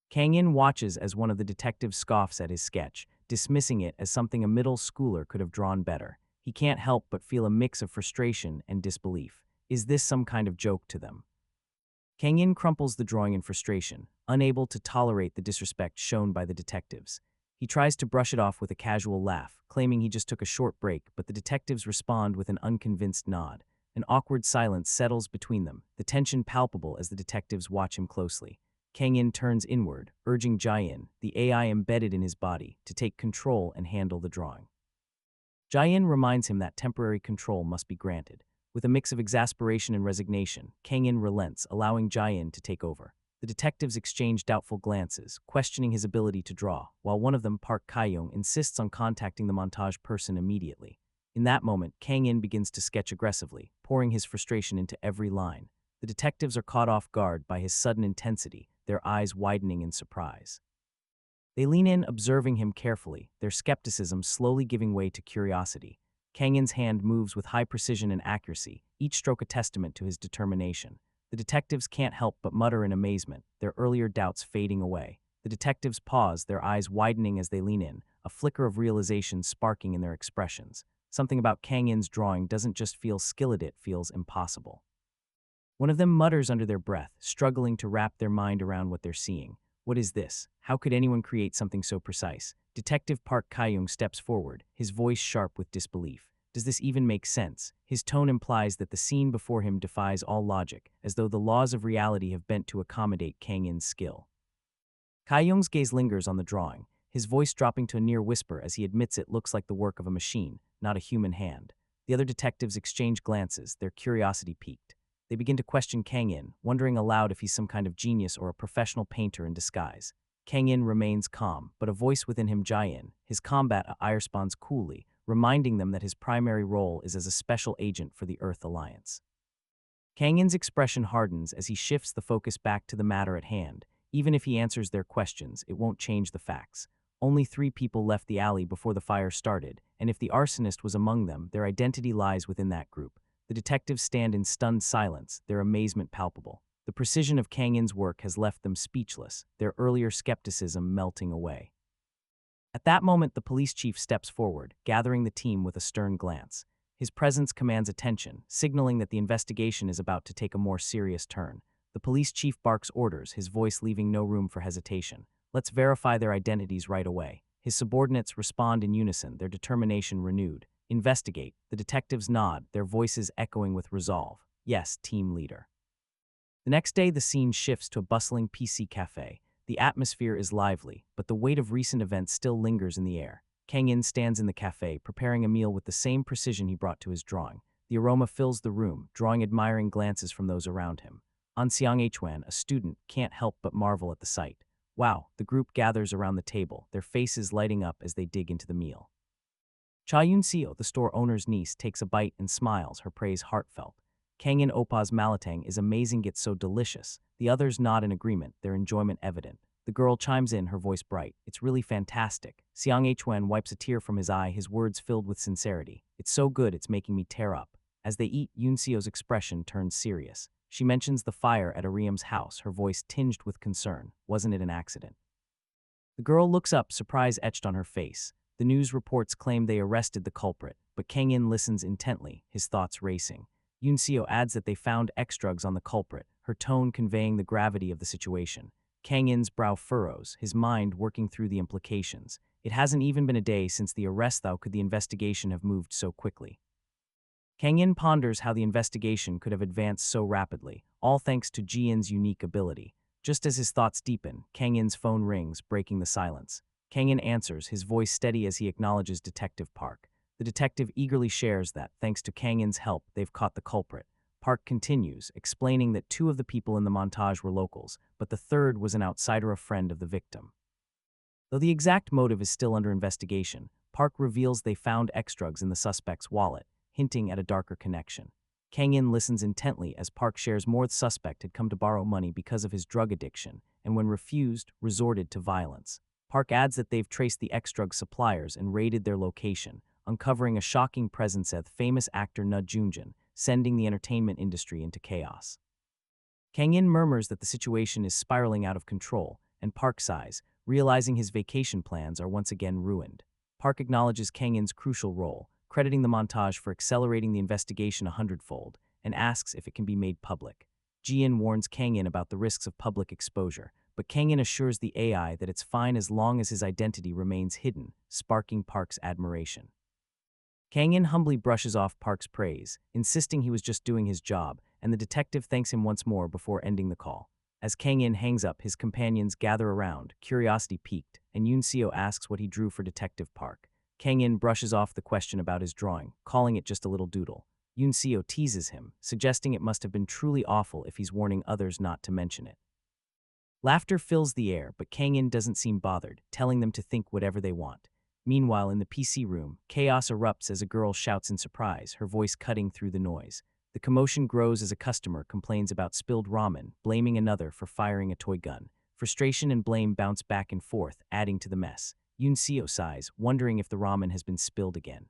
Kang-in watches as one of the detectives scoffs at his sketch, dismissing it as something a middle schooler could have drawn better. He can't help but feel a mix of frustration and disbelief. Is this some kind of joke to them? Kang-in crumples the drawing in frustration, unable to tolerate the disrespect shown by the detectives. He tries to brush it off with a casual laugh, claiming he just took a short break, but the detectives respond with an unconvinced nod. An awkward silence settles between them, the tension palpable as the detectives watch him closely. Kang-in turns inward, urging Jae-in, the AI embedded in his body, to take control and handle the drawing. Jae-in reminds him that temporary control must be granted. With a mix of exasperation and resignation, Kang-in relents, allowing Jae-in to take over. The detectives exchange doubtful glances, questioning his ability to draw, while one of them, Park Kae-young, insists on contacting the montage person immediately. In that moment, Kang-in begins to sketch aggressively, pouring his frustration into every line. The detectives are caught off guard by his sudden intensity, their eyes widening in surprise. They lean in, observing him carefully, their skepticism slowly giving way to curiosity. Kang-in's hand moves with high precision and accuracy, each stroke a testament to his determination. The detectives can't help but mutter in amazement, their earlier doubts fading away. The detectives pause, their eyes widening as they lean in, a flicker of realization sparking in their expressions. Something about Kang-in's drawing doesn't just feel skilled, it feels impossible. One of them mutters under their breath, struggling to wrap their mind around what they're seeing. What is this? How could anyone create something so precise? Detective Park Kae-young steps forward, his voice sharp with disbelief. Does this even make sense? His tone implies that the scene before him defies all logic, as though the laws of reality have bent to accommodate Kang-in's skill. Kae-young's gaze lingers on the drawing, his voice dropping to a near whisper as he admits it looks like the work of a machine, not a human hand. The other detectives exchange glances, their curiosity piqued. They begin to question Kang-in, wondering aloud if he's some kind of genius or a professional painter in disguise. Kang-in remains calm, but a voice within him, Jae-in, his combat eye responds coolly, reminding them that his primary role is as a special agent for the Earth Alliance. Kang-in's expression hardens as he shifts the focus back to the matter at hand, Even if he answers their questions, it won't change the facts. Only 3 people left the alley before the fire started, and if the arsonist was among them, their identity lies within that group. The detectives stand in stunned silence, their amazement palpable. The precision of Kang In's work has left them speechless, their earlier skepticism melting away. At that moment, the police chief steps forward, gathering the team with a stern glance. His presence commands attention, signaling that the investigation is about to take a more serious turn. The police chief barks orders, his voice leaving no room for hesitation. Let's verify their identities right away. His subordinates respond in unison, their determination renewed. Investigate. The detectives nod, their voices echoing with resolve. Yes, team leader. The next day, the scene shifts to a bustling PC cafe. The atmosphere is lively, but the weight of recent events still lingers in the air. Kang In stands in the cafe, preparing a meal with the same precision he brought to his drawing. The aroma fills the room, drawing admiring glances from those around him. An Xiang Huan, a student, can't help but marvel at the sight. Wow, the group gathers around the table, their faces lighting up as they dig into the meal. Cha Yun-seo, the store owner's niece, takes a bite and smiles, her praise heartfelt. Kang In Opa's malatang is amazing yet so delicious. The others nod in agreement, their enjoyment evident. The girl chimes in, her voice bright. It's really fantastic. Xiang Huan wipes a tear from his eye, his words filled with sincerity. It's so good, it's making me tear up. As they eat, Yun-seo's expression turns serious. She mentions the fire at Ariam's house, her voice tinged with concern. Wasn't it an accident? The girl looks up, surprise etched on her face. The news reports claim they arrested the culprit, but Kang In listens intently, his thoughts racing. Yun-seo adds that they found X-drugs on the culprit, her tone conveying the gravity of the situation. Kang In's brow furrows, his mind working through the implications. It hasn't even been a day since the arrest, though could the investigation have moved so quickly? Kang In ponders how the investigation could have advanced so rapidly, all thanks to Ji In's unique ability. Just as his thoughts deepen, Kang In's phone rings, breaking the silence. Kang In answers, his voice steady as he acknowledges Detective Park. The detective eagerly shares that, thanks to Kang In's help, they've caught the culprit. Park continues, explaining that 2 of the people in the montage were locals, but the third was an outsider, a friend of the victim. Though the exact motive is still under investigation, Park reveals they found X-drugs in the suspect's wallet, hinting at a darker connection. Kang In listens intently as Park shares more the suspect had come to borrow money because of his drug addiction, and when refused, resorted to violence. Park adds that they've traced the X-drug suppliers and raided their location, uncovering a shocking presence of famous actor Na Junjin, sending the entertainment industry into chaos. Kang In murmurs that the situation is spiraling out of control, and Park sighs, realizing his vacation plans are once again ruined. Park acknowledges Kang In's crucial role, crediting the montage for accelerating the investigation 100-fold, and asks if it can be made public. Ji In warns Kang In about the risks of public exposure, but Kang In assures the AI that it's fine as long as his identity remains hidden, sparking Park's admiration. Kang In humbly brushes off Park's praise, insisting he was just doing his job, and the detective thanks him once more before ending the call. As Kang In hangs up, his companions gather around, curiosity piqued, and Yun-seo asks what he drew for Detective Park. Kang In brushes off the question about his drawing, calling it just a little doodle. Yun-seo teases him, suggesting it must have been truly awful if he's warning others not to mention it. Laughter fills the air, but Kang In doesn't seem bothered, telling them to think whatever they want. Meanwhile, in the PC room, chaos erupts as a girl shouts in surprise, her voice cutting through the noise. The commotion grows as a customer complains about spilled ramen, blaming another for firing a toy gun. Frustration and blame bounce back and forth, adding to the mess. Yun-seo sighs, wondering if the ramen has been spilled again.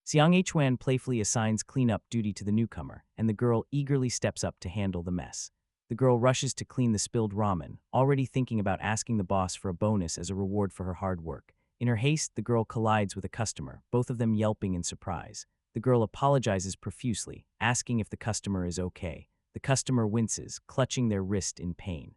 Xiang Huan playfully assigns cleanup duty to the newcomer, and the girl eagerly steps up to handle the mess. The girl rushes to clean the spilled ramen, already thinking about asking the boss for a bonus as a reward for her hard work. In her haste, the girl collides with a customer, both of them yelping in surprise. The girl apologizes profusely, asking if the customer is okay. The customer winces, clutching their wrist in pain.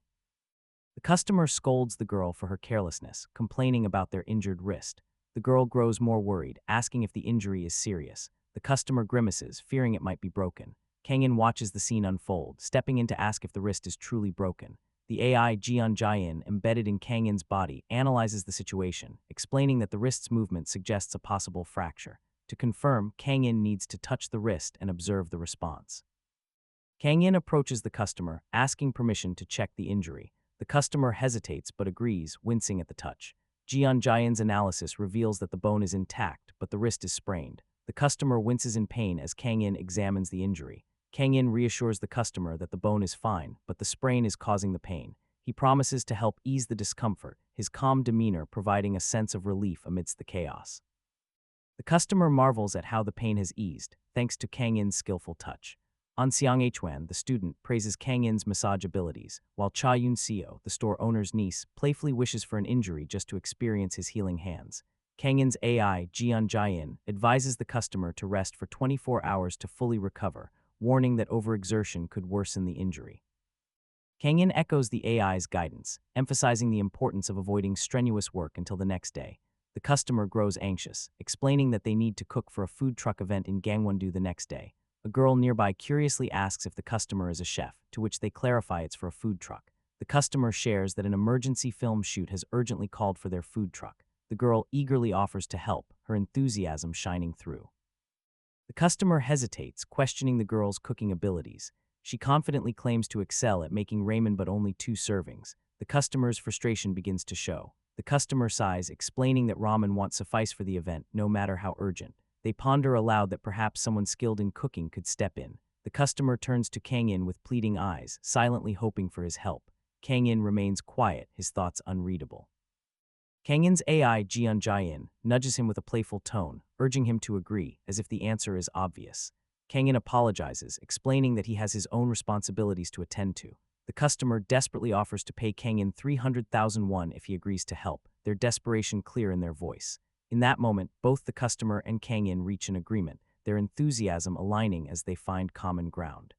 The customer scolds the girl for her carelessness, complaining about their injured wrist. The girl grows more worried, asking if the injury is serious. The customer grimaces, fearing it might be broken. Kang In watches the scene unfold, stepping in to ask if the wrist is truly broken. The AI Jian Jian, embedded in Kang In's body, analyzes the situation, explaining that the wrist's movement suggests a possible fracture. To confirm, Kang In needs to touch the wrist and observe the response. Kang In approaches the customer, asking permission to check the injury. The customer hesitates but agrees, wincing at the touch. Jian Jian's analysis reveals that the bone is intact, but the wrist is sprained. The customer winces in pain as Kang In examines the injury. Kang In reassures the customer that the bone is fine, but the sprain is causing the pain. He promises to help ease the discomfort, his calm demeanor providing a sense of relief amidst the chaos. The customer marvels at how the pain has eased, thanks to Kang In's skillful touch. An Xiang Hwan, the student, praises Kang In's massage abilities, while Cha Yun Seo, the store owner's niece, playfully wishes for an injury just to experience his healing hands. Kang In's AI, Jian Jian, advises the customer to rest for 24 hours to fully recover, warning that overexertion could worsen the injury. Kang In echoes the AI's guidance, emphasizing the importance of avoiding strenuous work until the next day. The customer grows anxious, explaining that they need to cook for a food truck event in Gangwon-do the next day. A girl nearby curiously asks if the customer is a chef, to which they clarify it's for a food truck. The customer shares that an emergency film shoot has urgently called for their food truck. The girl eagerly offers to help, her enthusiasm shining through. The customer hesitates, questioning the girl's cooking abilities. She confidently claims to excel at making ramen but only 2 servings. The customer's frustration begins to show. The customer sighs, explaining that ramen won't suffice for the event, no matter how urgent. They ponder aloud that perhaps someone skilled in cooking could step in. The customer turns to Kang In with pleading eyes, silently hoping for his help. Kang In remains quiet, his thoughts unreadable. Kang In's AI, Jian Jian, nudges him with a playful tone, urging him to agree, as if the answer is obvious. Kang In apologizes, explaining that he has his own responsibilities to attend to. The customer desperately offers to pay Kang In 300,000 won if he agrees to help, their desperation clear in their voice. In that moment, both the customer and Kang In reach an agreement, their enthusiasm aligning as they find common ground.